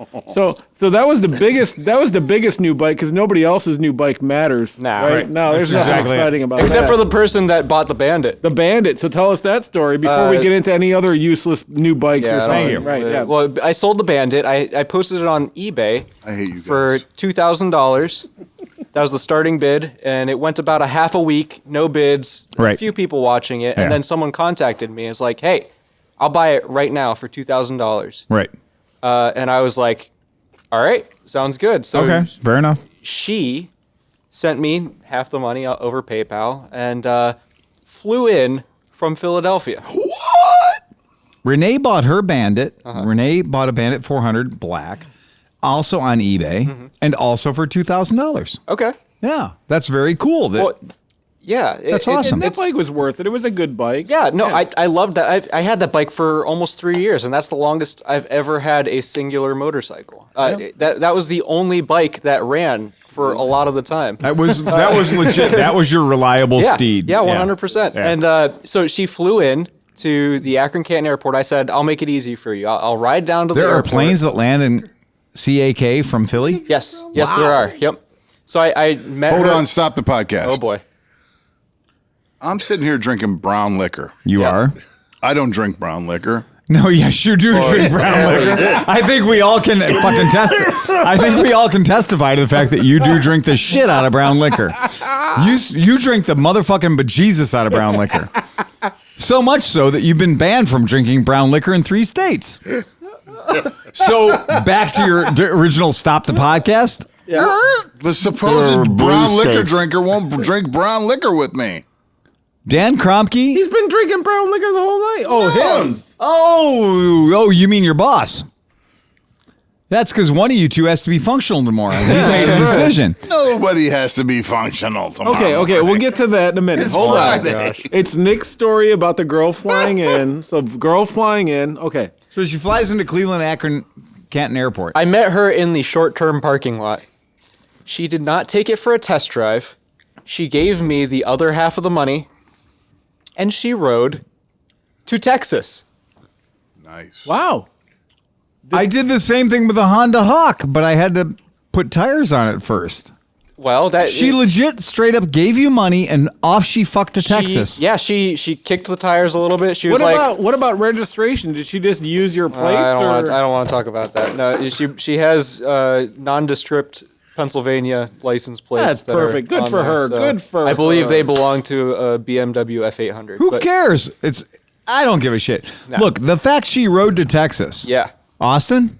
So that was the biggest new bike because nobody else's new bike matters. Nah. right? Right. No, there's That's nothing exactly it. exciting about Except that. for the person that bought the Bandit. the Bandit. So tell us that story before we get into any other useless new bikes or I something. don't- Right? Yeah. Well, I sold the Bandit. I posted it on eBay I hate you guys. for $2,000. That was the starting bid, and it went about a half a week, no bids, a Right. few people watching it, Yeah. and then someone contacted me and was like, "Hey, I'll buy it right now for $2,000." Right. And I was like, "All right, sounds good." So Okay. Fair enough. she sent me half the money over PayPal and flew in from Philadelphia. Renee bought her Bandit. Uh-huh. Renee bought a Bandit 400 black, also on eBay, Mm-hmm. and also for $2,000. Okay. Yeah, that's very cool. That, Well, yeah, That's awesome. that bike was worth it. It was a good bike. Yeah, no, I loved that. I had that bike for almost 3 years, and that's the longest I've ever had a singular motorcycle. That was the only bike that ran for a lot of the time. that was legit. That was your reliable steed. Yeah, 100%. Yeah. And so she flew in to the Akron-Canton airport. I said, I'll make it easy for you. I'll ride down to the There are airport. planes that land in CAK from Philly? Yes, there are. Yep. So I met Hold her. on, stop the podcast. Oh, boy. I'm sitting here drinking brown liquor. You Yeah. are? I don't drink brown liquor. No, yes, you do drink brown liquor. I think we all can fucking I think we all can testify to the fact that you do drink the shit out of brown liquor. You drink the motherfucking bejesus out of brown liquor. So much so that you've been banned from drinking brown liquor in 3 states. So back to your original Stop the Podcast. The supposed There are blue brown liquor states. drinker won't drink brown liquor with me. Dan Kromke. He's been drinking brown liquor the whole night. Oh, him. Oh, you mean your boss? That's because one of you two has to be functional tomorrow. He's made a decision. Nobody has to be functional tomorrow. Okay, we'll get to that in a minute. Hold on. Friday. It's Nick's story about the girl flying in. So, girl flying in. Okay. So she flies into Cleveland, Akron, Canton Airport. I met her in the short-term parking lot. She did not take it for a test drive. She gave me the other half of the money, and she rode to Texas. Nice. Wow. I did the same thing with a Honda Hawk, but I had to put tires on it first. Well, that She legit straight up gave you money and off she fucked to Texas. Yeah, she kicked the tires a little bit. She was What about registration? Did she just use your plates? I or? don't want to talk about that. No, she has nondescript Pennsylvania license plates. That's that are perfect. Good on for there, her. so Good for I believe her. they belong to a BMW F800. Who but cares? I don't give a shit. Look, the fact she rode to Texas. Yeah, Austin?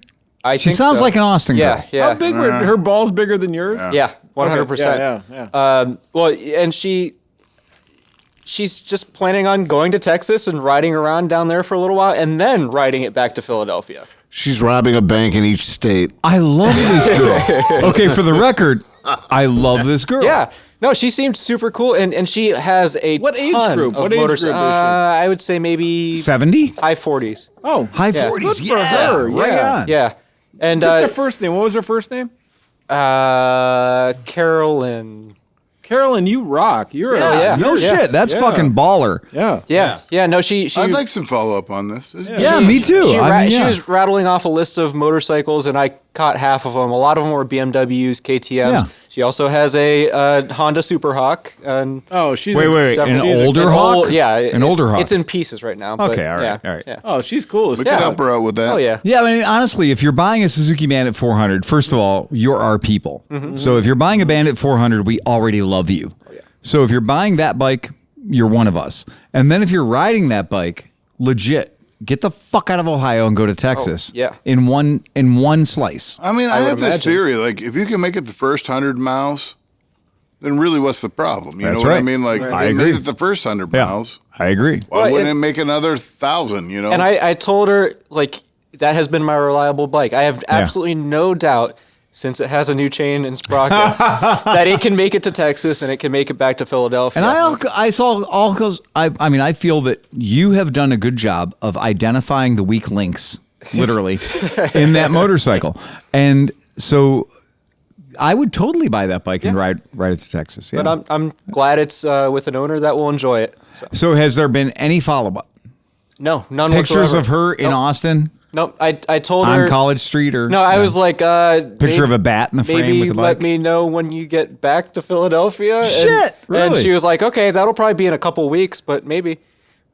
She think sounds so. like an Austin girl. Yeah, yeah. How big were her balls bigger than yours? Yeah, 100%. Yeah. Well, and she's just planning on going to Texas and riding around down there for a little while, and then riding it back to Philadelphia. she's robbing a bank in each state. I love this girl. Okay, for the record, I love this girl. Yeah. No, she seemed super cool, and she has a What age ton group? of What age motors- group is she? I would say maybe 70? high 40s. Oh, High Yeah. 40s. Good for yeah, her, right yeah. on. Yeah, and What's her first name? What was her first name? Carolyn. Carolyn, you rock. You're yeah. No Yeah. shit. That's Yeah. fucking baller. Yeah. No, she. I'd like some follow up on this. Yeah, me too. She was rattling off a list of motorcycles, and I caught half of them. A lot of them were BMWs, KTMs. Yeah. She also has a Honda Super Hawk. And Oh, she's Wait. several- An she's a- older an Hawk? old- yeah, An older Hawk. It's in pieces right now. But Okay, all right, yeah, all right. Yeah. Oh, she's cool as We could fuck. help her out with that. Oh yeah. Yeah, I mean, honestly, if you're buying a Suzuki Bandit 400, first of all, you're our people. So if you're buying a Bandit 400, we already love you. So if you're buying that bike, you're one of us. And then if you're riding that bike, legit, get the fuck out of Ohio and go to Texas. yeah. In one slice. I mean, I have this imagine. theory. Like, if you can make it the first 100 miles, then really what's the problem? You That's know what I right. mean? Like, I they made agree. it the first 100 Yeah, miles. I agree. Why Well, wouldn't and- it make another 1,000, you know? And I told her, like, that has been my reliable bike. I have absolutely no doubt, since it has a new chain and sprockets, that it can make it to Texas and it can make it back to Philadelphia. And I saw all because I mean, I feel that you have done a good job of identifying the weak links, literally, in that motorcycle. And so I would totally buy that bike and ride it to Texas. Yeah. But I'm glad it's with an owner that will enjoy it. So has there been any follow-up? No, none Pictures whatsoever. of her in Nope. Austin Nope. I told on her. College Street or No, I was like, picture of a bat in the frame maybe with the let bike? me know when you get back to Philadelphia. And- Shit, And really? she was like, okay, that'll probably be in a couple weeks, but maybe.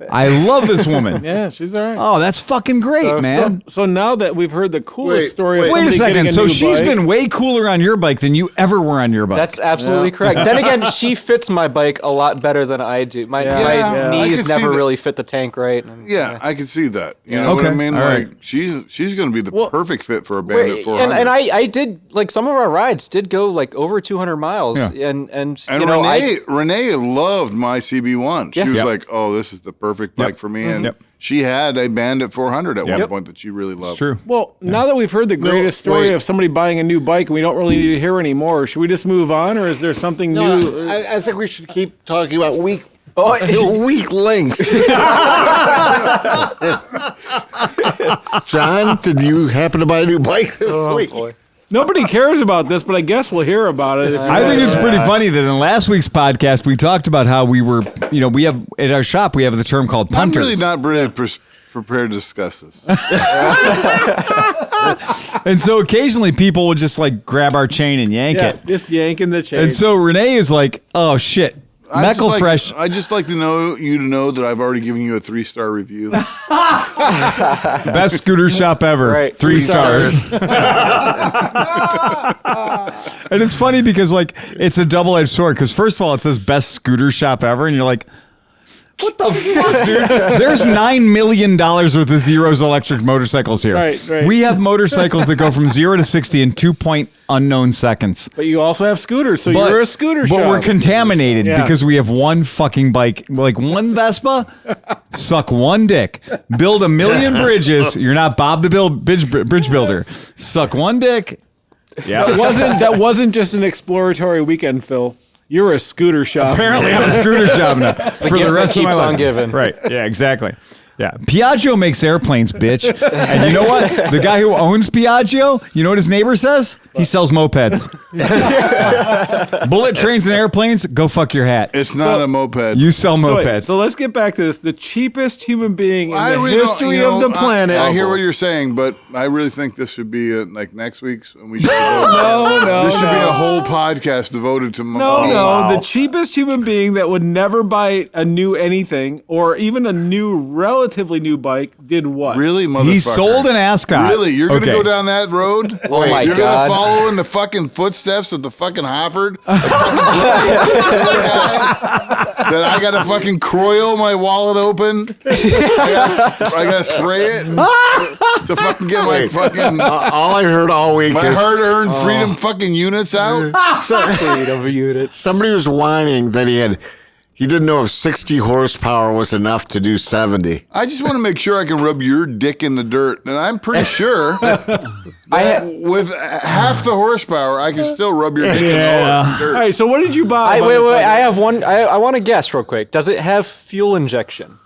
I love this woman. Yeah, she's all right. Oh, that's fucking great, man. So now that we've heard the coolest Wait, story of wait. Wait a somebody second. getting So new she's bike, been way cooler on your bike than you ever were on your bike. That's absolutely correct. Then again, she fits my bike a lot better than I do. My Yeah, I knees could see never that. really fit the tank right. And, yeah, I can see that. You know what I Okay, mean? all Like, right. she's going to be the perfect fit for a Bandit Wait, 400. and I did, like, some of our rides did go, like, over 200 miles. Yeah. And And you know, Renee loved my CB1. She Yeah. was Yep. like, "Oh, this is the perfect bike for me." And Yep. she had a Bandit 400 at one Yep. point that she really loved. It's true. Well, now that we've heard the greatest story wait. of somebody buying a new bike and we don't really need to hear anymore, should we just move on, or is there something new? I think we should keep talking about weak Oh, weak links. John, did you happen to buy a new bike this week? Nobody cares about this, but I guess we'll hear about it. If you I think it's pretty funny that in last week's podcast we talked about how we were, we have at our shop we have the term called I'm punters. really not really prepared to discuss this. And so occasionally people will just like grab our chain and yank yeah, it. just yanking the chain. And so Renee is like, "Oh shit, McElfresh." I just like to know that I've already given you a 3-star review. Best scooter shop ever. Right. 3 stars. And it's funny because like it's a double-edged sword because first of all it says best scooter shop ever and you're like, what the fuck, dude? There's $9 million worth of Zeros electric motorcycles here. Right. We have motorcycles that go from 0 to 60 in 2.unknown seconds. but you also have scooters, so you're a scooter shop. But we're contaminated Yeah. because we have one fucking bike, like one Vespa, suck one dick, build 1 million bridges. You're not Bob the bridge builder. Suck one dick. Yeah. That wasn't just an exploratory weekend, Phil. You're a scooter shop. Apparently, I'm a scooter shop now for gift the rest that of my keeps life. on giving. Right? Yeah. Exactly. Yeah. Piaggio makes airplanes, bitch. And you know what? The guy who owns Piaggio, you know what his neighbor says? He sells mopeds. Bullet trains and airplanes. Go fuck your hat. It's not a moped. You sell So, wait, mopeds. so let's get back to this. The cheapest human being in I the really don't- history you know, of the planet. I hear what you're saying, but I really think this should be like next week's, and we should. No, This should be no. a whole podcast devoted to. No, the cheapest human being that would never buy a new anything or even a new, relatively new bike did what? Really, motherfucker. He sold an Ascot. Really, you're gonna Okay. go down that road? Oh my you're God. gonna follow in the fucking footsteps of the fucking Hoffert? That I gotta fucking croil my wallet open. I gotta spray it to fucking get my fucking All I heard all week my is hard-earned freedom fucking units out. freedom units. somebody was whining that He didn't know if 60 horsepower was enough to do 70. I just want to make sure I can rub your dick in the dirt, and I'm pretty sure that with half the horsepower, I can still rub your dick in the dirt. All right, so what did you buy? Wait. I have one. I want to guess real quick. Does it have fuel injection?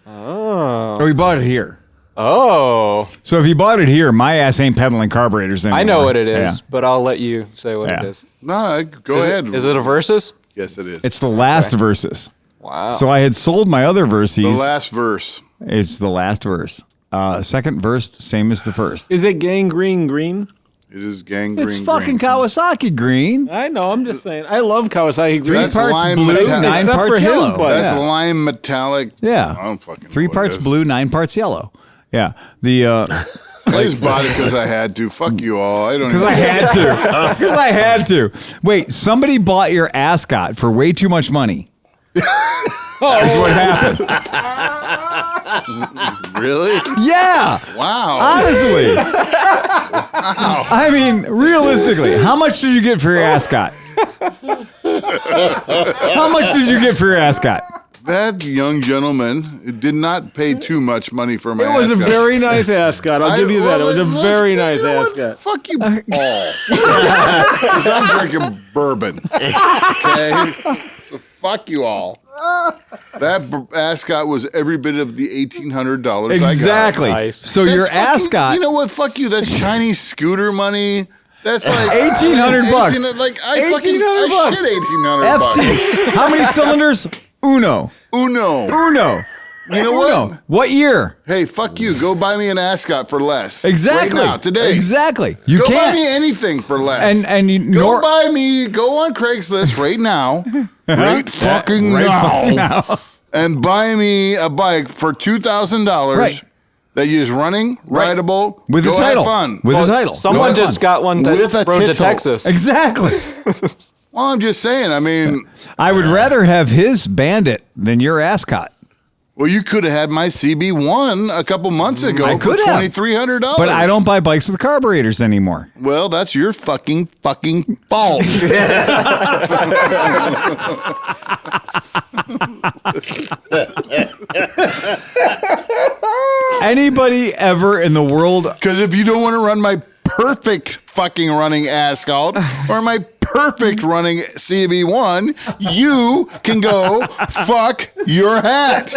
Oh, we bought it here. Oh. So if you bought it here, my ass ain't peddling carburetors anymore. I know what it is, Yeah. but I'll let you say what it is. No, go ahead. Is it a Versys? Yes, it is. It's the last Versys. Wow. So I had sold my other Versys. The last verse. It's the last verse. Second verse, same as the first. Is it gangrene green? It is gangrene. It's fucking Kawasaki green. I know. I'm just saying. I love Kawasaki green. That's Parts lime blue, metallic. 9 Except parts for his yellow. bike. That's Yeah. lime metallic. Yeah. I don't fucking know 3 what parts it is. blue, 9 parts yellow. Yeah. The I just bought it because I had to. Fuck you all. I don't. because I had to. Because I had to. Wait, somebody bought your Ascot for way too much money. That's what happened. Really? Yeah. Wow. Honestly. I mean, realistically, how much did you get for your Ascot? How much did you get for your Ascot? That young gentleman did not pay too much money for my It was a Ascot. very nice Ascot. I'll give you that. It was a very nice you know what? Ascot. Fuck you all. 'Cause I'm drinking bourbon. Okay? So fuck you all. That Ascot was every bit of the $1,800 Exactly. I got. Nice. So your That's fucking- Ascot. You know what? Fuck you. That's Chinese scooter money. That's like $1,800. Like I $1,800. shit $1,800. FT. How many cylinders? Uno. Uno. You know what? What year? Hey, fuck you. Go buy me an Ascot for less. Exactly. Right now, today. Exactly. You Go can't. buy me anything for less. And you go on Craigslist right now. Right fucking now. And buy me a bike for $2,000 Right. that is running, rideable, with go a title. have fun. With a title. Someone Go have just fun. got one that With a rode to tittle. Texas. Exactly. Well, I'm just saying. I mean, I would rather have his Bandit than your Ascot. well, you could have had my CB1 a couple months ago I could for have. $2,300. But I don't buy bikes with carburetors anymore. Well, that's your fucking fault. Anybody ever in the world? Because if you don't want to run my perfect fucking running Ascot or my perfect running CB1, you can go fuck your hat.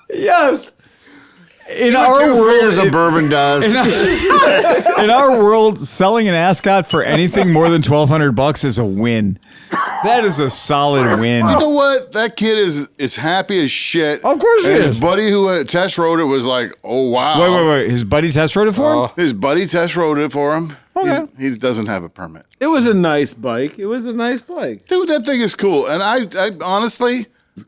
Yes. In our Two world, fingers of bourbon does. in our world, selling an Ascot for anything more than $1,200 is a win. That is a solid win. You know what? That kid is happy as shit. Of course he And is. His buddy who test rode it was like, oh, wow. Wait. His buddy test rode it for him? His buddy test rode it for him. Okay. He doesn't have a permit. It was a nice bike. It was a nice bike. Dude, that thing is cool. And I honestly,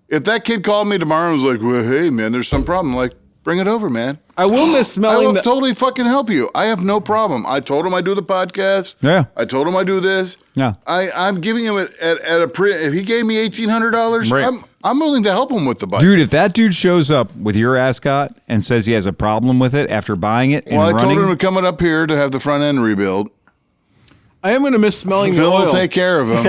if that kid called me tomorrow and was like, well, hey, man, there's some problem, I'm like, bring it over, man. I will miss I smelling will the. totally fucking help you. I have no problem. I told him I do the podcast. Yeah. I told him I do this. Yeah. I'm giving him at a if he gave me $1,800, Right. I'm willing to help him with the bike. Dude, if that dude shows up with your Ascot and says he has a problem with it after buying it and well, I running, told him to come up here to have the front end rebuild. I am going to miss smelling the Phil oil. will take care of him.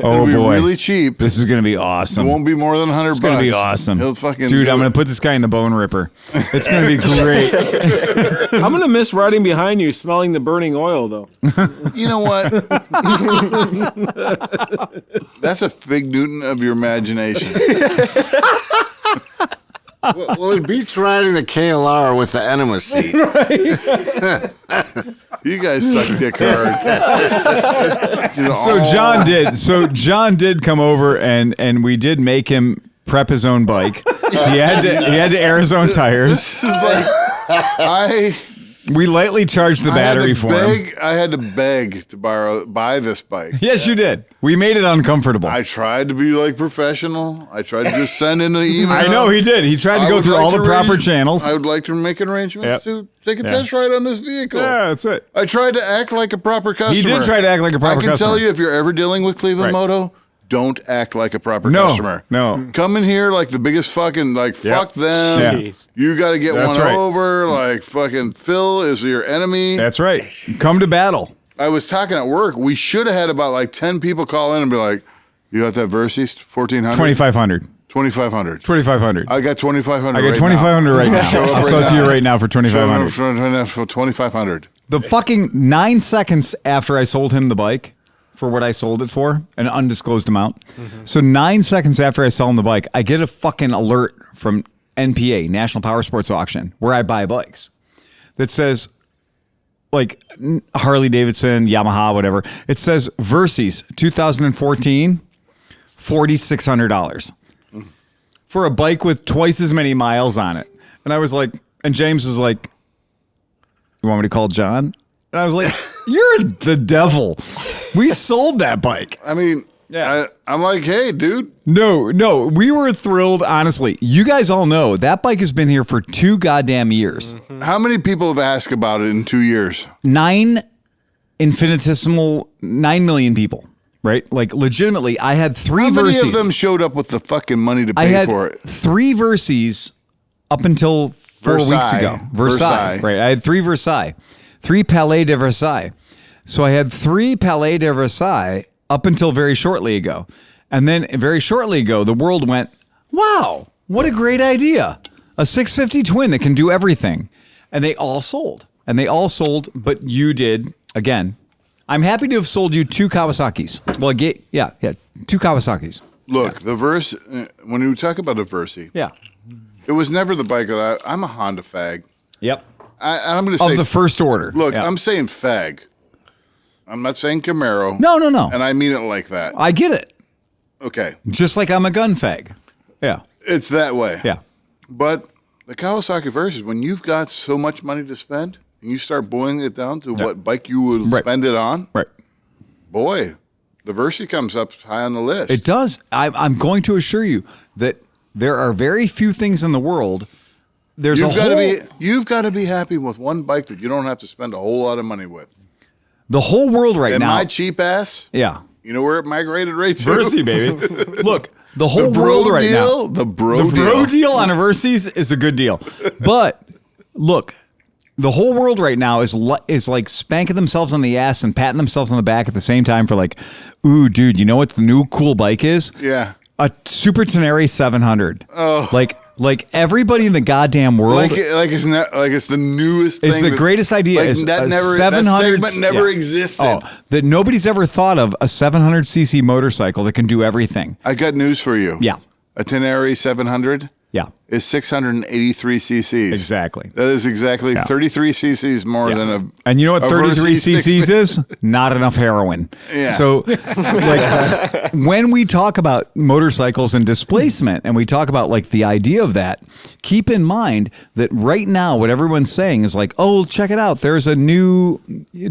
oh It'll be boy, really cheap. this is gonna be It awesome. won't be more than $100. It's gonna be awesome. He'll fucking dude. do I'm it. gonna put this guy in the bone ripper. It's gonna be great. I'm going to miss riding behind you, smelling the burning oil, though. You know what? That's a Fig Newton of your imagination. Well, it beats riding the KLR with the enema seat. You guys suck dick hard. You know, So John did come over and we did make him prep his own bike. He had to air his own tires. We lightly charged the battery for him. I had to beg to buy this bike. Yes, you did. We made it uncomfortable. I tried to be like professional. I tried to just send in an email. I know he did. He tried to I go would through like all the to proper arrange- channels. I would like to make arrangements to take a test ride on this vehicle. Yeah, that's it. I tried to act like a proper customer. He did try to act like a proper I can customer. tell you, if you're ever dealing with Clevelandmoto, don't act like a proper customer. No. Come in here like the biggest fucking, fuck them. Yeah. Jeez. You got to get That's one right. over. Like, fucking Phil is your enemy. That's right. Come to battle. I was talking at work. We should have had about like 10 people call in and be like, "You got that Versys 1400, 2500, 2500, 2500." I got 2500. I got 2500 right now. Show up I'll sell it right to you now. right now for 2500. For 2500. The fucking 9 seconds after I sold him the bike for what I sold it for, an undisclosed amount. So 9 seconds after I sell him the bike, I get a fucking alert from NPA, National Power Sports Auction, where I buy bikes, that says, like, Harley Davidson, Yamaha, whatever. It says Versys 2014, $4,600 for a bike with twice as many miles on it. And I was like, and James was like, "You want me to call John?" And I was like, "You're the devil. We sold that bike." I mean, Yeah. I'm like, "Hey, dude." No, we were thrilled, honestly. You guys all know that bike has been here for 2 goddamn years. How many people have asked about it in 2 years? 9 million people, right? Like, legitimately, I had 3 How many Versys. of them showed up with the fucking money to I pay had for it? 3 Versys up until 4 weeks Versailles. ago. Versailles. Right. I had 3 Versailles, 3 Palais de Versailles. So I had 3 Palais de Versailles up until very shortly ago. And then very shortly ago, the world went, "Wow, what a great idea. A 650 twin that can do everything." And they all sold. But you did, again. I'm happy to have sold you 2 Kawasaki's. Well, 2 Kawasaki's. Look, the Verse, when you talk about a Versy, Yeah. it was never the bike that I'm a Honda fag. Yep. I'm going to say, Of the first order. look, Yeah. I'm saying fag. I'm not saying Camaro. No. And I mean it like that. I get it. Okay. Just like I'm a gun fag. Yeah. It's that way. Yeah. But the Kawasaki Versys, when you've got so much money to spend and you start boiling it down to what bike you would Right. spend it on, Right. boy, the Versy comes up high on the list. It does. I'm going to assure you that there are very few things in the world. There's You've got to be happy with one bike that you don't have to spend a whole lot of money with. the whole world right And now. my cheap ass, Yeah. you know where it migrated right to? Versy, baby. Look, the whole The world bro right deal, now. the bro The bro deal. deal on a Versys is a good deal. But look, the whole world right now is like spanking themselves on the ass and patting themselves on the back at the same time for like, "Ooh, dude, you know what the new cool bike is? Yeah. A Super Tenere 700. Oh. Like everybody in the goddamn world. Like it's the newest Is thing. the that- greatest idea like is that a never 700 that segment never existed. that nobody's ever thought of a 700cc motorcycle that can do everything. I got news for you. Yeah. A Tenere 700 Yeah, is 683 cc's. exactly. That is exactly 33 cc's more Yeah. than a. And you know what a 33 Versys cc's is? Not enough heroin. Yeah. So, like, when we talk about motorcycles and displacement, and we talk about like the idea of that, keep in mind that right now, what everyone's saying is like, "Oh, check it out. There's a new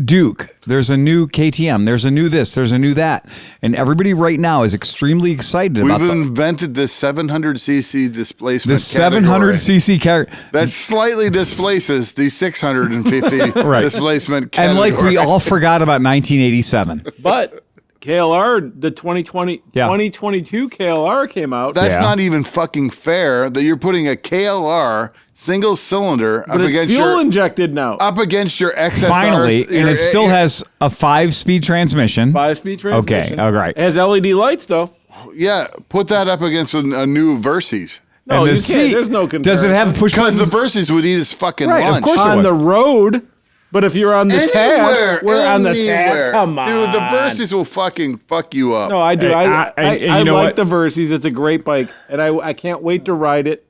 Duke. There's a new KTM. There's a new this. There's a new that." And everybody right now is extremely excited about We've invented this 700cc displacement. the 700cc character. that slightly displaces the 650 Right. displacement. And like we category. all forgot about 1987. But KLR, the 2022 KLR came out. That's Yeah. not even fucking fair that you're putting a KLR single cylinder but up it's against fuel your injected now. XSRs. Finally, and it still has a 5-speed transmission. 5-speed transmission. Okay, all right. It has LED lights though. Yeah, put that up against a new Versys. No, And the you can't. seat- There's no Does it comparison. have push Because buttons? the Versys would eat his fucking Right, of lunch. course it on was. the road. But if you're on the task, we're on the task. Come on, Dude, the Versys will fucking fuck you up. No, I do. Hey, I and you I know like what? the Versys. It's a great bike, and I can't wait to ride it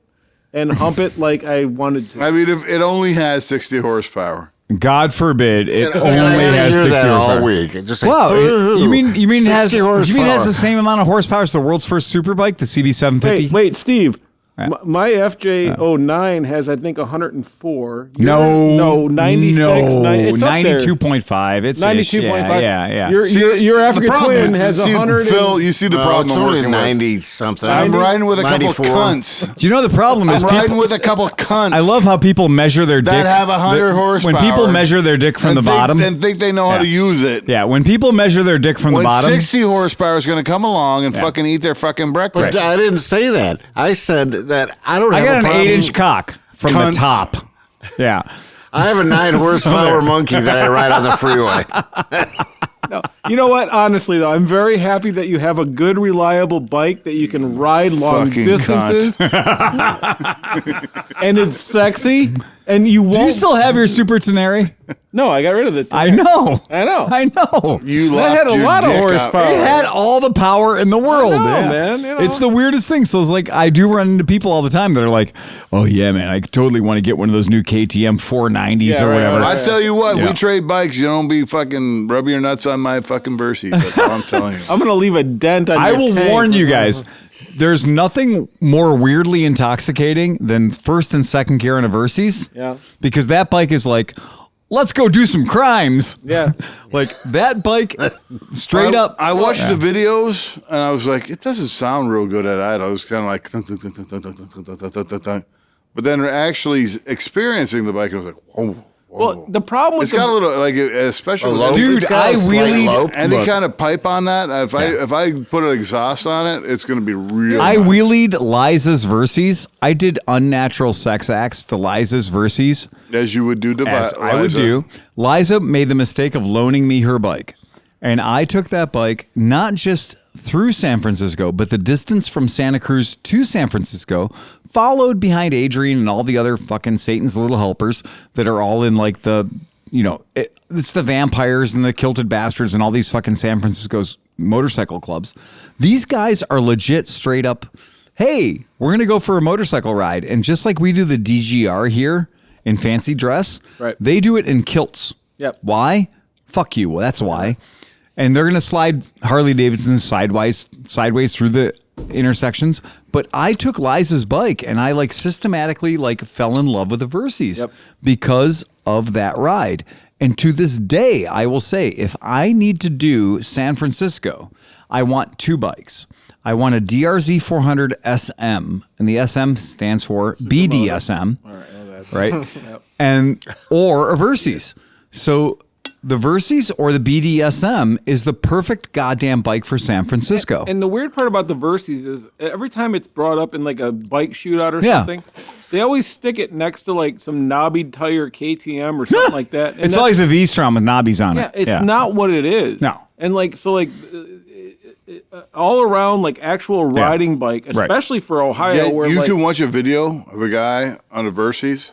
and hump it like I wanted to. I mean, if it only has 60 horsepower. God forbid it I only has hear 60 that all horsepower. week. It just like, Wow, "Ooh, you mean 60 has horsepower." the same amount of horsepower as the world's first superbike, the CB750? Wait, Steve. My FJ09 has, I think, 104. No, 96. no, 90, it's up there. 92.5. It's 92.5. Yeah. Your African The problem- twin has see, 100. Phil, you see the No, problem it's I'm only working 90 something. with. I'm riding with a couple 94. cunts. Do you know the problem is I'm riding people? with a couple cunts. I love how people measure their dick. have 100 horsepower. When people measure their dick from the bottom. and think they know how to use it. Yeah, when people measure their dick from When the bottom. 60 horsepower is going to come along and fucking eat their fucking breakfast. But I didn't say that. I said that I don't I have got a an problem. 8-inch cock from Cunts. the top. Yeah. I have a 9 horsepower monkey that I ride on the freeway. No, you know what? Honestly, though, I'm very happy that you have a good, reliable bike that you can ride long Fucking distances, and it's sexy. And you won't. Do you still have your Super Tenere? No, I got rid of it. I know. I know. I know. You That had a locked lot of your dick horsepower. out. It had all the power in the world. I know, yeah. man, you know. It's the weirdest thing. So it's like I do run into people all the time that are like, "Oh yeah, man, I totally want to get one of those new KTM 490s Yeah, or right, whatever." right, I tell you what, Yeah. we trade bikes. You don't be fucking rubbing your nuts on my fucking Versys. That's all I'm telling you. I'm gonna leave a dent on. I your will tank. warn you guys. There's nothing more weirdly intoxicating than first and second gear on a Versys. Yeah. Because that bike is like, let's go do some crimes. Yeah. Like that bike, straight up. I watched the videos and I was like, it doesn't sound real good at idle. I was kind of like, but then actually experiencing the bike, I was like, whoa. Well, the problem with It's got a little like, especially with Dude, I wheelied. any Look, kind of pipe on that. If I put an exhaust on it, it's going to be real. I nice. wheelied Liza's Versys. I did unnatural sex acts to Liza's Versys, as you would do to as I would Liza. do. Liza made the mistake of loaning me her bike. And I took that bike not just through San Francisco, but the distance from Santa Cruz to San Francisco, followed behind Adrian and all the other fucking Satan's little helpers that are all in like the, it's the vampires and the kilted bastards and all these fucking San Francisco's motorcycle clubs. These guys are legit straight up, hey, we're going to go for a motorcycle ride. And just like we do the DGR here in fancy dress, Right. they do it in kilts. Yep. Why? Fuck you. Well, that's why. And they're going to slide Harley Davidson sideways through the intersections. But I took Liza's bike and I like systematically like fell in love with the Versys because of that ride. And to this day, I will say, if I need to do San Francisco, I want 2 bikes. I want a DRZ 400 SM, and the SM stands for BDSM, right? And or a Versys. So the Versys or the BDSM is the perfect goddamn bike for San Francisco. And the weird part about the Versys is every time it's brought up in like a bike shootout or Yeah. something, they always stick it next to like some knobby tire KTM or something like that. And It's that's- always a V-Strom with knobbies on yeah, it. it's not what it is. No. And like so like all around like actual riding bike, especially for Ohio, Yeah, where you like can watch a video of a guy on a Versys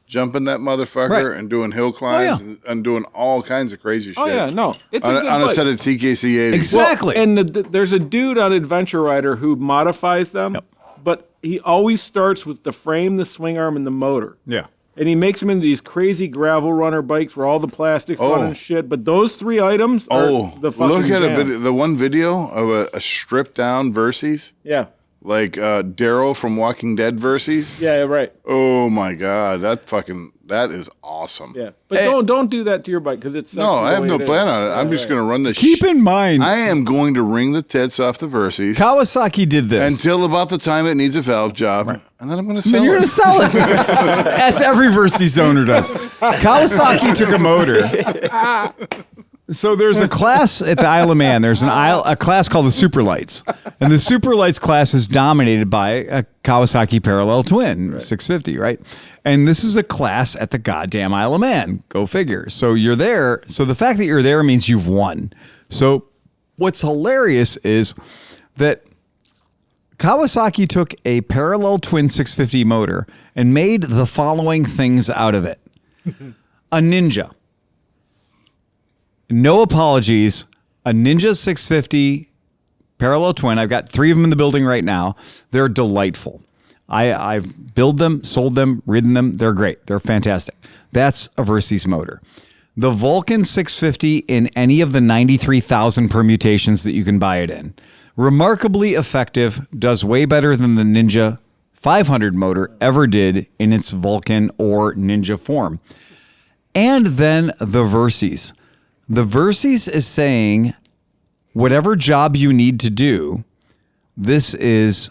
jumping that motherfucker Right. and doing hill climbs yeah. and doing all kinds of crazy shit. oh yeah, no, it's a good on a bike. set of TKC 80s. Exactly. And there's a dude on Adventure Rider who modifies them, but he always starts with the frame, the swing arm, and the motor. Yeah. And he makes them into these crazy gravel runner bikes where all the plastic's on and shit. But those 3 items are the fucking look at jam. the one video of a stripped down Versys, Yeah. like Daryl from Walking Dead Versys. Yeah, right. Oh my God, that is awesome. Yeah. But don't do that to your bike because it's No, I have no plan on it. I'm just going to run the Keep in mind, I am going to wring the tits off the Versys Kawasaki did this. until about the time it needs a valve job, and then I'm going to sell Then you're it. going to sell it. As every Versys owner does. Kawasaki took a motor. So there's a class at the Isle of Man. There's a class called the Superlights. And the Superlights class is dominated by a Kawasaki Parallel Twin, 650, right? And this is a class at the goddamn Isle of Man. Go figure. So you're there. So the fact that you're there means you've won. So what's hilarious is that Kawasaki took a Parallel Twin 650 motor and made the following things out of it. A Ninja. No apologies. A Ninja 650 Parallel Twin. I've got 3 of them in the building right now. They're delightful. I've built them, sold them, ridden them. They're great. They're fantastic. That's a Versys motor. The Vulcan 650 in any of the 93,000 permutations that you can buy it in. Remarkably effective, does way better than the Ninja 500 motor ever did in its Vulcan or Ninja form. And then the Versys. The Versys is saying, whatever job you need to do, this is,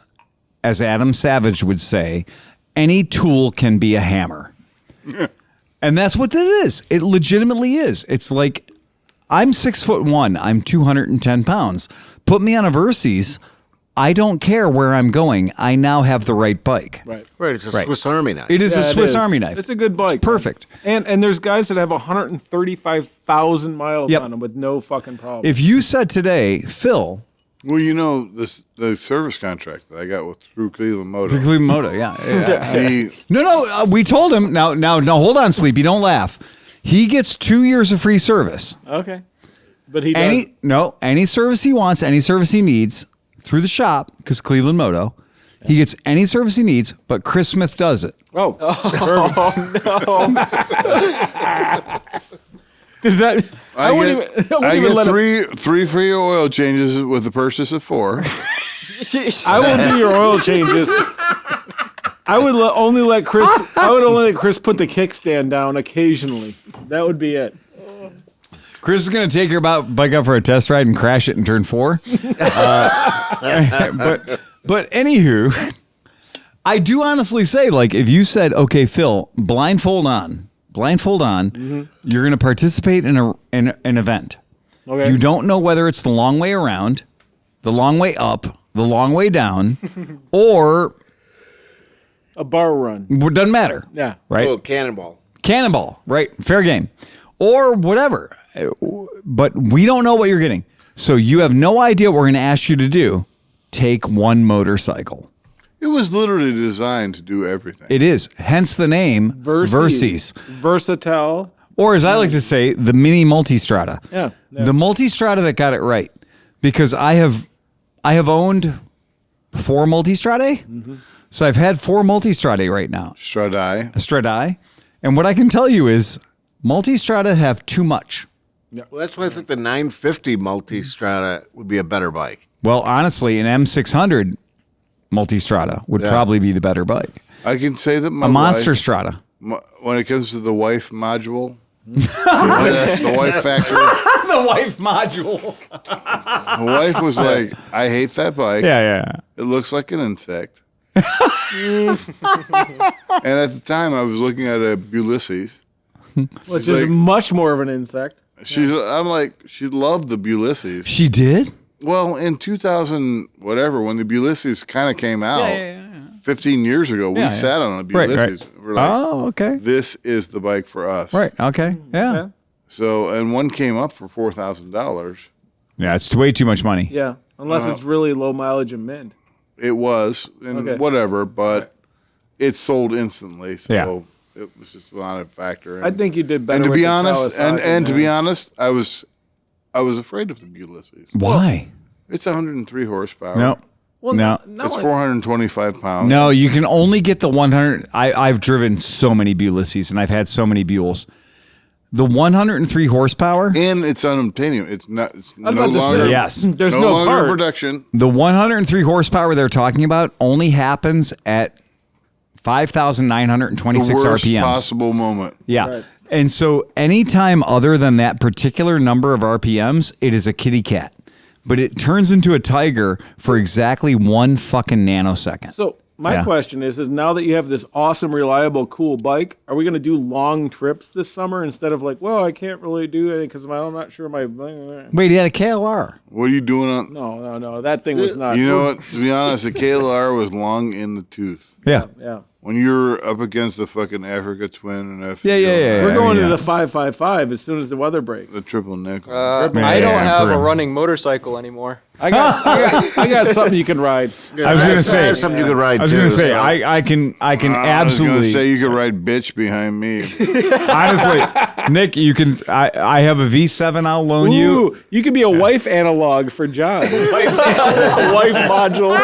as Adam Savage would say, any tool can be a hammer. And that's what it is. It legitimately is. It's like, I'm 6'1". I'm 210 pounds. Put me on a Versys. I don't care where I'm going. I now have the right bike. Right. Right, it's a Swiss Army knife. It is a Yeah, it Swiss is. Army knife. It's a good bike. It's perfect. And there's guys that have 135,000 miles Yep. on them with no fucking problem. If you said today, Phil, Well, the service contract that I got through Clevelandmoto. the Clevelandmoto, yeah. The, We told him. Now, hold on, Sleepy. Don't laugh. He gets 2 years of free service. Okay. But he does. Any service he wants, any service he needs through the shop, because Clevelandmoto, he gets any service he needs, but Chris Smith does it. Oh, perfect. Does that? I wouldn't get even let him. three free oil changes with the purchase of 4. I will do your oil changes. I would only let Chris. I would only let Chris put the kickstand down occasionally. That would be it. Chris is going to take your bike out for a test ride and crash it in turn 4. But anywho, I do honestly say, like, if you said, okay, Phil, blindfold on, you're going to participate in an event. Okay. You don't know whether it's the long way around, the long way up, the long way down, or A bar run. it doesn't matter. Yeah. Right? Oh, cannonball, right? Fair game. Or whatever. But we don't know what you're getting. So you have no idea what we're going to ask you to do. Take one motorcycle. It was literally designed to do everything. It is. Hence the name Versys. Versys. Versatile. Or as I like to say, the mini multistrada. Yeah. The multistrada that got it right. Because I have owned 4 multistradae. Mm-hmm. So I've had 4 multistradae right now. Stradae. And what I can tell you is multistrada have too much. Well, that's why I think the 950 Multistrada would be a better bike. Well, honestly, an M600 multistrada would probably be the better bike. I can say that my A monster wife, strada. when it comes to the wife module, the wife factor, The wife module. the wife was like, I hate that bike. Yeah. It looks like an insect. And at the time, I was looking at a Ulysses. Which She's is like- much more of an insect. I'm like, she loved the Ulysses. She did? Well, in 2000, whatever, when the Ulysses kind of came out, 15 years ago, we sat on a Ulysses. Right. We're like, okay. this is the bike for us. Right. Okay. Yeah. So, and one came up for $4,000. Yeah, it's way too much money. Yeah. Unless it's really low mileage and mint. It was, and whatever, but it sold instantly. So it was just not a factor. And, I think you did better. and to with be the honest, Kawasaki, and to be man. honest, I was afraid of the Ulysses. Why? It's 103 horsepower. No. Well, No. It's 425 pounds. No, you can only get the 100. I've driven so many Ulysses and I've had so many Buells. The 103 horsepower, And it's unobtainium. It's not. It's no about to longer. say, yes. There's no no longer parts. production. The 103 horsepower they're talking about only happens at 5,926 The worst RPMs. possible moment. Yeah. Right. And so anytime other than that particular number of RPMs, it is a kitty cat. But it turns into a tiger for exactly 1 fucking nanosecond. So my question is now that you have this awesome, reliable, cool bike, are we going to do long trips this summer instead of like, well, I can't really do anything because I'm not sure my. Wait, he had a KLR. What are you doing on? No, that thing was not. You know what? To be honest, the KLR was long in the tooth. Yeah. Yeah. When you're up against the fucking Africa Twin and Yeah. We're going yeah. to the 555 as soon as the weather breaks. the triple nickel. I don't yeah, have for a real. running motorcycle anymore. I got something you can ride. I was going to say, something you could ride I was too. going to say, so- I can I was absolutely. gonna say you could ride bitch behind me. Honestly, Nick, you can. I have a V7. I'll loan you. Ooh, you could be a wife analog for John. wife module.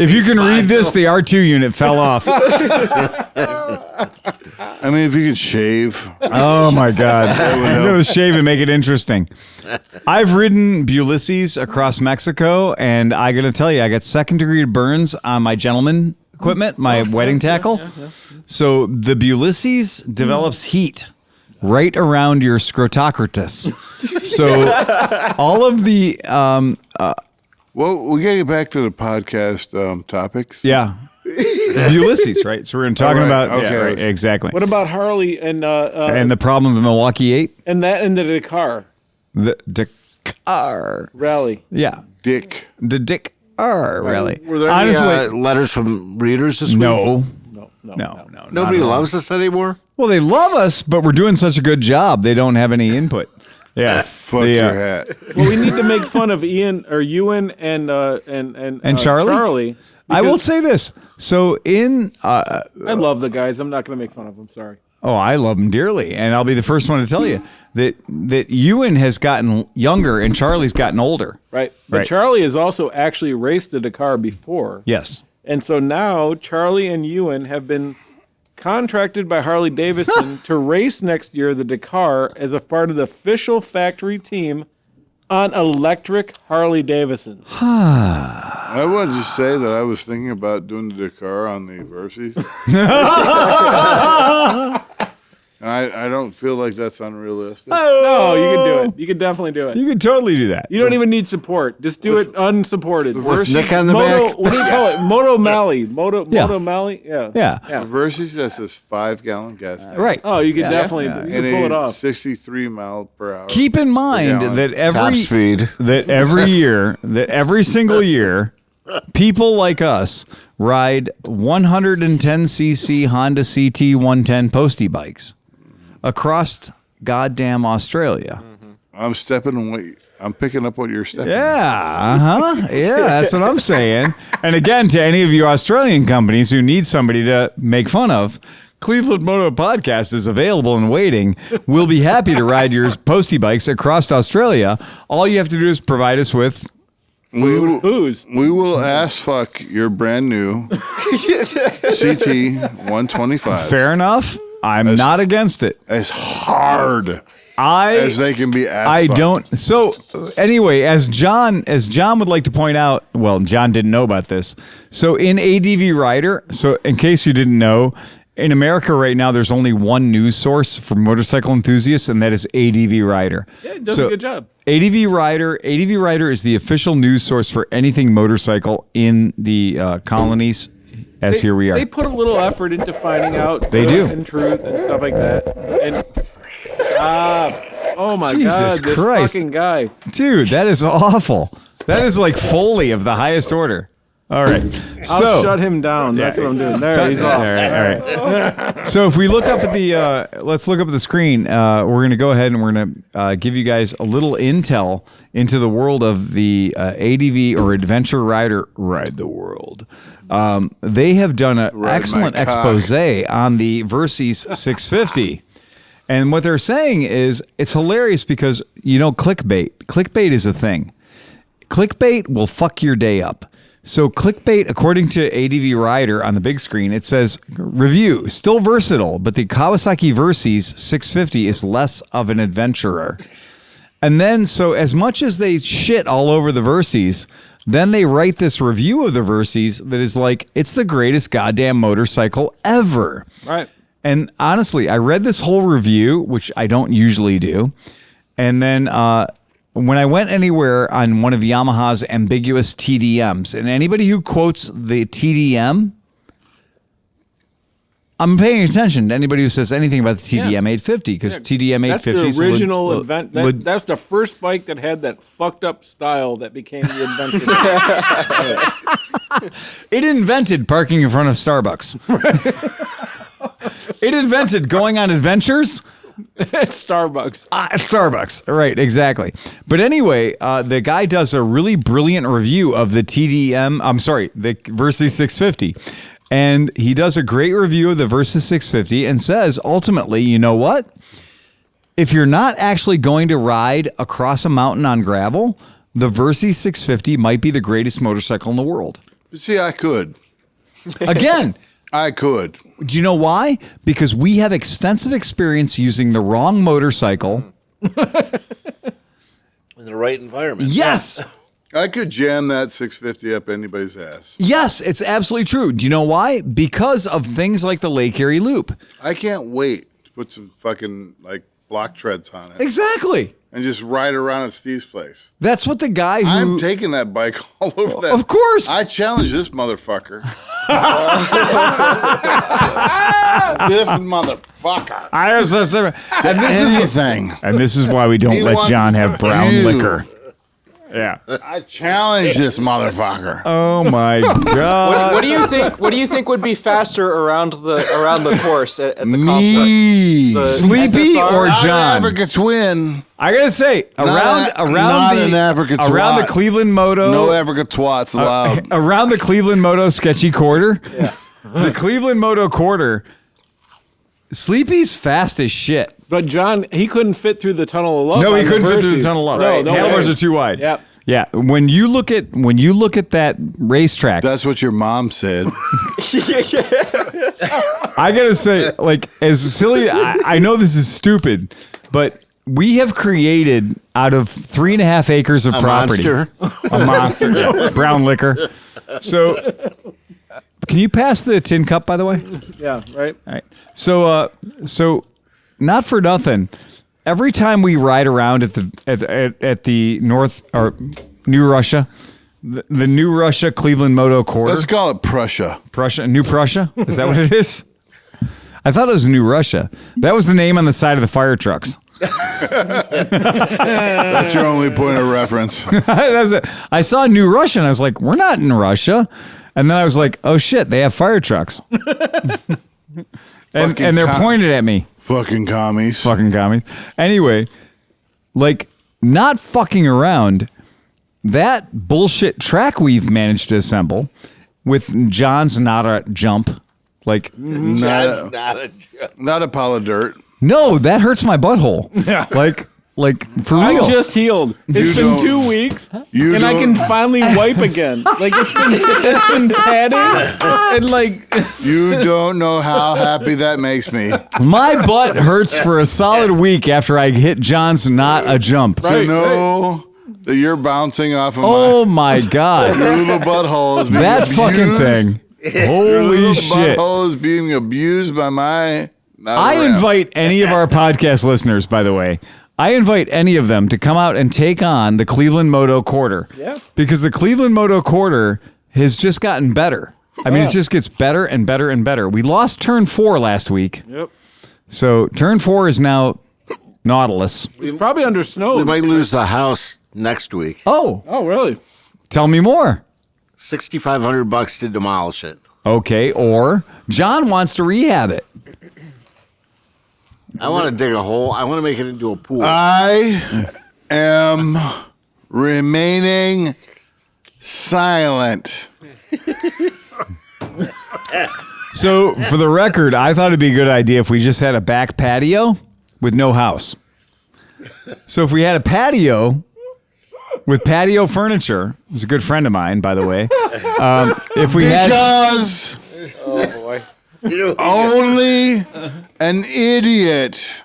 If you can read this, the R2 unit fell off. I mean, if you could shave. Oh my God! I'm gonna shave and make it interesting. I've ridden Ulysses across Mexico, and I gotta tell you, I got 2nd-degree burns on my gentleman equipment, my wedding tackle. So the Ulysses develops heat right around your scrotocratus. So all of the Well, we gotta get back to the podcast topics. yeah. Ulysses, right? So we're talking All right, about okay. yeah, right, exactly. What about Harley and And the problem with the Milwaukee 8, and the Dakar? the R Rally. Yeah, Dick. the Dick R rally. Were there Honestly, any letters from readers this week? no. No. Nobody loves us anymore? Well, they love us, but we're doing such a good job. They don't have any input. Yeah, Fuck your hat. Well, we need to make fun of Ewan and Charlie? I will because say this. So I love the guys. I'm not going to make fun of them. Sorry. oh, I love them dearly, and I'll be the first one to tell you that Ewan has gotten younger and Charlie's gotten older. Right. But Right. Charlie has also actually raced a Dakar before. Yes. And so now Charlie and Ewan have been contracted by Harley Davidson to race next year the Dakar as a part of the official factory team on electric Harley Davidson. I wanted to say that I was thinking about doing the Dakar on the Versys. I don't feel like that's unrealistic. No, you can do it. You can definitely do it. You could totally do that. You don't even need support. Just do it unsupported. Was Nick on the back? What do you call it? Moto Mally. Moto Mally? Yeah. Yeah. The Versys, that's this 5-gallon gas tank. Right. Oh, you can definitely yeah. you And can pull it a off. 63 mile per hour. Keep in mind gallon. that Top speed. every single year, people like us ride 110cc Honda CT 110 postie bikes across goddamn Australia. I'm picking up what you're stepping. Yeah, yeah, that's what I'm saying. And again, to any of you Australian companies who need somebody to make fun of, Clevelandmoto Podcast is available and waiting. We'll be happy to ride your postie bikes across Australia. All you have to do is provide us with Booze. We will ass fuck your brand new CT 125 fair enough. I'm not against it. as hard as they can be ass I fucked. don't. So anyway, as John would like to point out, well, John didn't know about this. So in ADV Rider, so in case you didn't know, in America right now, there's only one news source for motorcycle enthusiasts, and that is ADV Rider. Yeah, it does a good job. ADV Rider is the official news source for anything motorcycle in the colonies. Here we are. They put a little effort into finding out They do. and truth and stuff like that. And oh my Jesus God, this Christ. fucking guy. Dude, that is awful. That is like Foley of the highest order. All right. I'll shut him down. That's what I'm doing. There, he's off. All right. So if we look up at let's look up at the screen. We're going to go ahead and we're going to give you guys a little intel into the world of the ADV or Adventure Rider Ride the World. They have done an excellent my cock. expose on the Versys 650. And what they're saying is it's hilarious because, clickbait. Clickbait is a thing. Clickbait will fuck your day up. So clickbait, according to ADV Rider on the big screen, it says, review, still versatile, but the Kawasaki Versys 650 is less of an adventurer. And then, so as much as they shit all over the Versys, then they write this review of the Versys that is like, it's the greatest goddamn motorcycle ever. Right. And honestly, I read this whole review, which I don't usually do. And then when I went anywhere on one of Yamaha's ambiguous TDMs, and anybody who quotes the TDM, I'm paying attention to anybody who says anything about the TDM 850, because TDM 850 That's is the original event. That's the first bike that had that fucked up style that became the invention. It invented parking in front of Starbucks. It invented going on adventures. It's Starbucks. Starbucks. Right, exactly. But anyway, the guy does a really brilliant review of the the Versys 650. And he does a great review of the Versys 650 and says, ultimately, you know what? If you're not actually going to ride across a mountain on gravel, the Versys 650 might be the greatest motorcycle in the world. See, I could. Again, I could. do you know why? Because we have extensive experience using the wrong motorcycle. In the right environment. Yes. I could jam that 650 up anybody's ass. Yes, it's absolutely true. Do you know why? Because of things like the Lake Erie Loop. I can't wait to put some fucking block treads on it Exactly. and just ride around at Steve's place. That's what the guy who... I'm taking that bike all over that. Of course. I challenge this motherfucker. This motherfucker. And this is Anything. and this is why we don't let wants John have brown you. liquor. Yeah. I challenge this motherfucker. Oh my God. What do you think? What do you think would be faster around the course at the Me. complex? Sleepy SSR? or Not John? an Africa twin. I gotta say, not an Africa around the twat. Cleveland Moto, No Africa twats allowed. around the Cleveland Moto sketchy quarter, the Cleveland Moto quarter, Sleepy's fast as shit. But John, he couldn't fit through the tunnel of love. No, he on couldn't fit Versys. through the tunnel of love. No, no Handlebars way. are too wide. Yep. Yeah. When you look at that racetrack, That's what your mom said. I gotta say, like, as silly, I know this is stupid, but we have created out of 3.5 acres of property Monster. a monster, yeah, brown liquor. So, can you pass the tin cup, by the way? Yeah, right. All right. So not for nothing. Every time we ride around at the North or New Russia, the New Russia Cleveland Moto quarter. Let's call it Prussia. New Prussia? Is that what it is? I thought it was New Russia. That was the name on the side of the fire trucks. That's your only point of reference. That's it. I saw New Russia and I was like, we're not in Russia. And then I was like, oh shit, they have fire trucks. and they're pointed at me. Fucking commies. Fucking commies. Anyway, like, not fucking around. That bullshit track we've managed to assemble with John's not a jump. Like, Not a pile of dirt. no, that hurts my butthole. Like for I real. just healed. It's You been don't- 2 weeks, you and I don't- can finally wipe again. Like it's been padded, and like You don't know how happy that makes me. My butt hurts for a solid week after I hit John's not a jump. To know that you're bouncing off of Oh my God. your little butthole is being That abused. fucking thing. Your Holy little shit. butthole is being abused by my. I invite any of our podcast listeners, by the way, I invite any of them to come out and take on the Cleveland Moto quarter. Yeah. Because the Cleveland Moto quarter has just gotten better. I mean, it just gets better and better and better. We lost turn 4 last week. Yep. So turn 4 is now Nautilus. It's probably under snow. We might lose the house next week. Oh, Oh, really? tell me more. $6,500 to demolish it. Okay, or John wants to rehab it. I want to dig a hole. I want to make it into a pool. I am remaining silent. So, for the record, I thought it'd be a good idea if we just had a back patio with no house. So, if we had a patio with patio furniture, he's a good friend of mine, by the way. If we had, Because Oh boy. only an idiot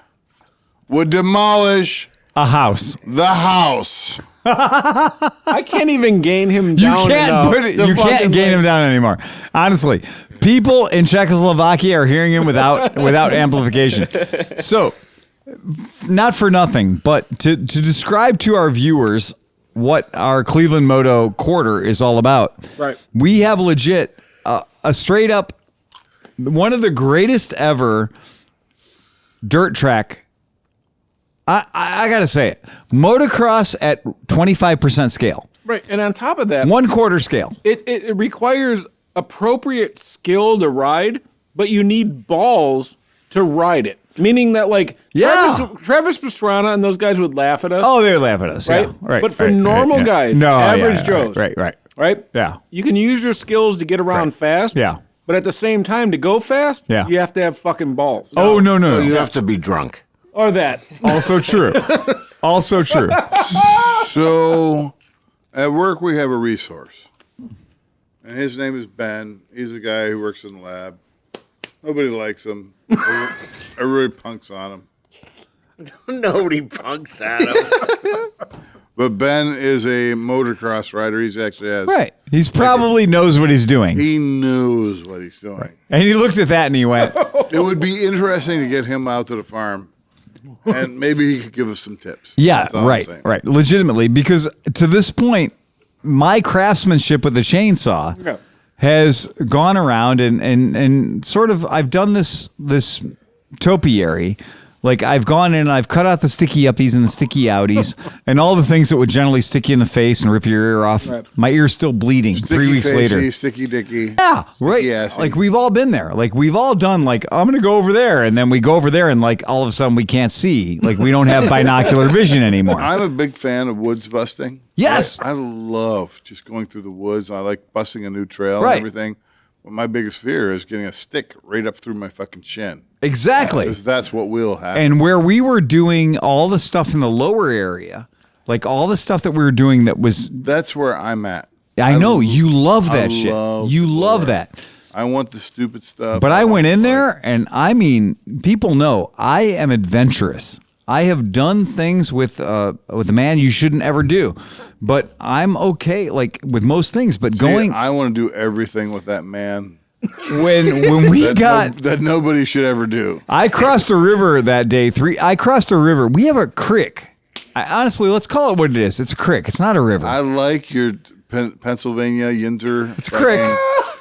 would demolish a house. the house. I can't even gain him You down. can't enough put it. to You can't fucking, gain him down anymore. Honestly, people in Czechoslovakia are hearing him without amplification. So, not for nothing, but to describe to our viewers what our Cleveland Moto quarter is all about. Right. We have legit a straight up one of the greatest ever dirt track. I gotta say it, motocross at 25% scale, Right, and on top of that, 1/4 scale. it requires appropriate skill to ride, but you need balls to ride it. Meaning that, like, Yeah. Travis Pastrana and those guys would laugh at us. Oh, they laugh at us, Right? Yeah, right. But for right, normal yeah. guys, no, average yeah, Joes. right. Right? Yeah. You can use your skills to get around fast. Yeah. But at the same time, to go fast, Yeah. you have to have fucking balls. Oh no. You have to be drunk. Or that. Also true. Also true. So, at work, we have a resource. And his name is Ben. He's a guy who works in the lab. Nobody likes him. Everybody punks on him. Nobody punks at him. But Ben is a motocross rider. He's actually has. Right. He's probably knows what he's doing. He knows what he's doing. And he looked at that and he went, It would be interesting to get him out to the farm, and maybe he could give us some tips. yeah, That's all I'm right, saying. right. Legitimately, because to this point, my craftsmanship with the chainsaw Yeah. has gone around and sort of, I've done this topiary, Like I've gone in and I've cut out the sticky uppies and the sticky outies and all the things that would generally stick you in the face and rip your ear off. Right. My ear's still bleeding 3 weeks later. Sticky dicky. Yeah, right. Assy. Like we've all been there. Like we've all done like, I'm going to go over there. And then we go over there and like all of a sudden we can't see. Like we don't have binocular vision anymore. I'm a big fan of woods busting. Yes. I love just going through the woods. I like busting a new trail Right. and everything. But my biggest fear is getting a stick right up through my fucking chin. Exactly. Because that's what will happen. And where we were doing all the stuff in the lower area, like all the stuff that we were doing that was... That's where I'm at. I know, you love that shit. love You the love lower. that. I want the stupid stuff. But I went in there, and I mean, people know I am adventurous. I have done things with a man you shouldn't ever do, but I'm okay, like with most things. But going, I want to do everything with that man. when we that nobody should ever do. I crossed a river that day. I crossed a river. We have a creek. Honestly, let's call it what it is. It's a creek. It's not a river. I like your Pennsylvania Yinzer. It's a creek.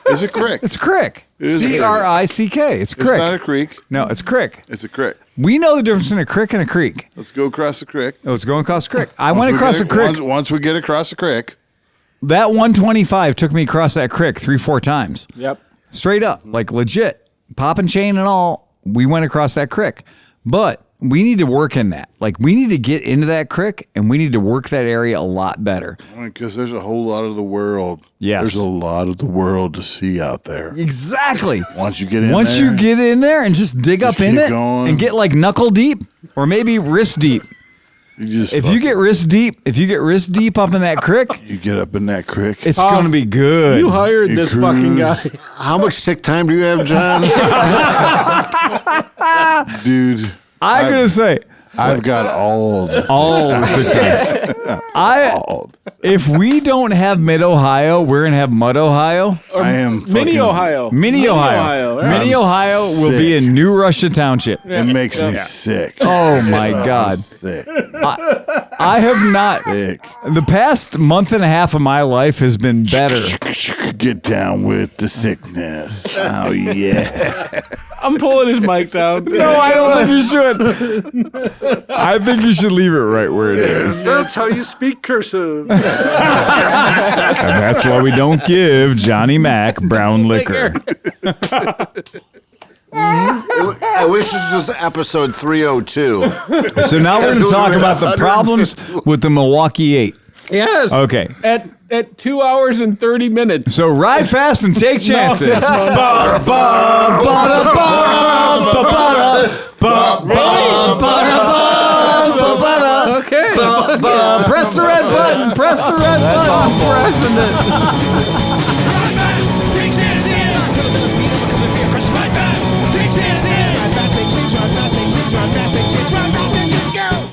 It's a creek. It's a creek. is a creek. C-R-I-C-K. It's a It's creek. not a creek. No, it's a creek. It's a creek. We know the difference in a creek and a creek. Let's go across the creek. Let's go across the creek. I went across the creek. Once we get across the creek. That 125 took me across that creek 3-4 times. Yep. Straight up, like legit. Popping chain and all, we went across that creek. But we need to work in that. Like, we need to get into that creek, and we need to work that area a lot better. Because there's a whole lot of the world. Yes. There's a lot of the world to see out there. Exactly. Once you get in Once there. you get in there and just dig Just up in keep it going. and get like knuckle deep or maybe wrist deep. If you get wrist deep up in that creek, you get up in that creek. it's going to be good. You hired this cruise. fucking guy. How much sick time do you have, John? Dude. I'm going to say, I've got all the the time. If we don't have Mid Ohio, we're gonna have Mud Ohio. I am Mini Ohio. Mini Ohio. right? Mini Ohio will be in New Russia Township. It makes me sick. Oh my God. Sick. I have not. Sick. The past month and a half of my life has been better. Get down with the sickness. Oh yeah. I'm pulling his mic down. No, I don't think you should. I think you should leave it right where it is. That's how you speak cursive. And that's why we don't give Johnny Mac brown liquor. I wish this was episode 302. So now we're going to talk about the problems with the Milwaukee 8. Yes. Okay. At 2 hours and 30 minutes. So ride fast and take chances. Okay. Press the red button. Press the red button. I'm pressing it. Take chances.